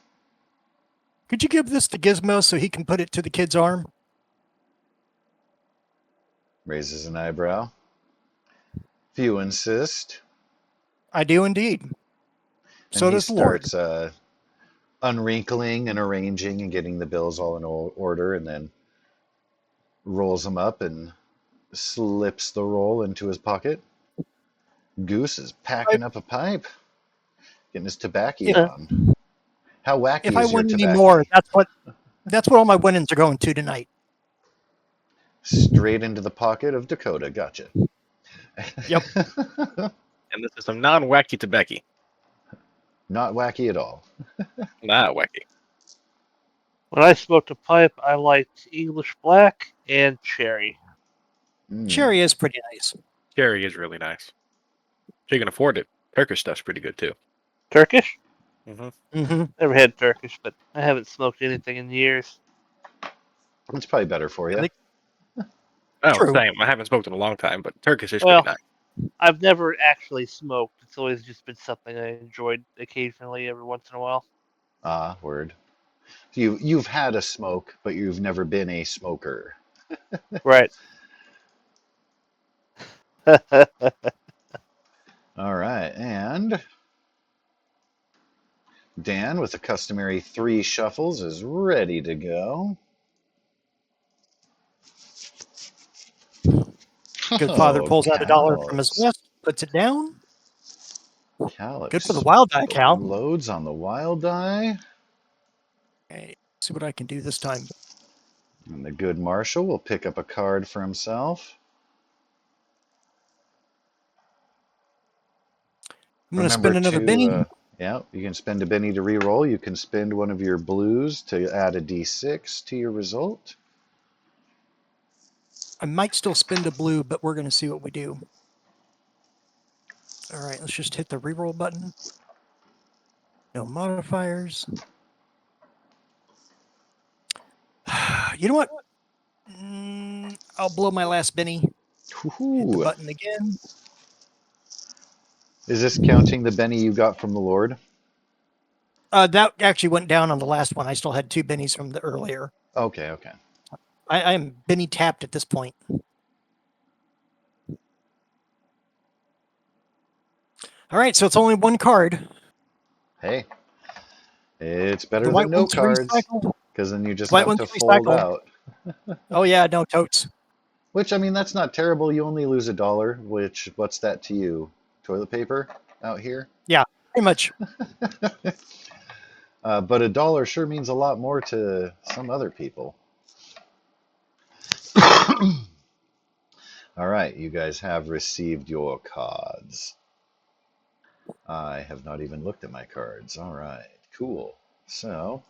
Could you give this to Gizmo so he can put it to the kid's arm? raises an eyebrow. If you insist. I do indeed. And So he does the Lord. starts unwrinkling and arranging and getting the bills all in order, and then rolls them up and slips the roll into his pocket. Goose is packing up a pipe, getting his tobacco If, on. How wacky if I is your win any tobacco? more, that's what all my winnings are going to tonight. Straight into the pocket of Dakota. Gotcha. Yep. And this is some non-wacky tobacco. Not wacky at all. Not wacky. When I smoked a pipe, I liked English Black and Cherry. Mm. Cherry is pretty nice. Cherry is really nice. If you can afford it, Turkish stuff's pretty good too. Turkish? Mm-hmm. Never had Turkish, but I haven't smoked anything in years. It's probably better for you. I think Oh, True. same. I haven't smoked in a long time, but Turkish is Well, pretty nice. I've never actually smoked. It's always just been something I enjoyed occasionally every once in a while. Ah, word. You've had a smoke, but you've never been a smoker. Right. All right, and Dan, with the customary 3 shuffles, is ready to go. Good father Oh, pulls out $1 from his vest, puts it down. Cal Good for the wild die, Cal. loads on the wild die. Okay, see what I can do this time. And the good marshal will pick up a card for himself. I'm going to Remember spend another to, Benny. yeah, you can spend a Benny to re-roll. You can spend one of your blues to add a d6 to your result. I might still spend a blue, but we're going to see what we do. All right, let's just hit the reroll button. No modifiers. You know what? I'll blow my last Benny. Hit the Woohoo! button again. Is this counting the Benny you got from the Lord? That actually went down on the last one. I still had 2 Bennies from the earlier. Okay, okay. I'm Benny tapped at this point. All right, so it's only 1 card. Hey, it's better The than white no one can cards, recycle. because then you The just white have one to can fold recycle. out. Oh yeah, no totes. Which, I mean, that's not terrible. You only lose $1, which, what's that to you? Toilet paper out here? Yeah, pretty much. But $1 sure means a lot more to some other people. All right, you guys have received your cards. I have not even looked at my cards. All right, cool. So,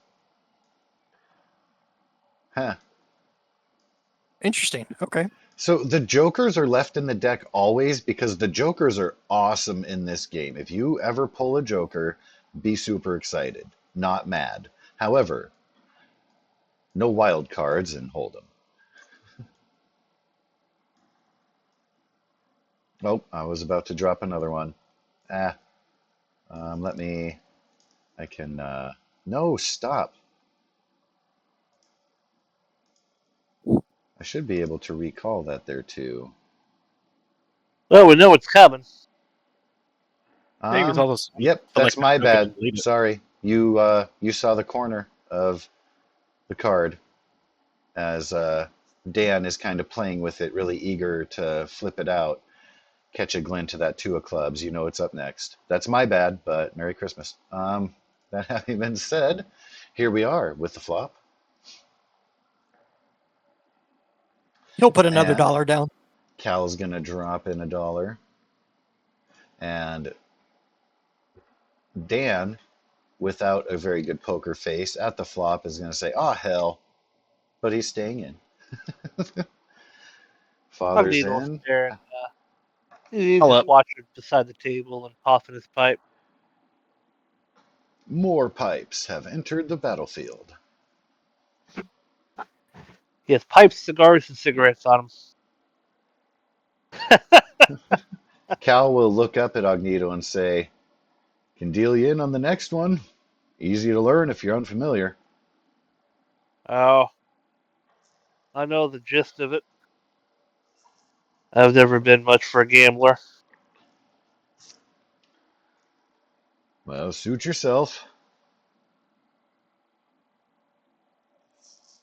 huh. Interesting. Okay. So the Jokers are left in the deck always because the Jokers are awesome in this game. If you ever pull a Joker, be super excited, not mad. However, no wild cards and hold them. Oh, I was about to drop another one. Ah, let me. I can. No, stop. I should be able to recall that there too. Well, we know it's coming. Maybe it's also Yep, that's select my token to bad. delete it. Sorry, you saw the corner of the card as Dan is kind of playing with it, really eager to flip it out. Catch a glint of that 2 of clubs. You know it's up next. That's my bad, but Merry Christmas. That having been said, here we are with the flop. He'll put another And $1 down. Cal's gonna drop in $1, and Dan, without a very good poker face at the flop, is gonna say, "Oh hell," but he's staying in. Father's Magneto will in. stare and he's Hold just up. watching beside the table and puffing his pipe. More pipes have entered the battlefield. He has pipes, cigars, and cigarettes on him. Cal will look up at Ogneto and say, "Can deal you in on the next one. Easy to learn if you're unfamiliar." Oh, I know the gist of it. I've never been much for a gambler. Well, suit yourself.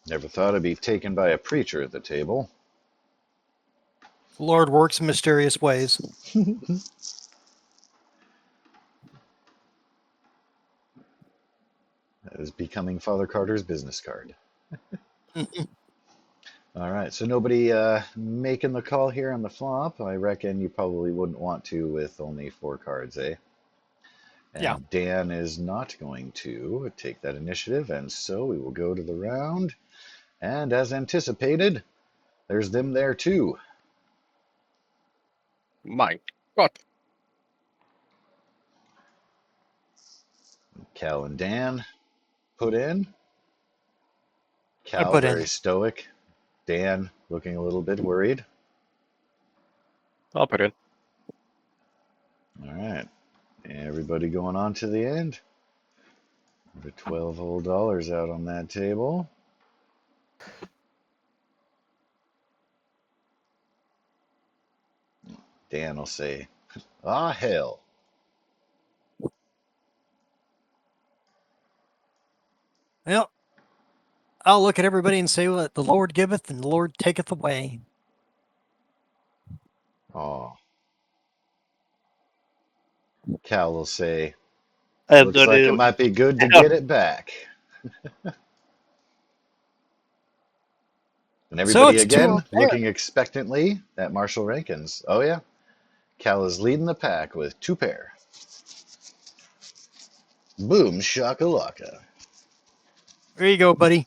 Never thought I'd be taken by a preacher at the table. The Lord works in mysterious ways. That is becoming Father Carter's business card. All right, so nobody making the call here on the flop. I reckon you probably wouldn't want to with only 4 cards, eh? Yeah. And Dan is not going to take that initiative, and so we will go to the round. And as anticipated, there's them there too. My God. Cal and Dan put in. I Cal put in. very stoic. Dan looking a little bit worried. I'll put in. All right. Everybody going on to the end. The $12 whole out on that table. Dan will say, ah, hell. Well, I'll look at everybody and say, "What the Lord giveth, and the Lord taketh away." Oh. Cal will say, I have no looks like it idea. might be good to How, get it back. And So everybody it's two again on Dan. looking expectantly at Marshall Rankins. Oh, yeah. Cal is leading the pack with 2 pair. Boom shakalaka. There you go, buddy.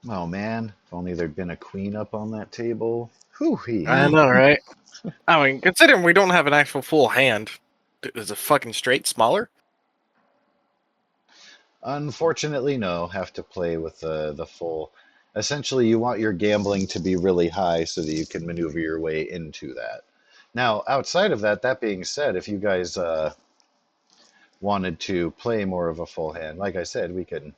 Oh, man. If only there'd been a queen up on that table. Whew-hee. I know, right? I mean, considering we don't have an actual full hand, is a fucking straight smaller? Unfortunately, no. Have to play with the full. Essentially, you want your gambling to be really high so that you can maneuver your way into that. Now, outside of that, that being said, if you guys wanted to play more of a full hand, like I said, we can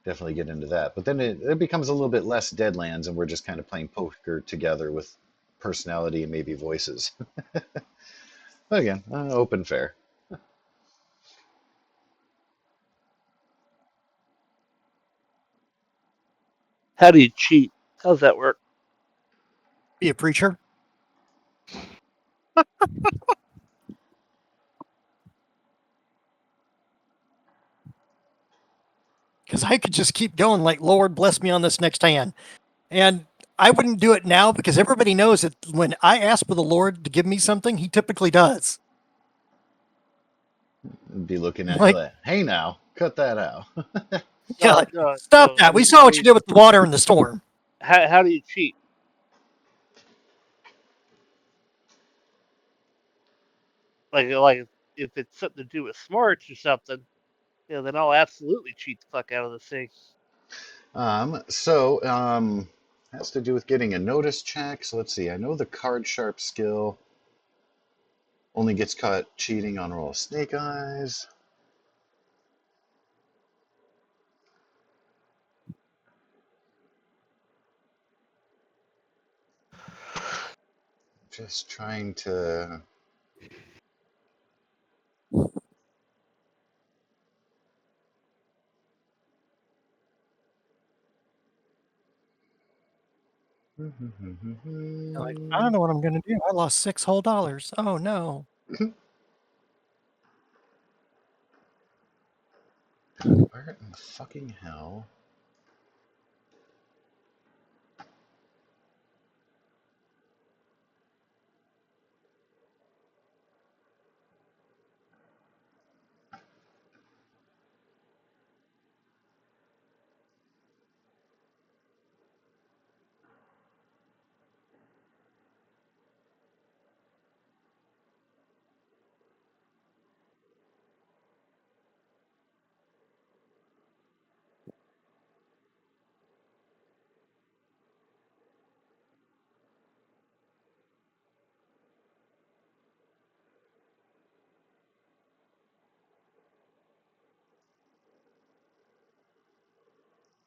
definitely get into that. But then it becomes a little bit less Deadlands, and we're just kind of playing poker together with personality and maybe voices. But again, open fair. how do you cheat? How does that work? Be a preacher. Because I could just keep going like, "Lord, bless me on this next hand." And I wouldn't do it now because everybody knows that when I ask for the Lord to give me something, he typically does. Be looking at you Like, like, hey now, cut that out. yeah, No, like, no, stop no. that. We saw what you did with the water in the storm. How do you cheat? Like if it's something to do with smarts or something, then I'll absolutely cheat the fuck out of this thing. Has to do with getting a notice check. So let's see. I know the card sharp skill only gets caught cheating on roll of snake eyes. Just trying to. You're like, I don't know what I'm going to do. I lost $6 whole. Oh, no. Where in the fucking hell?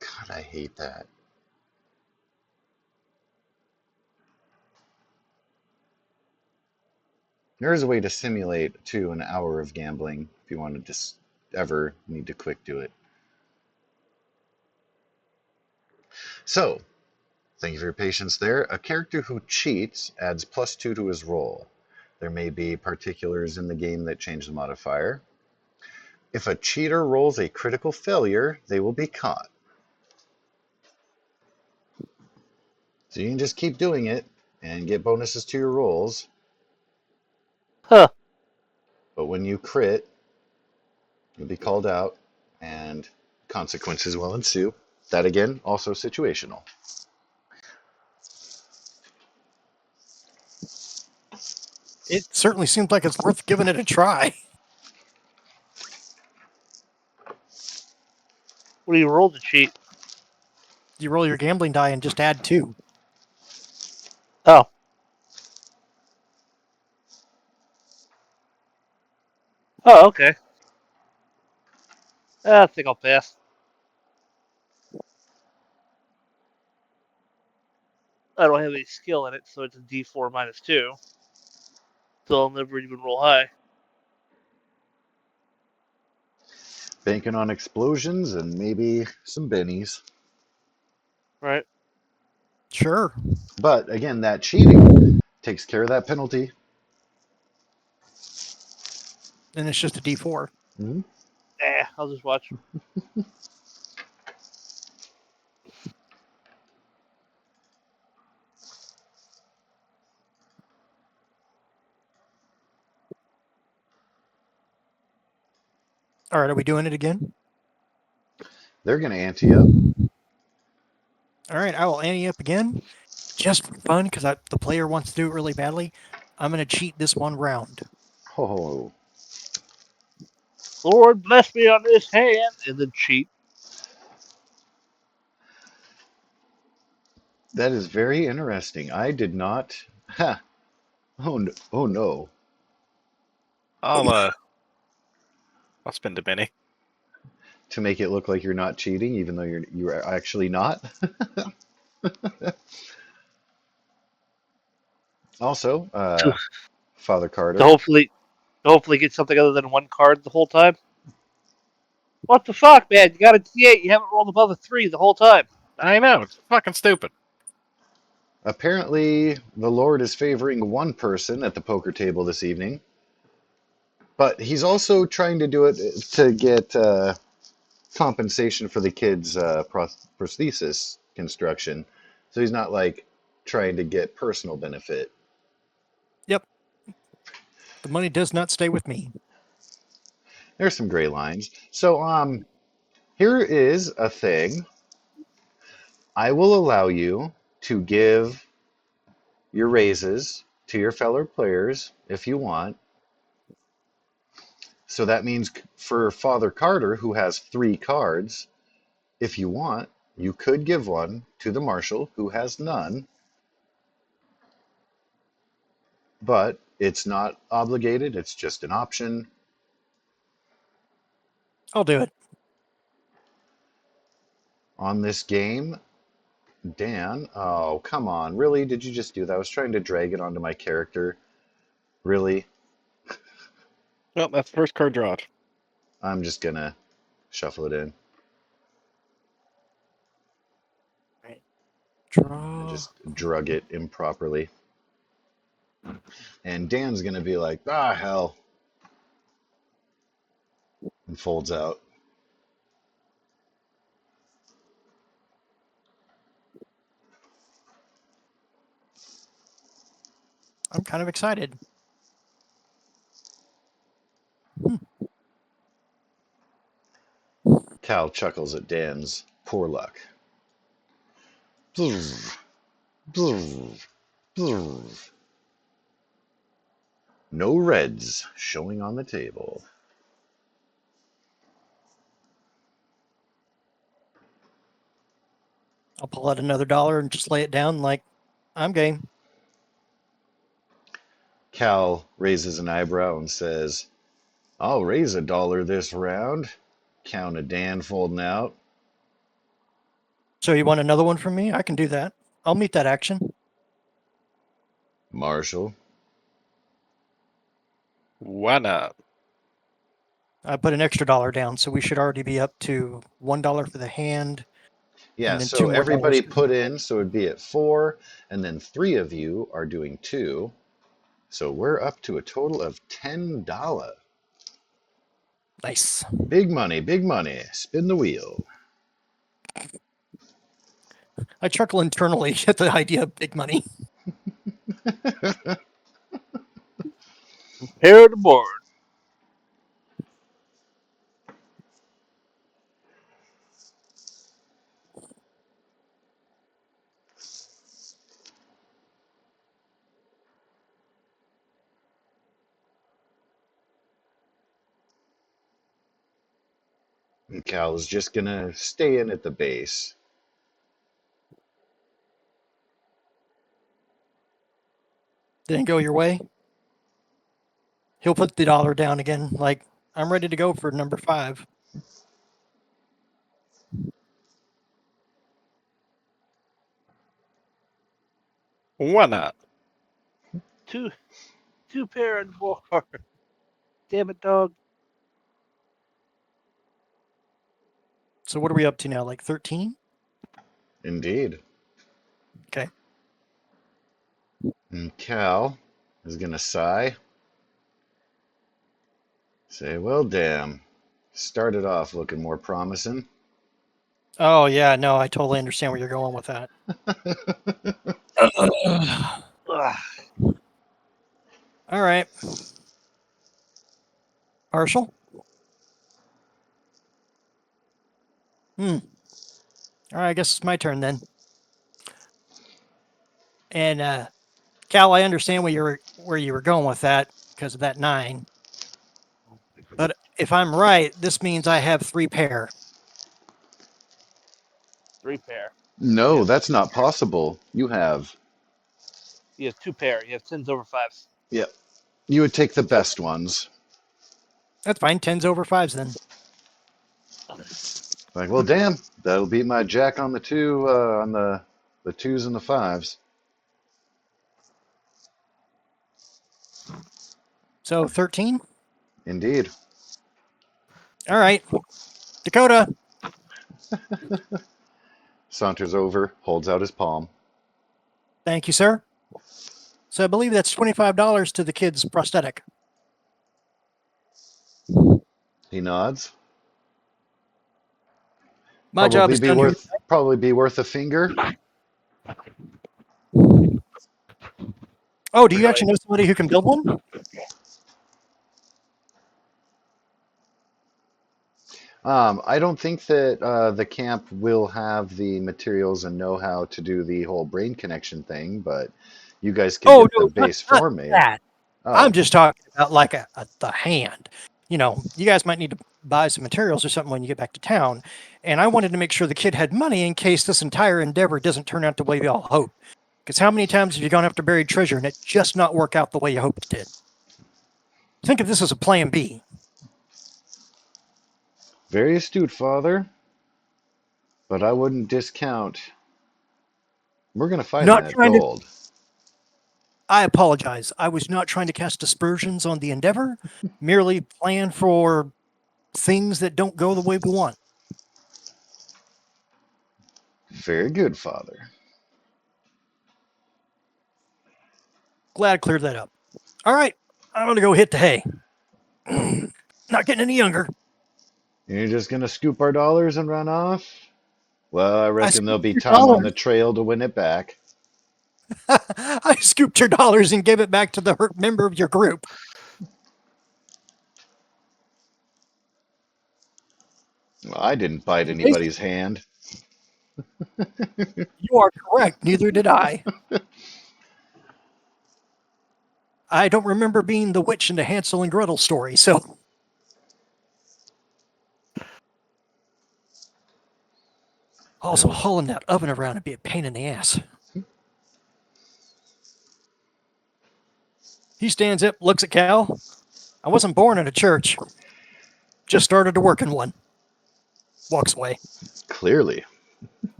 God, I hate that. There is a way to simulate, too, an hour of gambling if you want to just ever need to quick do it. So, thank you for your patience there. A character who cheats adds +2 to his roll. There may be particulars in the game that change the modifier. If a cheater rolls a critical failure, they will be caught. So you can just keep doing it and get bonuses to your rolls. Huh. But when you crit, you'll be called out and consequences will ensue. That again, also situational. It certainly seems like it's worth giving it a try. What do you roll to cheat? You roll your gambling die and just add 2. Oh. Oh, okay. I think I'll pass. I don't have any skill in it, so it's a D4 minus 2. So I'll never even roll high. Banking on explosions and maybe some bennies. Right? Sure. But again, that cheating takes care of that penalty. And it's just a D4. Mm-hmm. I'll just watch. All right, are we doing it again? They're going to ante you up. All right, I will ante up again. Just for fun, because the player wants to do it really badly. I'm going to cheat this one round. Oh, Lord bless me on this hand, and then cheat. that is very interesting. I did not. Ha. Oh, no. Oh no. I'll spend a penny. To make it look like you're not cheating, even though you're actually not. Also, To, Father to Carter. hopefully get something other than one card the whole time. What the fuck, man? You got a D8. You haven't rolled above a 3 the whole time. I know, it's fucking stupid. Apparently, the Lord is favoring one person at the poker table this evening, but he's also trying to do it to get compensation for the kid's prosthesis construction. So he's not like trying to get personal benefit. Yep. The money does not stay with me. There's some gray lines. So here is a thing. I will allow you to give your raises to your fellow players if you want. So that means for Father Carter, who has 3 cards, if you want, you could give one to the Marshal, who has none, but it's not obligated, it's just an option. I'll do it. On this game, Dan, oh, come on, really? Did you just do that? I was trying to drag it onto my character. Really? Well, that's the first card drawn. I'm just gonna shuffle it in. Right. I Draw. just drug it improperly. And Dan's gonna be like, ah, hell. And folds out. I'm kind of excited. Hmm. Cal chuckles at Dan's poor luck. No reds showing on the table. I'll pull out another dollar and just lay it down like I'm game. Cal raises an eyebrow and says, I'll raise $1 this round. Count of Dan folding out. So you want another one from me? I can do that. I'll meet that action. Marshall. Why not? I put an extra dollar down, so we should already be up to $1 for the hand, Yeah, and then so $2 more. everybody put in, so it'd be at 4, and then 3 of you are doing 2. So we're up to a total of $10. Nice. Big money, big money. Spin the wheel. I chuckle internally at the idea of big money. Prepare the board. And Cal is just gonna stay in at the base. Didn't go your way. He'll put the dollar down again. Like, I'm ready to go for number 5. Why not? Two pair on the board. Damn it, dog. So what are we up to now? Like 13? Indeed. Okay. And Cal is gonna sigh. Say, well, damn. Started off looking more promising. Oh, yeah. No, I totally understand where you're going with that. Ugh. All right. Partial? All right, I guess it's my turn then. And Cal, I understand where you were going with that because of that 9. But if I'm right, this means I have 3 pair. 3 pair. No, Yes. that's not possible. You have. He has 2 pair. You have 10s over 5s. Yep. You would take the So best ones. that's fine. 10s over 5s then. Like, well, damn, that'll beat my jack on the 2, on the 2s and the 5s. So 13? Indeed. All right. Dakota. Saunters over, holds out his palm. Thank you, sir. So I believe that's $25 to the kid's prosthetic. He nods. My job is done here. Probably be worth a finger. Oh, do you Really? actually know somebody who can build one? I don't think that the camp will have the materials and know-how to do the whole brain connection thing, but you guys could Oh, get the no, base not form made. that. I'm Oh, just talking about like the hand. You know, you guys might need to buy some materials or something when you get back to town. And I wanted to make sure the kid had money in case this entire endeavor doesn't turn out the way we all hope. Because how many times have you gone after buried treasure and it just not work out the way you hoped it did? Think of this as a plan B. very astute, Father, but I wouldn't discount. We're going to find Not that trying to, gold. I apologize. I was not trying to cast aspersions on the endeavor, merely plan for things that don't go the way we want. Very good, Father. Glad I cleared that up. All right, I'm going to go hit the hay. Not getting any younger. You're just going to scoop our dollars and run off? Well, I I reckon there'll scooped be your time on dollars. the trail to win it back. I scooped your dollars and gave it back to the member of your group. Well, I didn't bite anybody's hand. You are correct. Neither did I. I don't remember being the witch in the Hansel and Gretel story, so. Also, Well, hauling that oven around would be a pain in the ass. He stands up, looks at Cal. I wasn't born in a church. Just started to work in one. Walks away. clearly.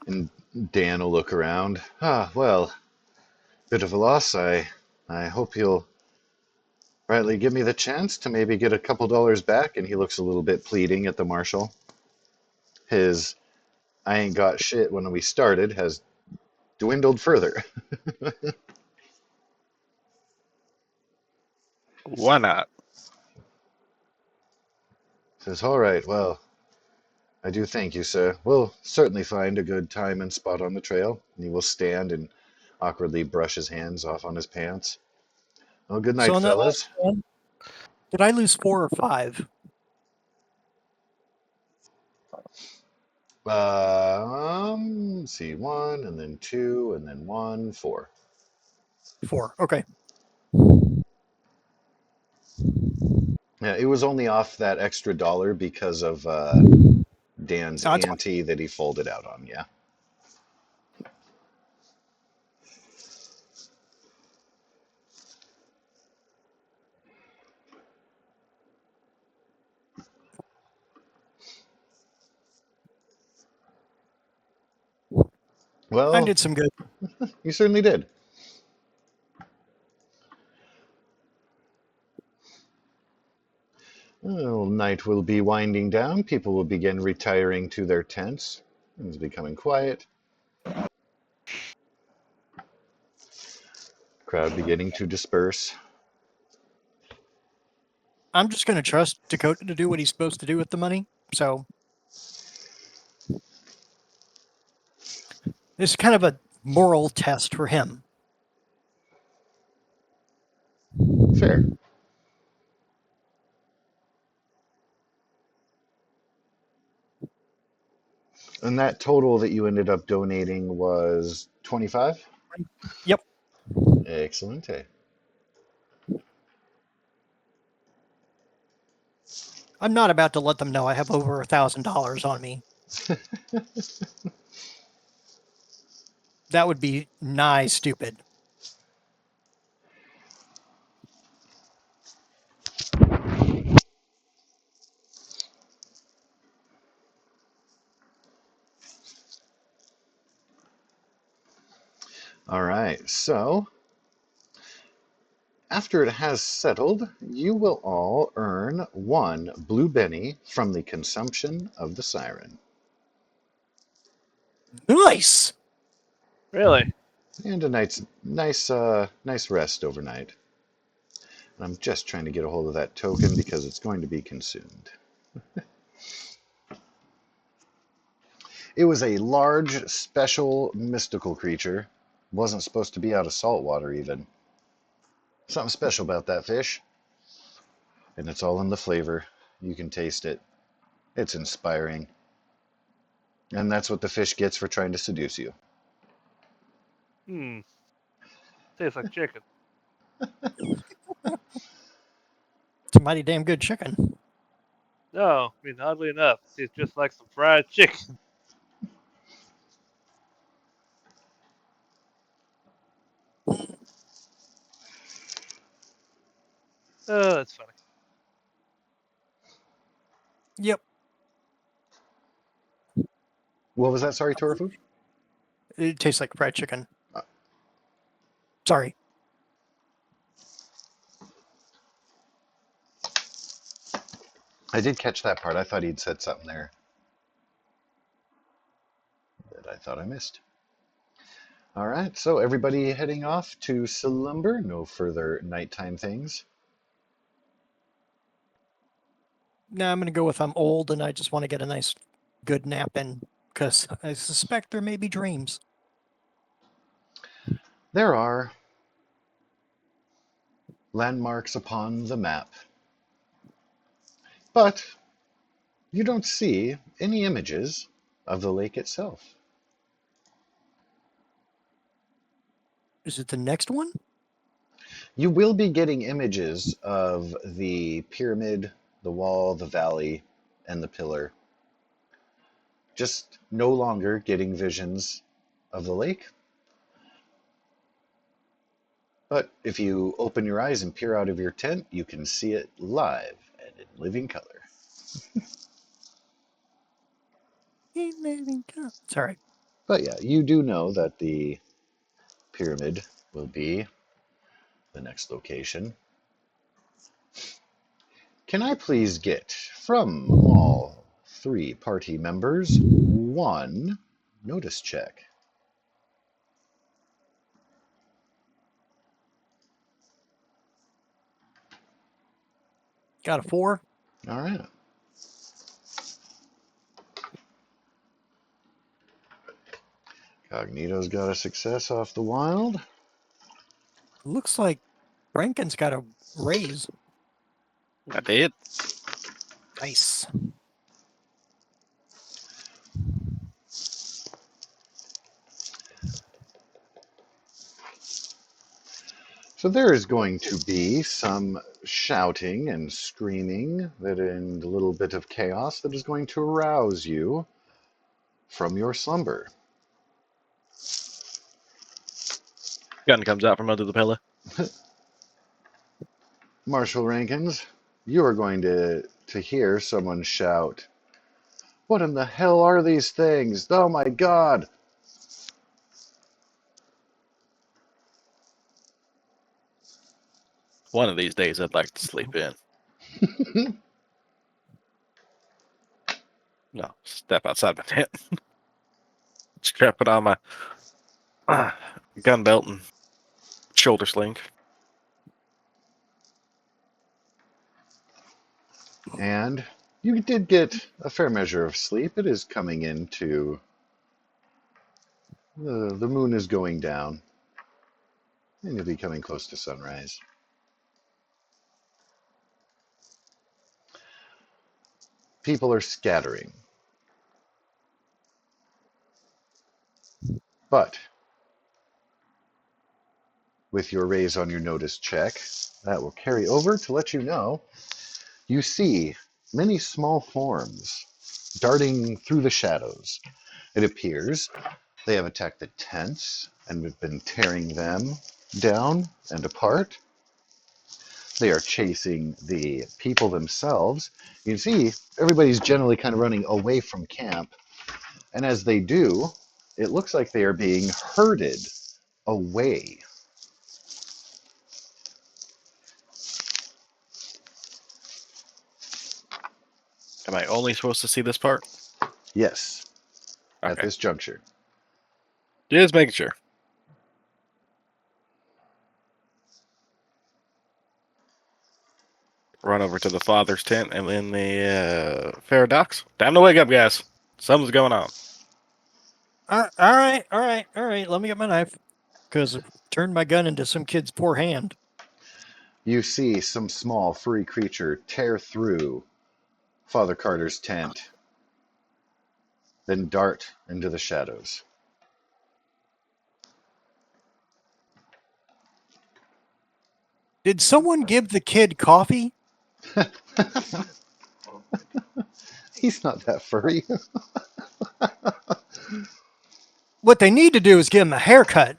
And Dan will look around. Ah, well, bit of a loss. I hope you'll rightly give me the chance to maybe get a couple dollars back. And he looks a little bit pleading at the marshal. His I ain't got shit when we started has dwindled further. Why not? Says, all right, well, I do thank you, sir. We'll certainly find a good time and spot on the trail. And he will stand and awkwardly brush his hands off on his pants. Well, good So night, on that last fellas. one, did I lose 4 or 5? Let's see, 1, and then 2, and then 1, 4. 4. Okay. Yeah, it was only off that extra dollar because of Dan's That's ante that he folded out on. Yeah. I Well, did some good. you certainly did. Well, night will be winding down. People will begin retiring to their tents. It's becoming quiet. Crowd beginning to disperse. I'm just going to trust Dakota to do what he's supposed to do with the money. So this is kind of a moral test for him. Fair. And that total that you ended up donating was 25? Yep. Excellent. I'm not about to let them know I have over $1,000 on me. That would be nigh stupid. All right. So, after it has settled, you will all earn 1 blue benny from the consumption of the siren. Nice. Really? And a nice rest overnight. And I'm just trying to get a hold of that token because it's going to be consumed. It was a large, special, mystical creature. Wasn't supposed to be out of salt water even. Something special about that fish. And it's all in the flavor. You can taste it. It's inspiring. And that's what the fish gets for trying to seduce you. Hmm. Tastes like chicken. It's a mighty damn good chicken. No, I mean, oddly enough, it tastes just like some fried chicken. Oh, that's funny. Yep. What was that? Sorry, Torafu? It tastes like fried chicken. Uh, Sorry. I did catch that part. I thought he'd said something there that I thought I missed. All right, so everybody heading off to slumber. No further nighttime things. Now I'm going to go with I'm old and I just want to get a nice good nap in because I suspect there may be dreams. There are landmarks upon the map, but you don't see any images of the lake itself. Is it the next one? You will be getting images of the pyramid, the wall, the valley, and the pillar. Just no longer getting visions of the lake. But if you open your eyes and peer out of your tent, you can see it live and in living color. Sorry. But yeah, you do know that the pyramid will be the next location. Can I please get from all 3 party members 1 notice check? Got a 4. All right. Cognito's got a success off the wild. Looks like Rankin's got a raise. I did. Nice. So there is going to be some shouting and screaming and a little bit of chaos that is going to arouse you from your slumber. Gun comes out from under the pillow. Marshal Rankins, you are going to hear someone shout, "What in the hell are these things? Oh my god!" One of these days, I'd like to sleep in. No, step outside my tent. Strap it on my gun belt and shoulder sling. And you did get a fair measure of sleep. It is coming into the moon is going down, and you'll be coming close to sunrise. People are scattering. But with your raise on your notice check, that will carry over to let you know you see many small forms darting through the shadows. It appears they have attacked the tents and have been tearing them down and apart. They are chasing the people themselves. You can see everybody's generally kind of running away from camp. And as they do, it looks like they are being herded away. Am I only supposed to see this part? Yes, at Okay. this juncture. Just making sure. Run over to the father's tent and in the Paradox. Time to wake up, guys. Something's going on. All right. Let me get my knife. Because I turned my gun into some kid's poor hand. You see some small furry creature tear through Father Carter's tent, then dart into the shadows. Did someone give the kid coffee? He's not that furry. What they need to do is give him a haircut.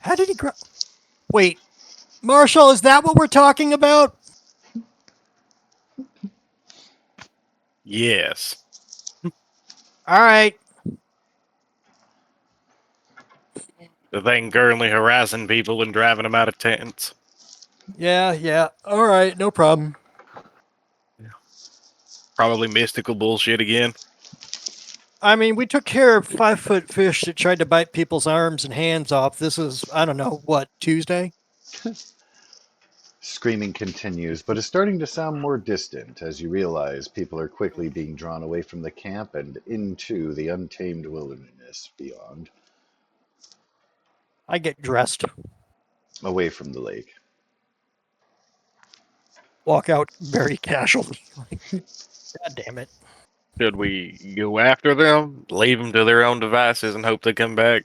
How did he grow? Wait, Marshall, is that what we're talking about? Yes. All right. The thing currently harassing people and driving them out of tents. Yeah. All right, no problem. Probably mystical bullshit again. I mean, we took care of 5-foot fish that tried to bite people's arms and hands off. This is, I don't know, what, Tuesday? Screaming continues, but is starting to sound more distant as you realize people are quickly being drawn away from the camp and into the untamed wilderness beyond, I get dressed, away from the lake. walk out very casually. God damn it. Should we go after them, leave them to their own devices, and hope they come back?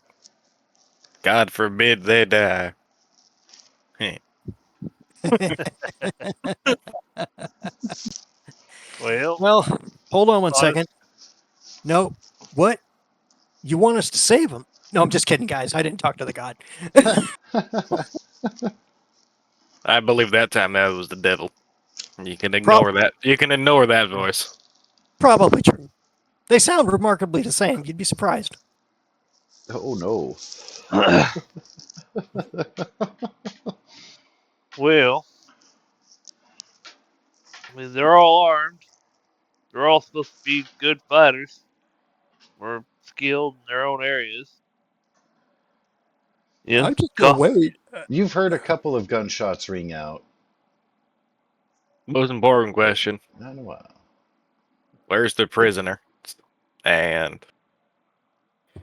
God forbid they die. Heh. Well, Well, hold on one thought it- second. No, what? You want us to save him? No, I'm just kidding, guys. I didn't talk to the god. I believe that time that was the devil. You can Prob- ignore that. You can ignore that voice. Probably true. They sound remarkably the same. You'd be surprised. Oh no. well, I mean, they're all armed. They're all supposed to be good fighters or skilled in their own areas. Yeah, I'm just gonna go. wait. You've heard a couple of gunshots ring out. Most important question: Not in a while. where's the prisoner? And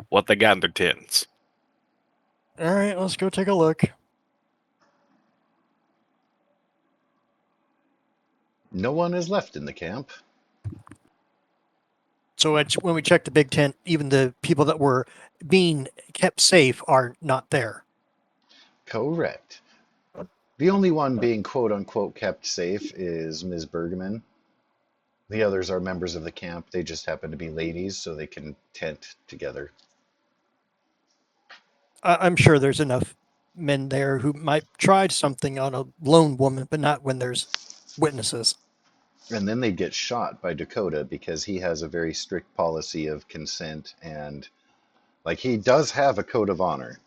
what they got in their tins. All right, let's go take a look. No one is left in the camp. So when we check the big tent, even the people that were being kept safe are not there. Correct. The only one being quote unquote kept safe is Ms. Bergman. The others are members of the camp. They just happen to be ladies, so they can tent together. I'm sure there's enough men there who might try something on a lone woman, but not when there's witnesses. And then they get shot by Dakota because he has a very strict policy of consent, and like, he does have a code of honor.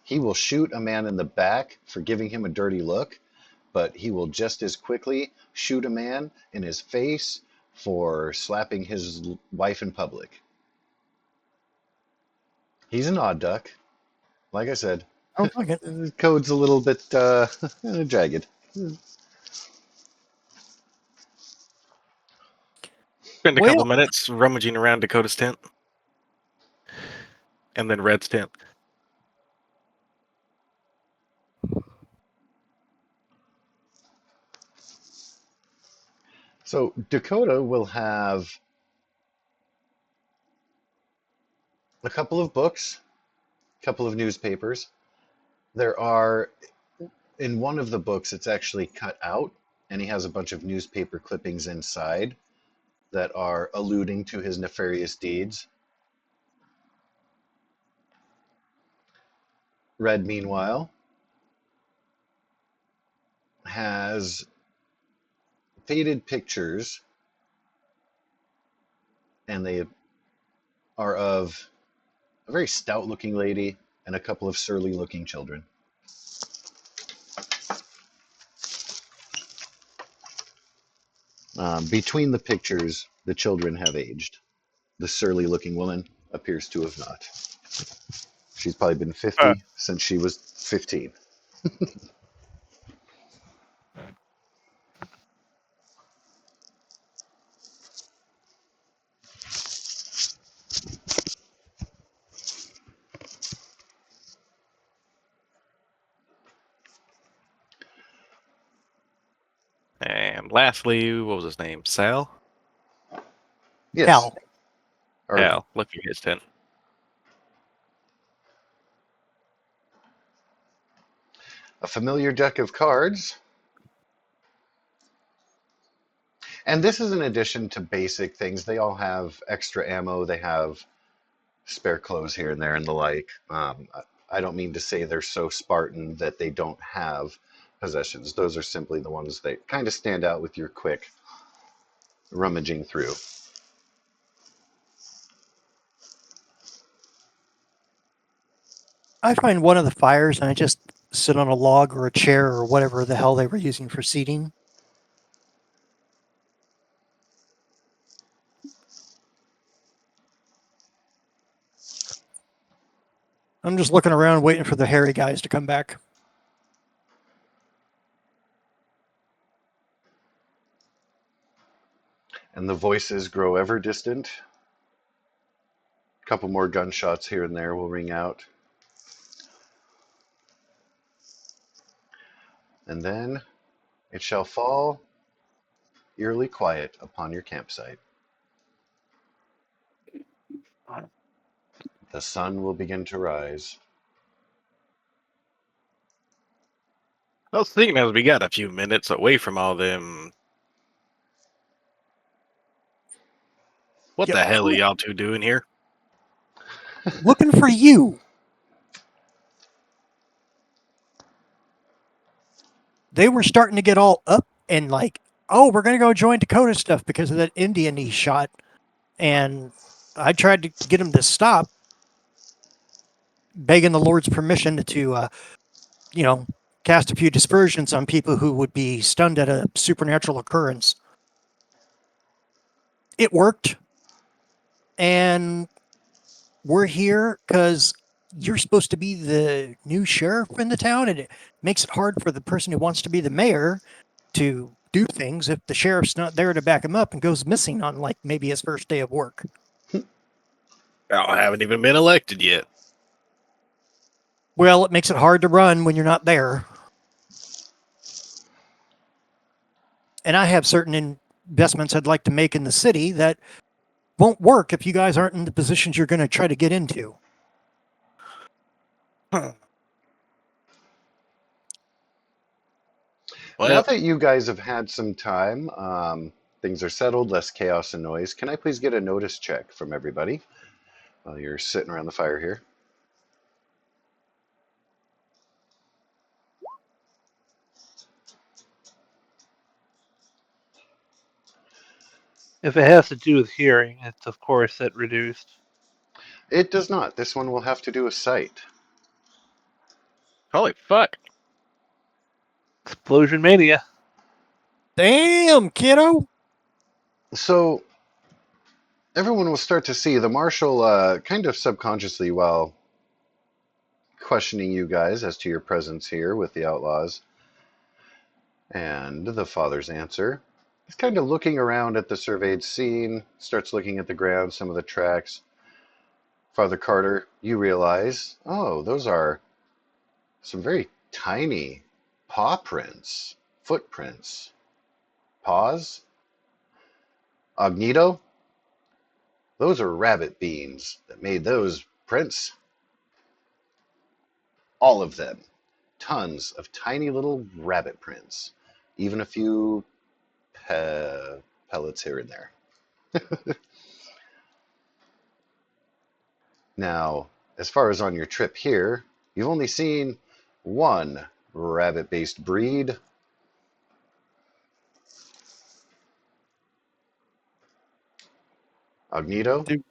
He will shoot a man in the back for giving him a dirty look, but he will just as quickly shoot a man in his face for slapping his wife in public. He's an odd duck. Like I said, Oh, fuck it. the code's a little bit jagged. Spend a Well- couple minutes rummaging around Dakota's tent. And then Red's tent. So Dakota will have a couple of books, a couple of newspapers. There are, in one of the books, it's actually cut out, and he has a bunch of newspaper clippings inside that are alluding to his nefarious deeds. Red, meanwhile, has faded pictures, and they are of a very stout looking lady and a couple of surly looking children. Between the pictures, the children have aged. The surly looking woman appears to have not. She's probably been 50 since she was 15. And lastly, what was his name? Sal? Yes. Hal. Or Hal, looking at his tent. a familiar deck of cards. And this is in addition to basic things. They all have extra ammo. They have spare clothes here and there and the like. I don't mean to say they're so Spartan that they don't have possessions. Those are simply the ones that kind of stand out with your quick rummaging through. I find one of the fires and I just sit on a log or a chair or whatever the hell they were using for seating. I'm just looking around waiting for the hairy guys to come back. And the voices grow ever distant. A couple more gunshots here and there will ring out. And then it shall fall eerily quiet upon your campsite. The sun will begin to rise. Well, seeing as we got a few minutes away from all them, what Yeah, the hell are y'all two doing here? Looking for you. They were starting to get all up and like, oh, we're going to go join Dakota stuff because of that Indian he shot. And I tried to get him to stop, begging the Lord's permission to, cast a few dispersions on people who would be stunned at a supernatural occurrence. It worked. And we're here because you're supposed to be the new sheriff in the town, and it makes it hard for the person who wants to be the mayor to do things if the sheriff's not there to back him up and goes missing on like maybe his first day of work. I haven't even been elected yet. Well, it makes it hard to run when you're not there. And I have certain investments I'd like to make in the city that won't work if you guys aren't in the positions you're going to try to get into. Now Well, that you guys have had some time, things are settled, less chaos and noise. Can I please get a notice check from everybody while you're sitting around the fire here? If it has to do with hearing, it's of course at reduced. It does not. This one will have to do a sight. holy fuck. Explosion mania. Damn, kiddo. So everyone will start to see the marshal kind of subconsciously while questioning you guys as to your presence here with the outlaws. And the father's answer. He's kind of looking around at the surveyed scene, starts looking at the ground, some of the tracks. Father Carter, you realize, oh, those are some very tiny paw prints, footprints, paws. Agnito, those are rabbit beans that made those prints. All of them. Tons of tiny little rabbit prints. Even a few pellets here and there. Now, as far as on your trip here, you've only seen one rabbit-based breed. Agnito? Dude.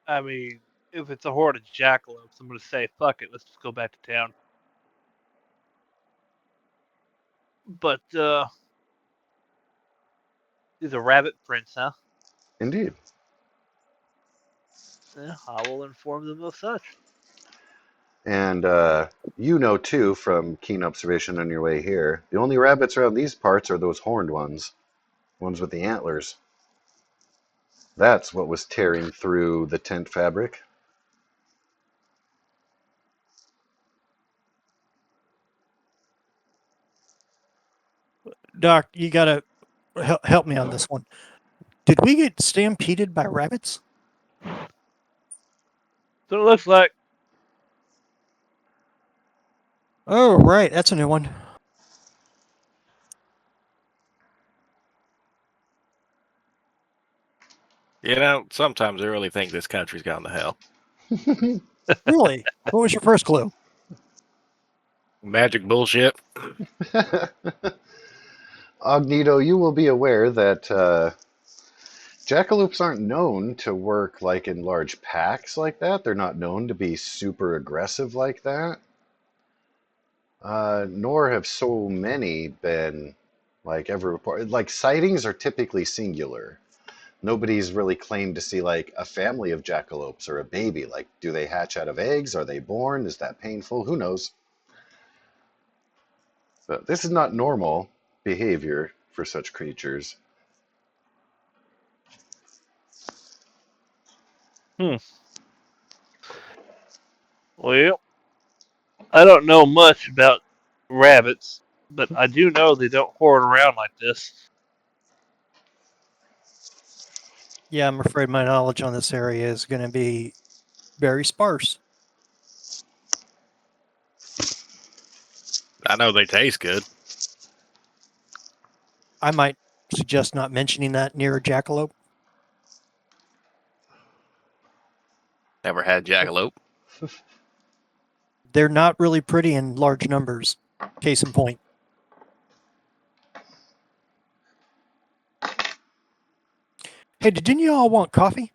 I mean, if it's a horde of jackalopes, I'm gonna say fuck it. Let's just go back to town. But these are rabbit prints, huh? Indeed. Yeah, I will inform them of such. And you know, too, from keen observation on your way here, the only rabbits around these parts are those horned ones with the antlers. That's what was tearing through the tent fabric. Doc, you got to help me on this one. Did we get stampeded by rabbits? So it looks like. Oh, right. That's a new one. You know, sometimes I really think this country's gone to hell. Really? What was your first clue? Magic bullshit. Agnito, you will be aware that jackalopes aren't known to work like in large packs like that. They're not known to be super aggressive like that. Nor have so many been like ever reported. Like sightings are typically singular. Nobody's really claimed to see like a family of jackalopes or a baby. Like, do they hatch out of eggs? Are they born? Is that painful? Who knows? But this is not normal behavior for such creatures. Well, I don't know much about rabbits, but I do know they don't hoard around like this. Yeah, I'm afraid my knowledge on this area is going to be very sparse. I know they taste good. I might suggest not mentioning that near a jackalope. Never had jackalope. They're not really pretty in large numbers. Case in point. Hey, didn't you all want coffee?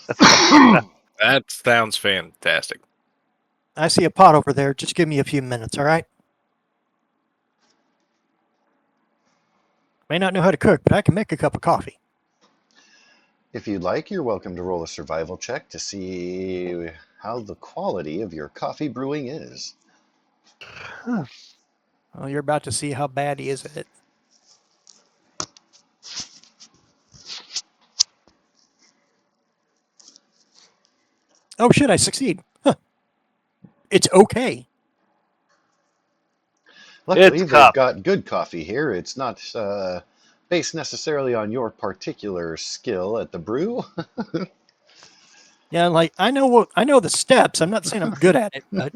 That sounds fantastic. I see a pot over there. Just give me a few minutes, all right? May not know how to cook, but I can make a cup of coffee. If you'd like, you're welcome to roll a survival check to see how the quality of your coffee brewing is. Well, you're about to see how bad he is at it. Oh shit, I succeed. Huh. It's okay. Luckily, It's they've coffee. got good coffee here. It's not based necessarily on your particular skill at the brew. Yeah, like I know the steps. I'm not saying I'm good at it, but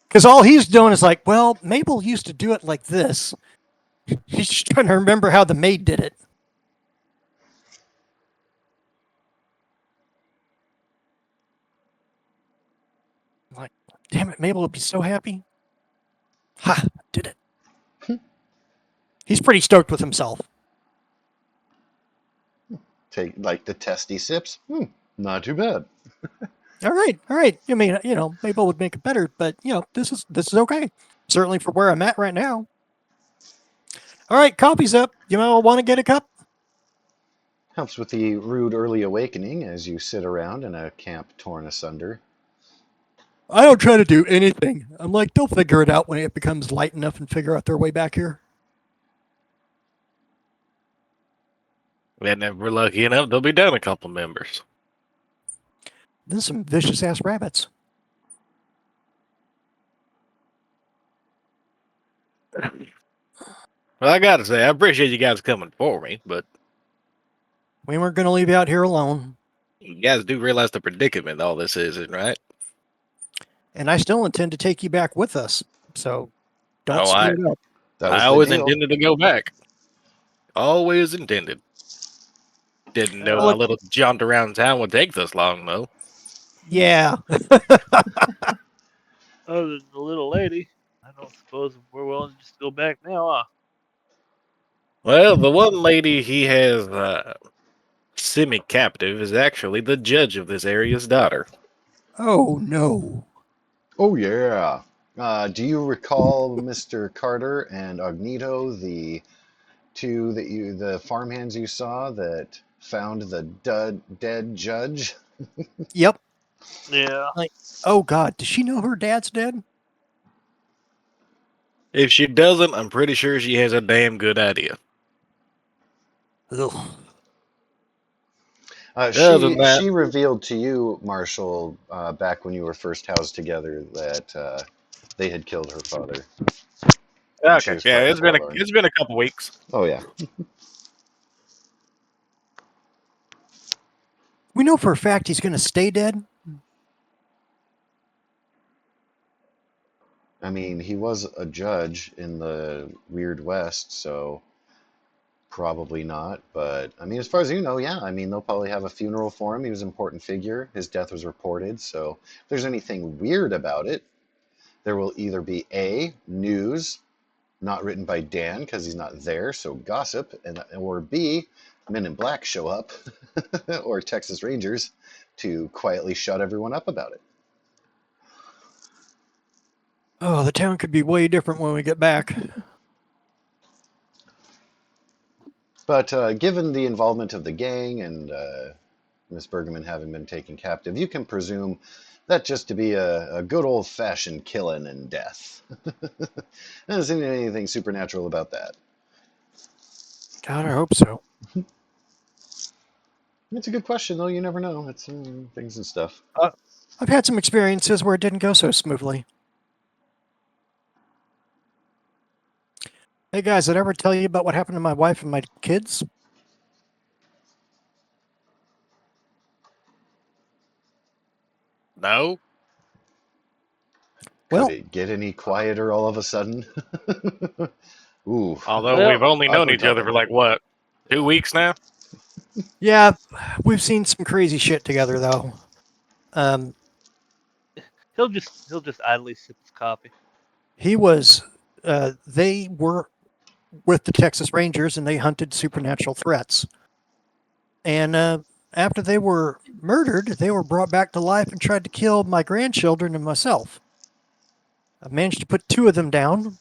because all he's doing is like, well, Mabel used to do it like this. He's just trying to remember how the maid did it. I'm like, damn it, Mabel would be so happy. Ha, did it. He's pretty stoked with himself. Take like the testy sips. Not too bad. All right, all right. I mean, Mabel would make it better, but this is okay. Certainly for where I'm at right now. All right, coffee's up. You all want to get a cup? Helps with the rude early awakening as you sit around in a camp torn asunder. I don't try to do anything. I'm like, they'll figure it out when it becomes light enough and figure out their way back here. And if we're lucky enough, they'll be down a couple members. There's some vicious ass rabbits. Well, I gotta say, I appreciate you guys coming for me, but We weren't going to leave you out here alone. you guys do realize the predicament all this is, right? And I still intend to take you back with us. So don't Oh, screw it up. That was I the always deal. intended to go back. Always intended. Didn't know my Look, little jaunt around town would take this long, though. yeah. Other than the little lady, I don't suppose we're willing to just go back now, huh? Well, the one lady he has semi-captive is actually the judge of this area's daughter. Oh, no. Oh yeah. Do you recall Mr. Carter and Agnito, the farmhands you saw that found the dead judge? Yep. Yeah. Like, oh, God. Does she know her dad's dead? If she doesn't, I'm pretty sure she has a damn good idea. Ugh. Other than She that, she revealed to you, Marshall, back when you were first housed together, that they had killed her father, and she okay, was yeah, fucking it's been forlorn. it's been a couple weeks. Oh yeah. We know for a fact he's going to stay dead. I mean, he was a judge in the Weird West, so probably not. But I mean, as far as you know, yeah. I mean, they'll probably have a funeral for him. He was an important figure. His death was reported. So if there's anything weird about it, there will either be A, news, not written by Dan because he's not there, so gossip, or B, Men in Black show up, or Texas Rangers to quietly shut everyone up about it. Oh, the town could be way different when we get back. But given the involvement of the gang and Miss Bergman having been taken captive, you can presume that just to be a good old-fashioned killing and death. Doesn't seem anything supernatural about that. God, I hope so. It's a good question, though. You never know. It's things and stuff. I've had some experiences where it didn't go so smoothly. Hey, guys, did I ever tell you about what happened to my wife and my kids? No, Well, Could it get any quieter all of a sudden? Ooh, although Well, we've only known awkward each other for couple. like what, 2 weeks now. yeah, we've seen some crazy shit together, though. he'll just idly sip his coffee. They were with the Texas Rangers and they hunted supernatural threats. And after they were murdered, they were brought back to life and tried to kill my grandchildren and myself. I've managed to put 2 of them down,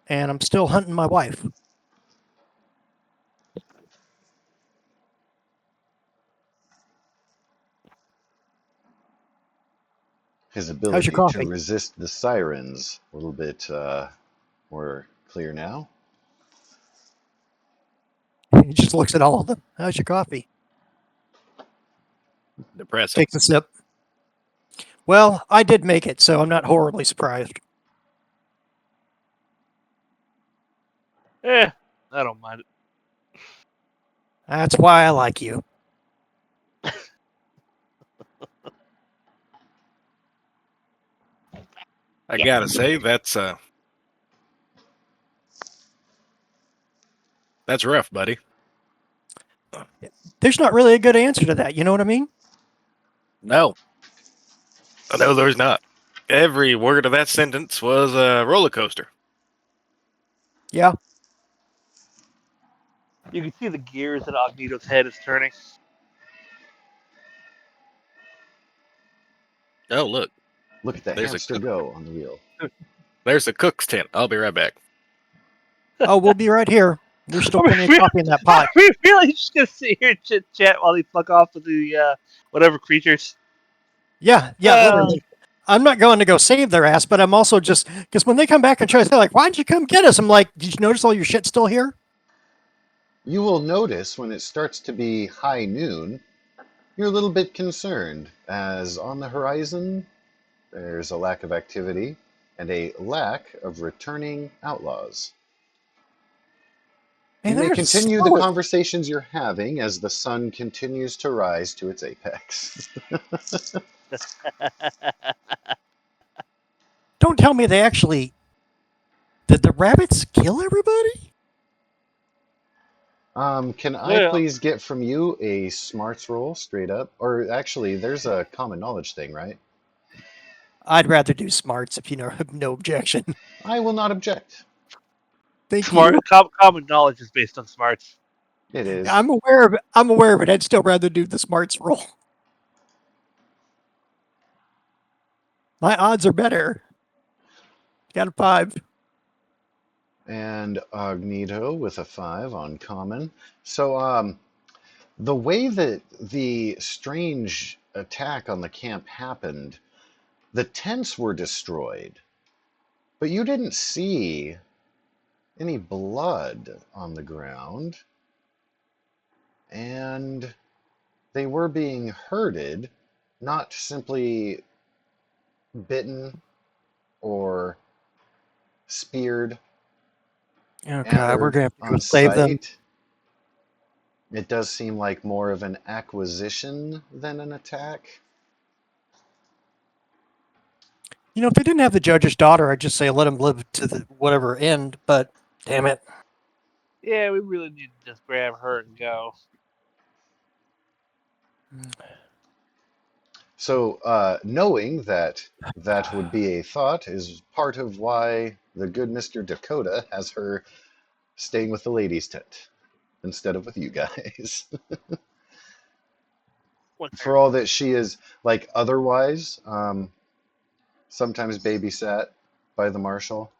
and I'm still hunting my wife. His How's your ability to coffee? resist the sirens a little bit more clear now. He just looks at all of them. How's your coffee? Depressing. Takes a sip. Well, I did make it, so I'm not horribly surprised. I don't mind it. That's why I like you. I gotta say, that's rough, buddy. There's not really a good answer to that. You know what I mean? No. No, there's not. Every word of that sentence was a roller coaster. Yeah. You can see the gears in Agnito's head is turning. Oh, look. Look at the There's a hamster go on the wheel. There's a cook's tent. I'll be right back. Oh, we'll be right here. There's still Are we plenty of really- coffee in that pot. Are we really just gonna sit here and chit chat while they fuck off with the whatever creatures? Yeah, literally. I'm not going to go save their ass, but I'm also just because when they come back and try to say like, "Why'd you come get us?" I'm like, "Did you notice all your shit's still here?" You will notice when it starts to be high noon, you're a little bit concerned, as on the horizon there's a lack of activity and a lack of returning outlaws. Man, You may they're continue the slow as- conversations you're having as the sun continues to rise to its apex. Don't tell me they actually did the rabbits kill everybody? Can I Yeah. please get from you a smarts roll straight up? Or actually, there's a common knowledge thing, right? I'd rather do smarts if you know have no objection. I will not object. Thank you. Common knowledge is based on smarts. It is. I'm aware of it. I'm aware of it. I'd still rather do the smarts roll. My odds are better. Got a 5. And Agnito with a 5 on common. So, the way that the strange attack on the camp happened, the tents were destroyed, but you didn't see any blood on the ground, and they were being herded, not simply bitten or speared Okay, we're gonna have to go on save them. sight. It does seem like more of an acquisition than an attack. You know, if they didn't have the judge's daughter, I'd just say let him live to the whatever end. But damn it, Yeah, we really need to just grab her and go. So, knowing that that would be a thought is part of why the good Mr. Dakota has her staying with the ladies' tent instead of with you guys. For all that she is like otherwise, sometimes babysat by the marshal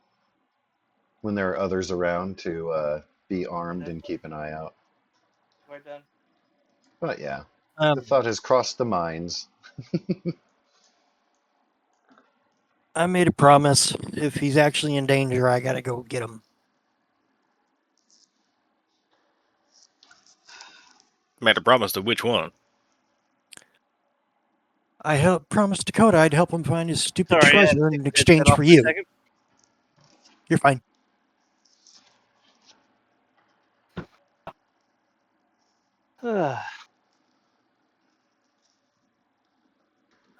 when there are others around to be armed and keep an eye out. We're done. But yeah, the um, thought has crossed the minds. I made a promise. If he's actually in danger, I gotta go get him. Made a promise to which one? I promised Dakota I'd help him find his stupid Sorry, treasure take in the headset exchange off for a you. second. You're fine.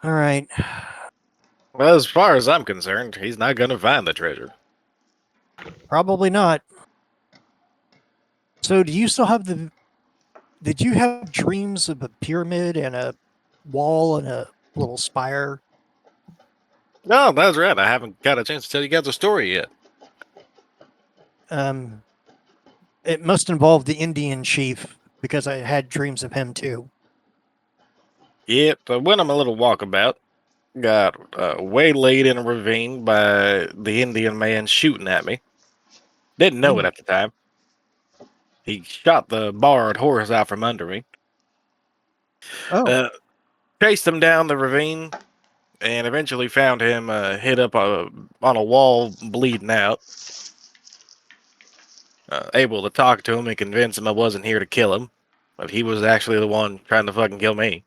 All right. Well, as far as I'm concerned, he's not going to find the treasure. Probably not. So, do you still have the? Did you have dreams of a pyramid and a wall and a little spire? No, that's right. I haven't got a chance to tell you guys the story yet. Um, it must involve the Indian chief because I had dreams of him too. Yep, I went on a little walkabout. Got waylaid in a ravine by the Indian man shooting at me. Didn't know it at the time. He shot the borrowed horse out from under me. Oh, Chased him down the ravine and eventually found him hid up on a wall, bleeding out. Able to talk to him and convince him I wasn't here to kill him, but he was actually the one trying to fucking kill me.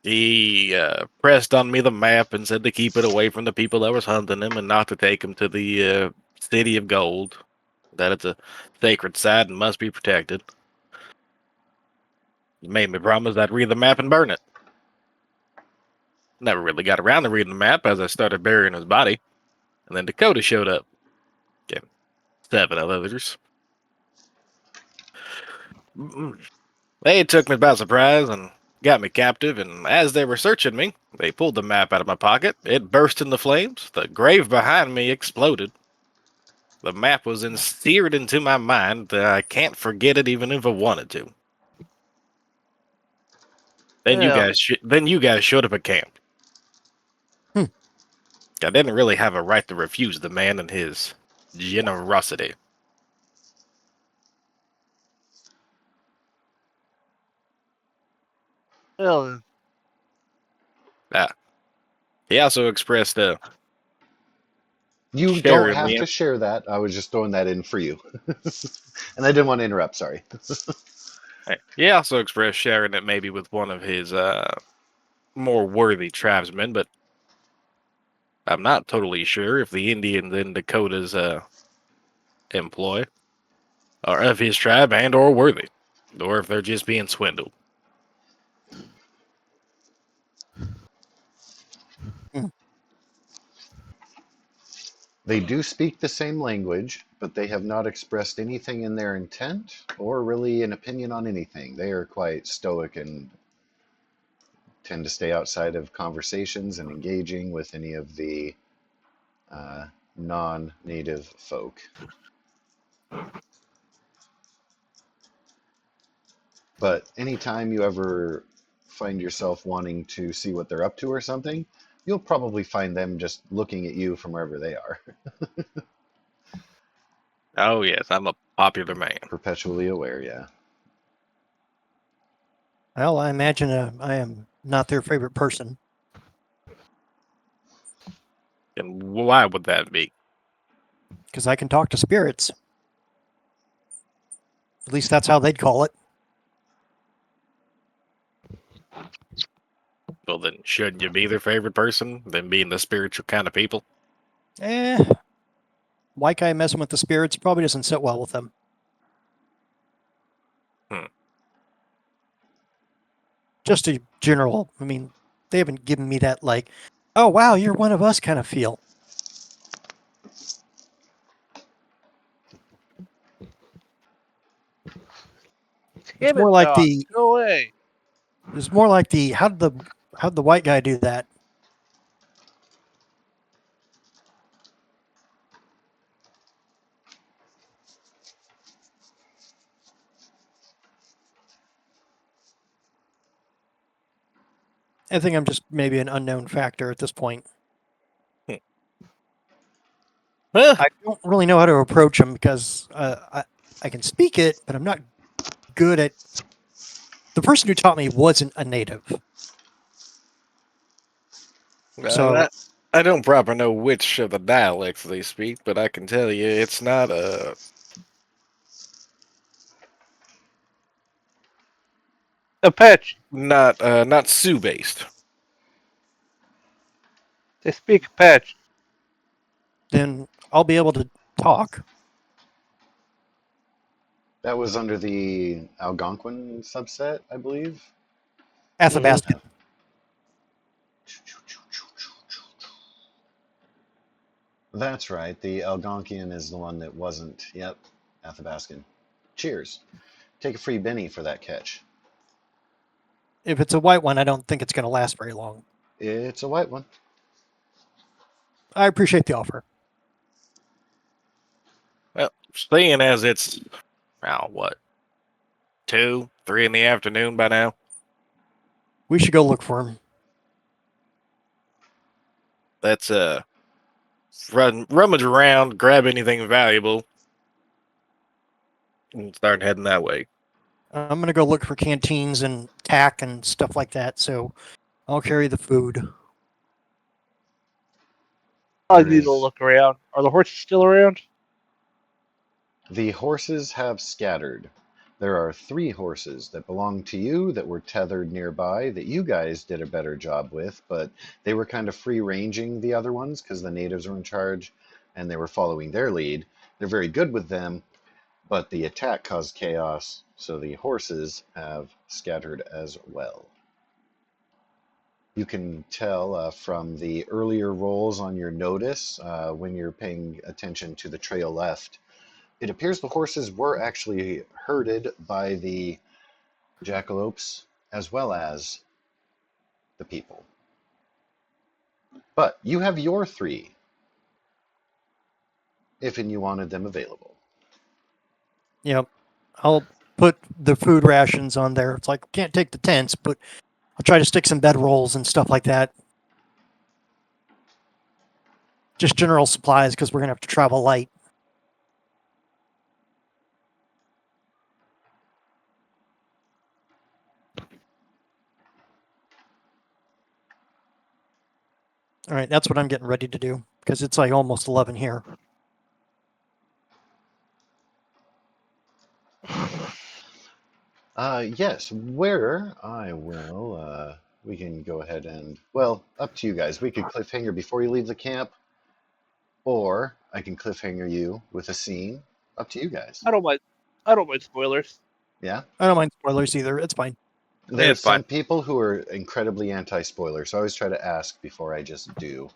He pressed on me the map and said to keep it away from the people that was hunting him and not to take him to the City of Gold. That it's a sacred site and must be protected. He made me promise I'd read the map and burn it. Never really got around to reading the map as I started burying his body. And then Dakota showed up. Okay, 7 others. They took me by surprise and got me captive, and as they were searching me, they pulled the map out of my pocket. It burst into flames. The grave behind me exploded. The map was seared into my mind that I can't forget it even if I wanted to. Then Well, you guys showed up at camp. Hmm. I didn't really have a right to refuse the man and his generosity. well, Ah, he also expressed You don't sharing have me. to share that. I was just throwing that in for you. And I didn't want to interrupt, sorry. He also expressed sharing it maybe with one of his more worthy tribesmen, but I'm not totally sure if the Indians in Dakota's employ are of his tribe and or worthy, or if they're just being swindled. They do speak the same language, but they have not expressed anything in their intent or really an opinion on anything. They are quite stoic and tend to stay outside of conversations and engaging with any of the non native folk. But anytime you ever find yourself wanting to see what they're up to or something, you'll probably find them just looking at you from wherever they are, Oh yes, I'm a popular man. perpetually aware, yeah. Well, I imagine I am not their favorite person And why would that be? because I can talk to spirits. At least that's how they'd call it. Well, then shouldn't you be their favorite person, than being the spiritual kind of people? White guy messing with the spirits probably doesn't sit well with them. Hmm. Just a general, I mean, they haven't given me that, like, oh, wow, you're one of us kind of feel. It's damn it, more like dog, go away. how'd the white guy do that? I think I'm just maybe an unknown factor at this point. Huh? I don't really know how to approach him because I can speak it, but I'm not good at. The person who taught me wasn't a native, so I don't proper know which of the dialects they speak, but I can tell you it's not Apache. not Sioux based. They speak Apache. then I'll be able to talk. That was under the Algonquin subset, I believe. Athabascan. That's right. The Algonquian is the one that wasn't. Yep, Athabascan. Cheers. Take a free Benny for that catch. If it's a white one, I don't think it's going to last very long. It's a white one. I appreciate the offer. Well, seeing as it's now what 2, 3 in the afternoon by now, We should go look for him. let's rummage around, grab anything valuable, and start heading that way. I'm going to go look for canteens and tack and stuff like that. So I'll carry the food. I There need to is look around. Are the horses still around? The horses have scattered. There are 3 horses that belong to you that were tethered nearby that you guys did a better job with, but they were kind of free-ranging the other ones because the natives were in charge and they were following their lead. They're very good with them, but the attack caused chaos, so the horses have scattered as well. You can tell from the earlier rolls on your notice when you're paying attention to the trail left. It appears the horses were actually herded by the jackalopes as well as the people. But you have your 3 if and you wanted them available. Yep. I'll put the food rations on there. It's like, can't take the tents, but I'll try to stick some bedrolls and stuff like that. Just general supplies because we're going to have to travel light. All right, that's what I'm getting ready to do because it's like almost 11 here. Yes, where I will, we can go ahead and, well, up to you guys. We could cliffhanger before you leave the camp, or I can cliffhanger you with a scene. Up to you guys. I don't mind spoilers. Yeah? I don't mind spoilers either. It's fine. There are It's fine. some people who are incredibly anti-spoiler, so I always try to ask before I just do.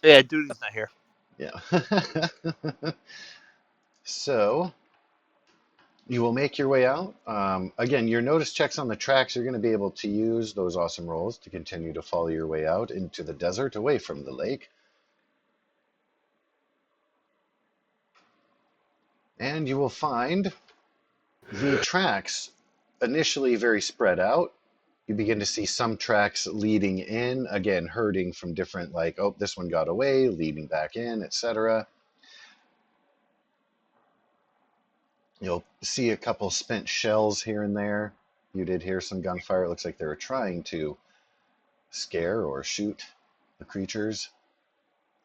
Yeah, Duty's not here. Yeah. So, you will make your way out. Again, your notice checks on the tracks, you're going to be able to use those awesome rolls to continue to follow your way out into the desert away from the lake. And you will find the tracks initially very spread out. You begin to see some tracks leading in, again, herding from different, like, oh, this one got away, leading back in, etc. You'll see a couple spent shells here and there. You did hear some gunfire. It looks like they were trying to scare or shoot the creatures.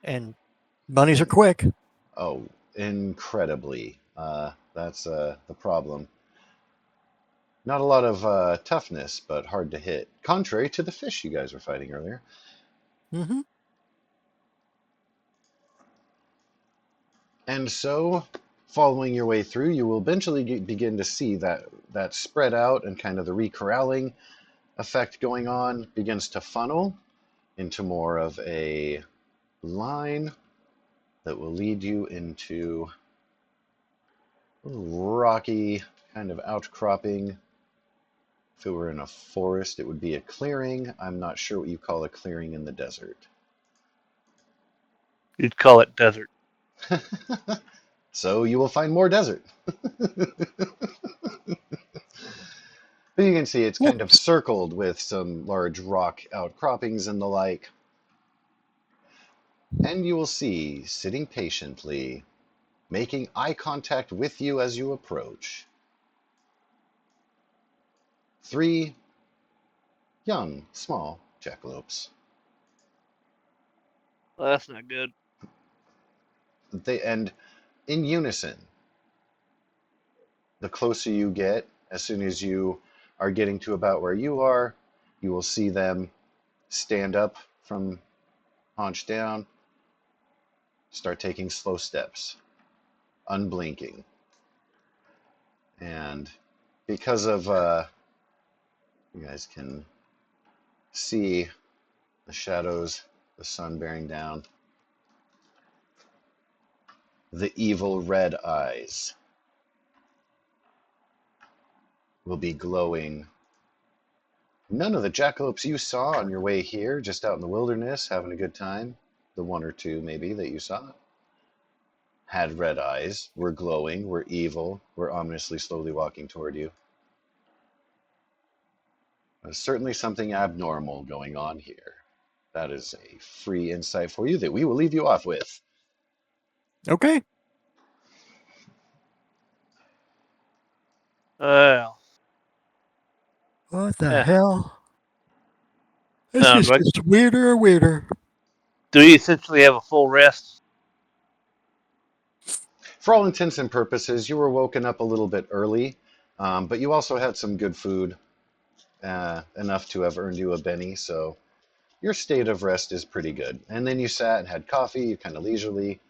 And bunnies are quick. Oh, incredibly. That's the problem. Not a lot of toughness, but hard to hit. Contrary to the fish you guys were fighting earlier. Mm-hmm. And so, following your way through, you will eventually begin to see that spread out and kind of the recorralling effect going on begins to funnel into more of a line that will lead you into a rocky kind of outcropping. If it were in a forest, it would be a clearing. I'm not sure what you call a clearing in the desert. You'd call it desert. So you will find more desert. But you can see it's kind of circled with some large rock outcroppings and the like. And you will see, sitting patiently, making eye contact with you as you approach, 3 young, small jackalopes. Well, that's not good. And in unison, the closer you get, as soon as you are getting to about where you are, you will see them stand up from haunch down, start taking slow steps, unblinking. And because of, you guys can see the shadows, the sun bearing down, the evil red eyes will be glowing. None of the jackalopes you saw on your way here, just out in the wilderness, having a good time, the 1 or 2 maybe that you saw, had red eyes, were glowing, were evil, were ominously slowly walking toward you. There's certainly something abnormal going on here. That is a free insight for you that we will leave you off with. Okay. Well, What the yeah. hell? This is Do just weirder and weirder. we essentially have a full rest? For all intents and purposes, you were woken up a little bit early. But you also had some good food, enough to have earned you a Benny, so your state of rest is pretty good. And then you sat and had coffee, you kind of leisurely.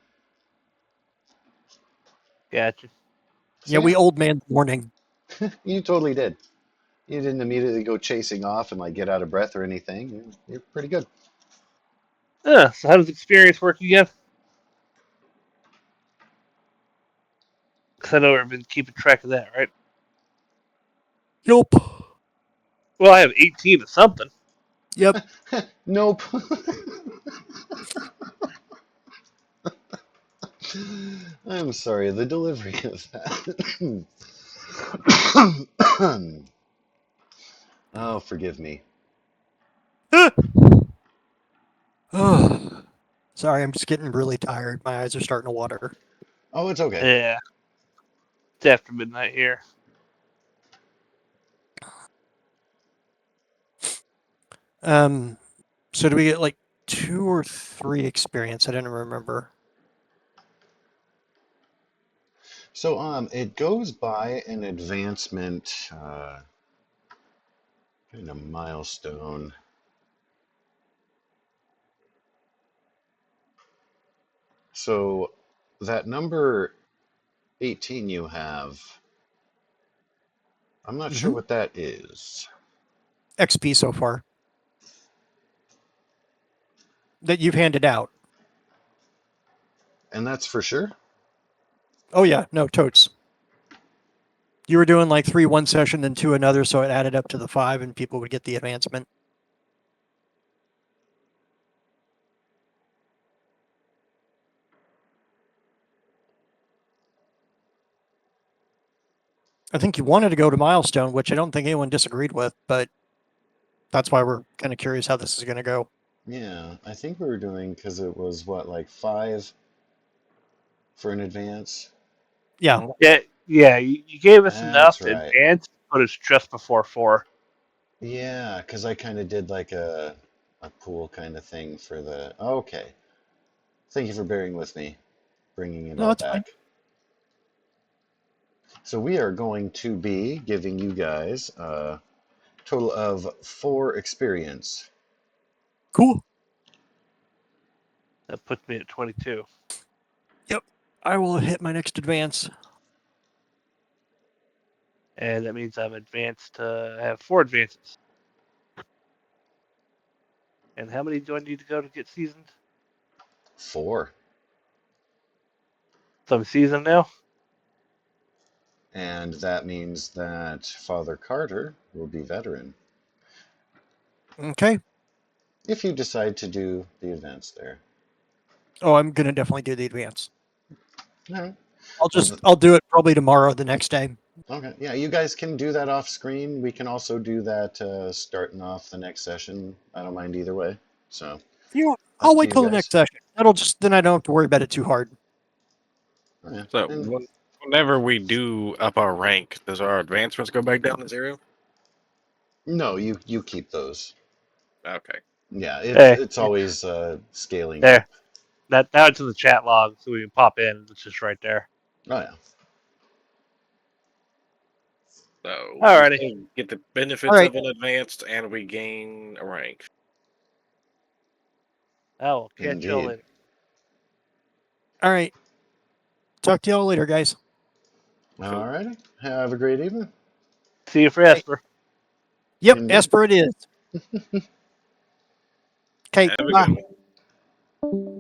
Gotcha. So Yeah, we old man's morning. you totally did. You didn't immediately go chasing off and like get out of breath or anything. You're pretty good. So how does experience work again? Because I know we've been keeping track of that, right? Yup. Well, I have 18 of something. Yep. Nope. I'm sorry, the delivery of that. Oh, forgive me. Sorry, I'm just getting really tired. My eyes are starting to water. Oh, it's okay. Yeah. It's after midnight here. So do we get like 2 or 3 experience? I didn't remember. So, it goes by an advancement, kind of milestone. So, that number 18 you have, I'm not sure Mm-hmm. what that is. XP so far that you've handed out. And that's for sure? Oh yeah, no totes. You were doing like 3 one session, then 2 another, so it added up to the 5, and people would get the advancement. I think you wanted to go to milestone, which I don't think anyone disagreed with, but that's why we're kind of curious how this is going to go. Yeah, I think we were doing, because it was what, like 5 for an advance? Yeah. Yeah. You gave us enough That's to right. advance, but it's just before 4. Yeah, because I kind of did like a pool kind of thing for the. Okay. Thank you for bearing with me, bringing it No, all it's fine. back. So we are going to be giving you guys a total of 4 experience. Cool. That puts me at 22. Yep. I will hit my next advance. And that means I'm advanced to have 4 advances. And how many do I need to go to get seasoned? 4. So I'm seasoned now? And that means that Father Carter will be veteran. Okay. If you decide to do the advance there. Oh, I'm going to definitely do the advance. All right. Well, I'll do it probably tomorrow, the next day. okay. Yeah, you guys can do that off screen. We can also do that starting off the next session. I don't mind either way. So, You know, up I'll to wait you till the guys. next session. Then I don't have to worry about it too hard. Oh, yeah. So And whenever we do up our rank, does our advancements go back down to 0? no, you keep those. Okay. Yeah, Hey, it's always scaling up. there. Now it's in the chat log, so we can pop in. It's just right there. Oh yeah. So we Alrighty. still get the All benefits right. of an advanced, and we gain a rank. I will catch y'all Indeed. later. All right. Talk to y'all later, guys. All righty. Have a great evening. See you for Hey. Esper. Yep. Indeed. Esper it is. Okay. Have a Bye. good one.